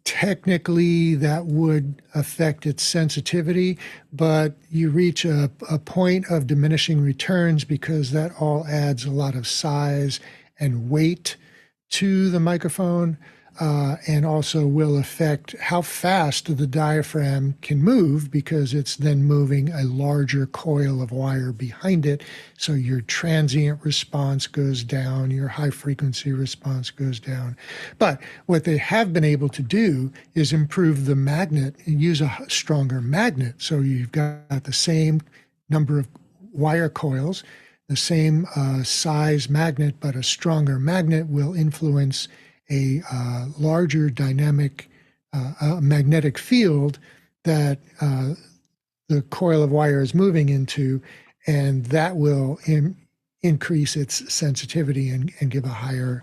[SPEAKER 5] technically that would affect its sensitivity, but you reach a point of diminishing returns because that all adds a lot of size and weight to the microphone, and also will affect how fast the diaphragm can move because it's then moving a larger coil of wire behind it. So your transient response goes down, your high frequency response goes down. But what they have been able to do is improve the magnet and use a stronger magnet. So you've got the same number of wire coils, the same size magnet, but a stronger magnet will influence a larger dynamic magnetic field that the coil of wire is moving into, and that will increase its sensitivity and give a higher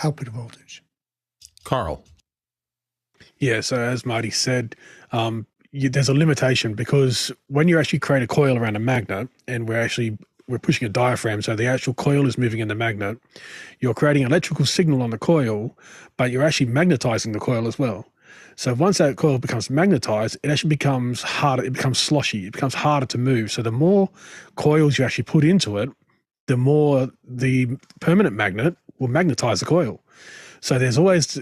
[SPEAKER 5] output voltage.
[SPEAKER 6] Carl.
[SPEAKER 3] Yeah, so as Marty said, there's a limitation because when you actually create a coil around a magnet, and we're pushing a diaphragm, so the actual coil is moving in the magnet, you're creating an electrical signal on the coil, but you're actually magnetizing the coil as well. So once that coil becomes magnetized, it actually becomes harder, it becomes sloshy, it becomes harder to move. So the more coils you actually put into it, the more the permanent magnet will magnetize the coil. So there's always,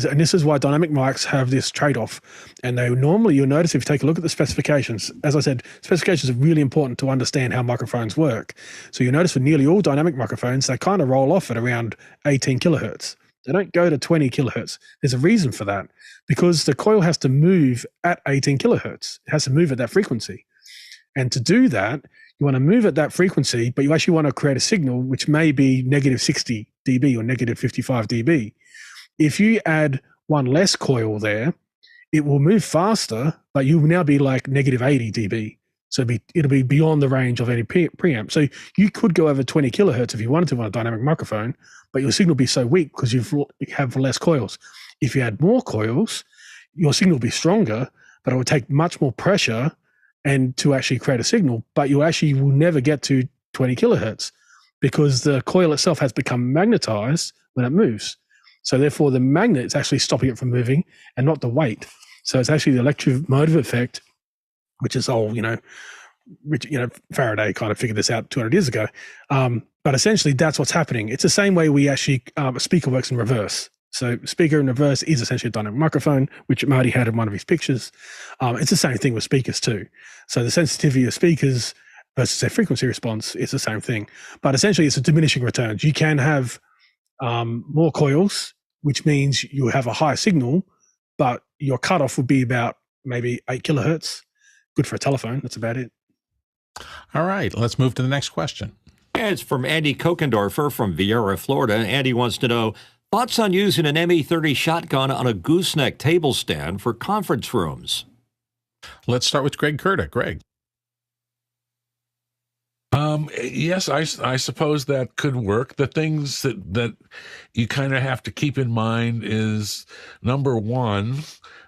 [SPEAKER 3] and this is why dynamic mics have this trade-off. And they normally, you'll notice if you take a look at the specifications, as I said, specifications are really important to understand how microphones work. So you'll notice for nearly all dynamic microphones, they kind of roll off at around 18 kilohertz. They don't go to 20 kilohertz. There's a reason for that, because the coil has to move at 18 kilohertz. It has to move at that frequency. And to do that, you want to move at that frequency, but you actually want to create a signal which may be negative 60 dB or negative 55 dB. If you add one less coil there, it will move faster, but you will now be like negative 80 dB. So it'll be beyond the range of any preamp. So you could go over 20 kilohertz if you wanted to on a dynamic microphone, but your signal will be so weak because you have less coils. If you add more coils, your signal will be stronger, but it will take much more pressure and to actually create a signal, but you actually will never get to 20 kilohertz because the coil itself has become magnetized when it moves. So therefore, the magnet is actually stopping it from moving and not the weight. So it's actually the electromotive effect, which is Faraday kind of figured this out 200 years ago. But essentially, that's what's happening. It's the same way we actually, a speaker works in reverse. So speaker in reverse is essentially a dynamic microphone, which Marty had in one of his pictures. It's the same thing with speakers too. So the sensitivity of speakers versus their frequency response is the same thing. But essentially, it's a diminishing returns. You can have more coils, which means you have a higher signal, but your cutoff would be about maybe 8 kilohertz. Good for a telephone. That's about it.
[SPEAKER 6] All right, let's move to the next question.
[SPEAKER 10] It's from Andy Kokendorfer from Viera, Florida. Andy wants to know, thoughts on using an ME30 shotgun on a gooseneck table stand for conference rooms?
[SPEAKER 6] Let's start with Greg Curda. Greg.
[SPEAKER 14] Yes, I suppose that could work. The things that you kind of have to keep in mind is, number one,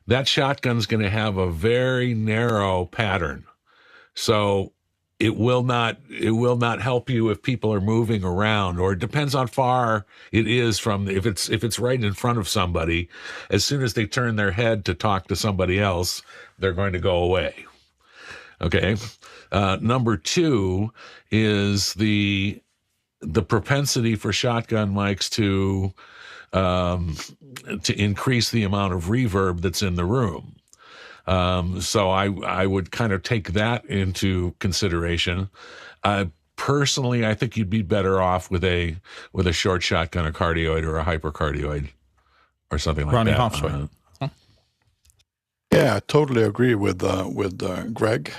[SPEAKER 14] that shotgun's going to have a very narrow pattern. So it will not help you if people are moving around, or it depends on far it is from, if it's right in front of somebody, as soon as they turn their head to talk to somebody else, they're going to go away. Okay. Number two is the propensity for shotgun mics to increase the amount of reverb that's in the room. So I would kind of take that into consideration. Personally, I think you'd be better off with a short shotgun, a cardioid, or a hypercardioid, or something like
[SPEAKER 6] Ronnie
[SPEAKER 14] that.
[SPEAKER 6] Hofsway.
[SPEAKER 12] Yeah, I totally agree with Greg.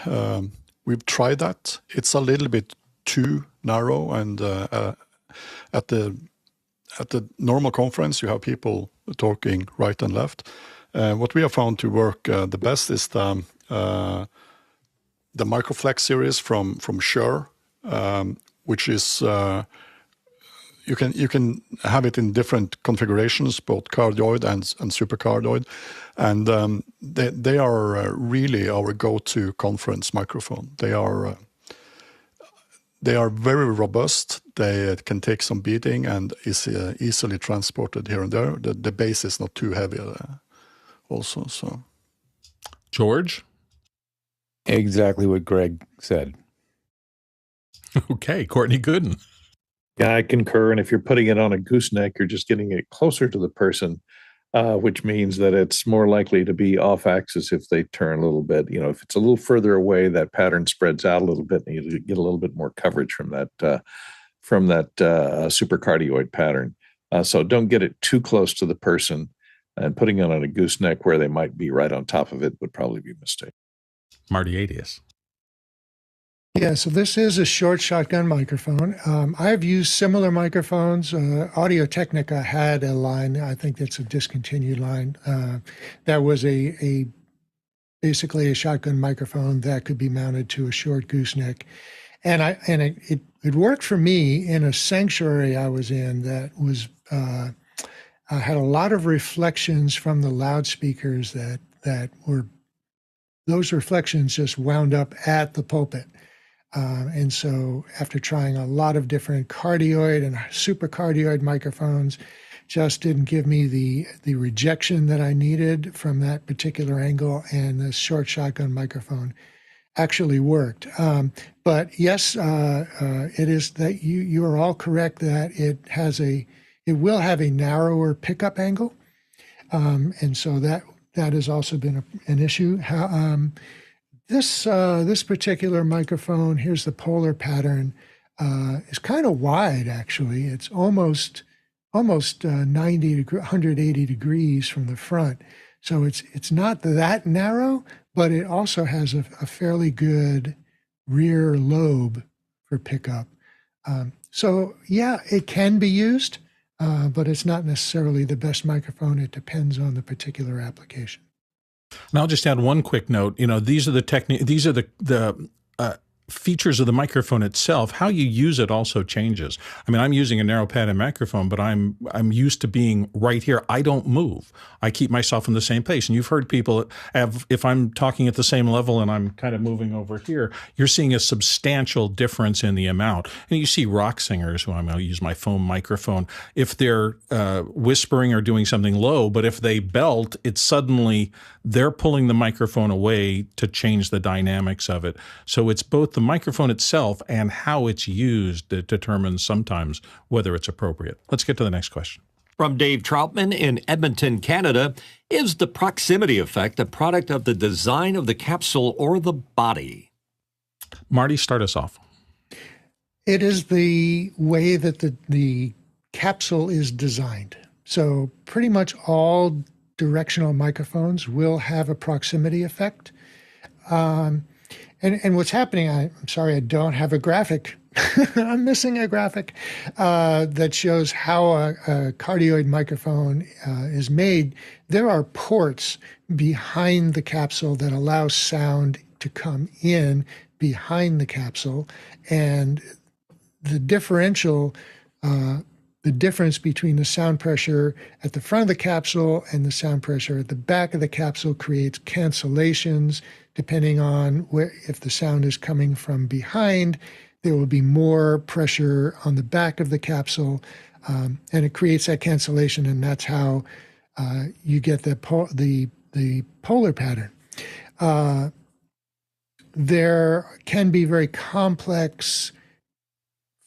[SPEAKER 12] We've tried that. It's a little bit too narrow, and at the normal conference, you have people talking right and left. What we have found to work the best is the Microflex series from Shure, which is you can have it in different configurations, both cardioid and supercardioid, and they are really our go-to conference microphone. They are very robust. They can take some beating and is easily transported here and there. The bass is not too heavy also. So,
[SPEAKER 6] George?
[SPEAKER 9] Exactly what Greg said.
[SPEAKER 6] Okay, Courtney Gooden.
[SPEAKER 2] Yeah, I concur. And if you're putting it on a gooseneck, you're just getting it closer to the person, which means that it's more likely to be off axis if they turn a little bit. If it's a little further away, that pattern spreads out a little bit, and you get a little bit more coverage from that supercardioid pattern. So don't get it too close to the person, and putting it on a gooseneck where they might be right on top of it would probably be a mistake.
[SPEAKER 6] Marty Adius.
[SPEAKER 5] Yeah, so this is a short shotgun microphone. I've used similar microphones. Audio-Technica had a line, I think that's a discontinued line, that was basically a shotgun microphone that could be mounted to a short gooseneck. And it worked for me in a sanctuary I was in that was had a lot of reflections from the loudspeakers that were, those reflections just wound up at the pulpit. And so after trying a lot of different cardioid and supercardioid microphones, just didn't give me the rejection that I needed from that particular angle, and the short shotgun microphone actually worked. But yes, it is that you are all correct that it will have a narrower pickup angle. And so that has also been an issue. This particular microphone, here's the polar pattern, is kind of wide actually. It's almost 180 degrees from the front. So it's not that narrow, but it also has a fairly good rear lobe for pickup. So yeah, it can be used, but it's not necessarily the best microphone. It depends on the particular application.
[SPEAKER 6] And I'll just add one quick note. These are the features of the microphone itself. How you use it also changes. I mean, I'm using a narrow padded microphone, but I'm used to being right here. I don't move. I keep myself in the same place. And you've heard people if I'm talking at the same level and I'm kind of moving over here, you're seeing a substantial difference in the amount. And you see rock singers who I'll use my foam microphone. If they're whispering or doing something low, but if they belt, it's suddenly they're pulling the microphone away to change the dynamics of it. So it's both the microphone itself and how it's used that determines sometimes whether it's appropriate. Let's get to the next question.
[SPEAKER 10] From Dave Troutman in Edmonton, Canada, is the proximity effect a product of the design of the capsule or the body?
[SPEAKER 6] Marty, start us off.
[SPEAKER 5] It is the way that the capsule is designed. So pretty much all directional microphones will have a proximity effect. And what's happening, I'm sorry, I don't have a graphic. I'm missing a graphic that shows how a cardioid microphone is made. There are ports behind the capsule that allow sound to come in behind the capsule, and the differential, the difference between the sound pressure at the front of the capsule and the sound pressure at the back of the capsule creates cancellations. Depending on if the sound is coming from behind, there will be more pressure on the back of the capsule, and it creates that cancellation, and that's how you get the polar pattern. There can be very complex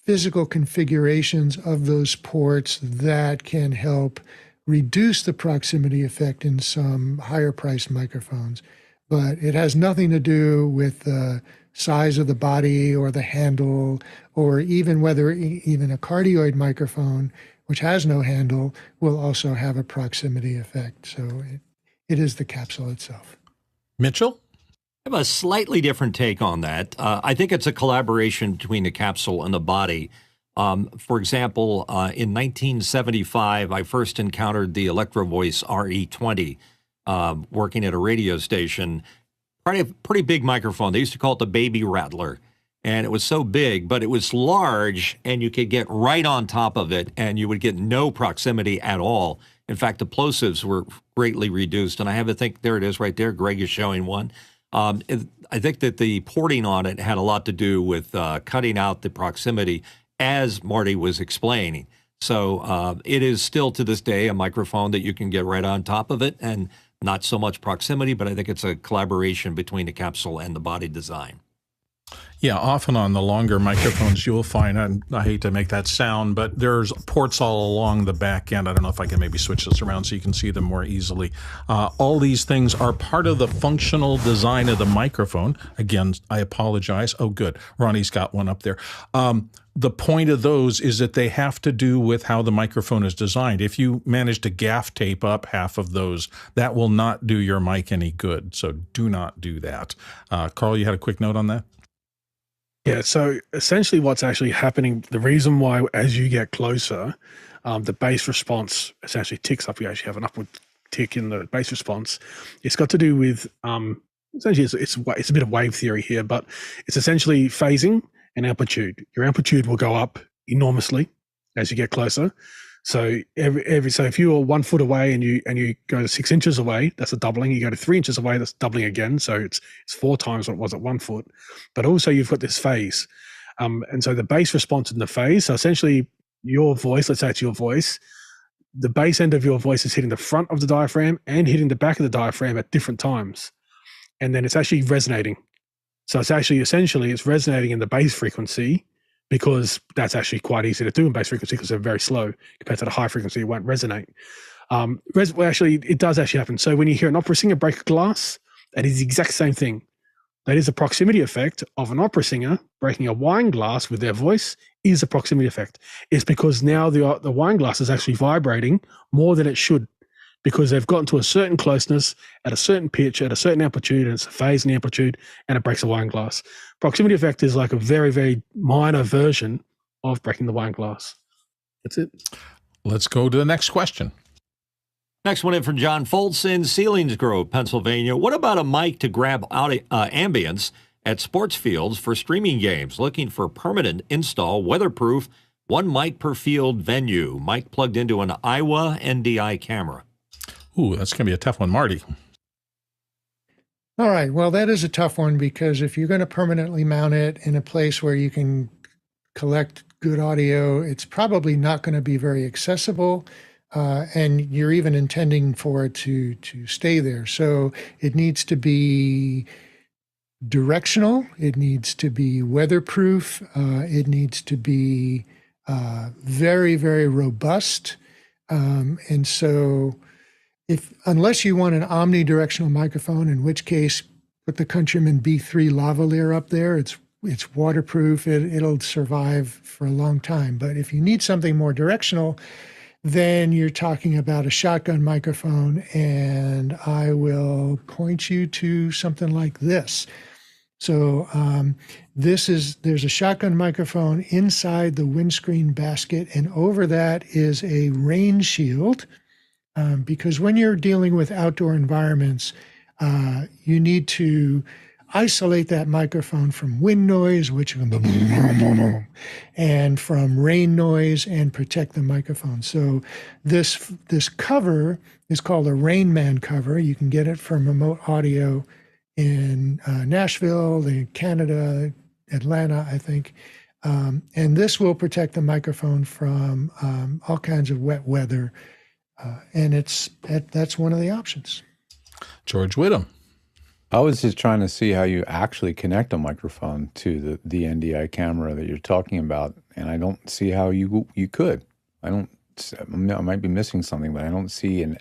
[SPEAKER 5] physical configurations of those ports that can help reduce the proximity effect in some higher priced microphones. But it has nothing to do with the size of the body or the handle, or even whether even a cardioid microphone, which has no handle, will also have a proximity effect. So it is the capsule itself.
[SPEAKER 6] Mitchell?
[SPEAKER 10] I have a slightly different take on that. I think it's a collaboration between the capsule and the body. For example, in 1975, I first encountered the Electro Voice RE20 working at a radio station. Pretty big microphone. They used to call it the baby rattler. and it was so big, but it was large, and you could get right on top of it, and you would get no proximity at all. In fact, the plosives were greatly reduced, and I have to think, there it is right there. Greg is showing one. I think that the porting on it had a lot to do with cutting out the proximity, as Marty was explaining. So it is still to this day a microphone that you can get right on top of it, and not so much proximity, but I think it's a collaboration between the capsule and the body design.
[SPEAKER 6] Yeah, often on the longer microphones, you'll find, and I hate to make that sound, but there's ports all along the back end. I don't know if I can maybe switch this around so you can see them more easily. All these things are part of the functional design of the microphone. Again, I apologize. Oh, good. Ronnie's got one up there. The point of those is that they have to do with how the microphone is designed. If you manage to gaff tape up half of those, that will not do your mic any good. So do not do that. Carl, you had a quick note on that?
[SPEAKER 3] Yeah, so essentially what's actually happening, the reason why as you get closer, the bass response essentially ticks up. You actually have an upward tick in the bass response. It's got to do with, essentially it's a bit of wave theory here, but it's essentially phasing and amplitude. Your amplitude will go up enormously as you get closer. So so if you are 1 foot away and you go to 6 inches away, that's a doubling. You go to 3 inches away, that's doubling again. So it's 4 times what it was at 1 foot. But also you've got this phase. And so the bass response in the phase, so essentially your voice, let's say it's your voice, the bass end of your voice is hitting the front of the diaphragm and hitting the back of the diaphragm at different times. And then it's actually resonating. So it's actually essentially it's resonating in the bass frequency, because that's actually quite easy to do in bass frequency because they're very slow compared to the high frequency. It won't resonate. Actually, it does actually happen. So when you hear an opera singer break a glass, that is the exact same thing. That is a proximity effect of an opera singer breaking a wine glass with their voice is a proximity effect. It's because now the wine glass is actually vibrating more than it should, because they've gotten to a certain closeness at a certain pitch, at a certain amplitude, and it's a phase in the amplitude, and it breaks a wine glass. Proximity effect is like a very, very minor version of breaking the wine glass. That's it.
[SPEAKER 6] Let's go to the next question.
[SPEAKER 10] Next one in from John Foltz in Selinsgrove, Pennsylvania. What about a mic to grab ambience at sports fields for streaming games? Looking for permanent install, weatherproof, 1 mic per field venue. Mic plugged into an Awia NDI camera.
[SPEAKER 6] Ooh, that's going to be a tough one. Marty.
[SPEAKER 5] All right. Well, that is a tough one, because if you're going to permanently mount it in a place where you can collect good audio, it's probably not going to be very accessible. And you're even intending for it to stay there. So it needs to be directional. It needs to be weatherproof. It needs to be very, very robust. And so unless you want an omnidirectional microphone, in which case put the Countryman B3 lavalier up there, it's waterproof, it'll survive for a long time. But if you need something more directional, then you're talking about a shotgun microphone, and I will point you to something like this. So there's a shotgun microphone inside the windscreen basket, and over that is a rain shield. Because when you're dealing with outdoor environments, you need to isolate that microphone from wind noise, and from rain noise, and protect the microphone. So this cover is called a Rain Man cover. You can get it from Remote Audio in Nashville, in Canada, Atlanta, I think. And this will protect the microphone from all kinds of wet weather. And that's one of the options.
[SPEAKER 6] George Whittam.
[SPEAKER 9] I was just trying to see how you actually connect a microphone to the NDI camera that you're talking about, and I don't see how you could. I might be missing something, but I don't see an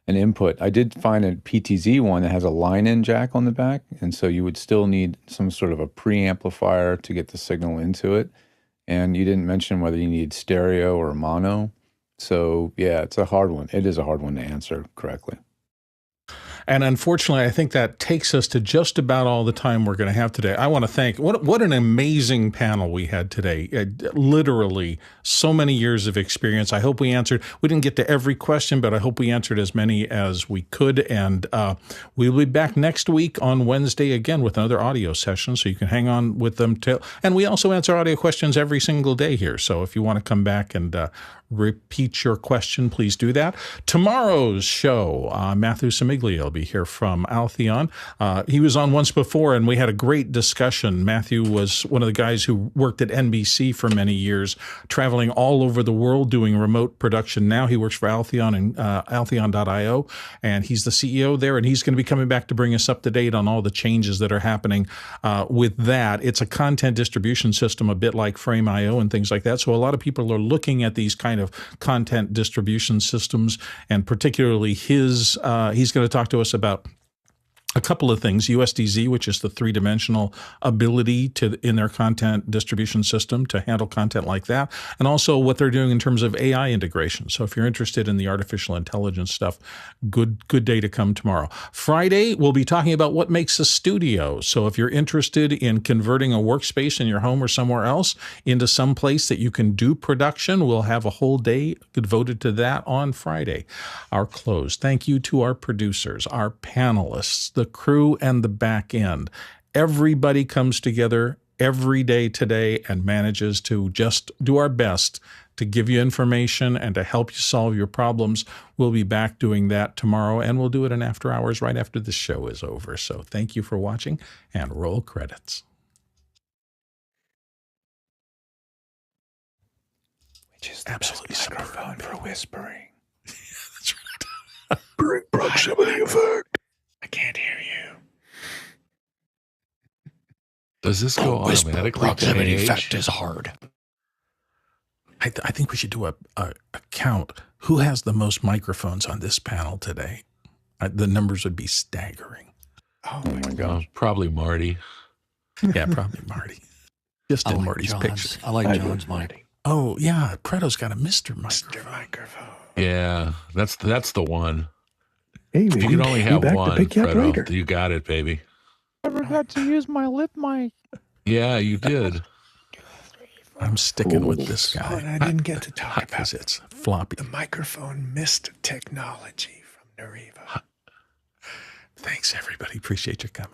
[SPEAKER 9] input. I did find a PTZ one that has a line-in jack on the back, and so you would still need some sort of a preamplifier to get the signal into it. And you didn't mention whether you need stereo or mono. So, yeah, it's a hard one. It is a hard one to answer correctly.
[SPEAKER 6] And unfortunately, I think that takes us to just about all the time we're going to have today. I want to thank, what an amazing panel we had today. Literally so many years of experience. I hope we didn't get to every question, but I hope we answered as many as we could. And we'll be back next week on Wednesday again with another audio session, so you can hang on with them. And we also answer audio questions every single day here. So if you want to come back and repeat your question, please do that. Tomorrow's show, Matthew Samiglio will be here from Altheon. He was on once before, and we had a great discussion. Matthew was one of the guys who worked at NBC for many years, traveling all over the world doing remote production. Now he works for Altheon and Altheon.io, and he's the CEO there, and he's going to be coming back to bring us up to date on all the changes that are happening with that. It's a content distribution system, a bit like Frame.io and things like that. So a lot of people are looking at these kind of content distribution systems, and particularly he's going to talk to us about a couple of things. USDZ, which is the three-dimensional ability in their content distribution system to handle content like that, and also what they're doing in terms of AI integration. So if you're interested in the artificial intelligence stuff, good day to come tomorrow. Friday, we'll be talking about what makes a studio. So if you're interested in converting a workspace in your home or somewhere else into some place that you can do production, we'll have a whole day devoted to that on Friday. Our close. Thank you to our producers, our panelists, the crew, and the back end. Everybody comes together every day today and manages to just do our best to give you information and to help you solve your problems. We'll be back doing that tomorrow, and we'll do it in after hours right after the show is over. So thank you for watching, and roll credits.
[SPEAKER 2] Which is absolutely microphone for whispering.
[SPEAKER 6] That's right.
[SPEAKER 2] Great proximity effect.
[SPEAKER 5] I can't hear you.
[SPEAKER 14] Does this go automatically?
[SPEAKER 4] Proximity effect is hard.
[SPEAKER 6] I think we should do a count. Who has the most microphones on this panel today? The numbers would be staggering.
[SPEAKER 14] Oh my God. Probably Marty.
[SPEAKER 6] Yeah, probably Marty. Just in Marty's picture.
[SPEAKER 4] I like John's mic.
[SPEAKER 6] Oh, yeah. Preto's got a Mr. microphone.
[SPEAKER 14] Yeah, that's the one.
[SPEAKER 2] Hey,
[SPEAKER 14] if you could only have one,
[SPEAKER 2] Fredo,
[SPEAKER 14] you got it, baby.
[SPEAKER 16] Never had to use my lip mic.
[SPEAKER 14] Yeah, you did.
[SPEAKER 6] I'm sticking with this guy.
[SPEAKER 5] And I didn't get to talk about
[SPEAKER 6] it's floppy.
[SPEAKER 5] the microphone mist technology from Nariva.
[SPEAKER 6] Thanks, everybody. Appreciate your coming.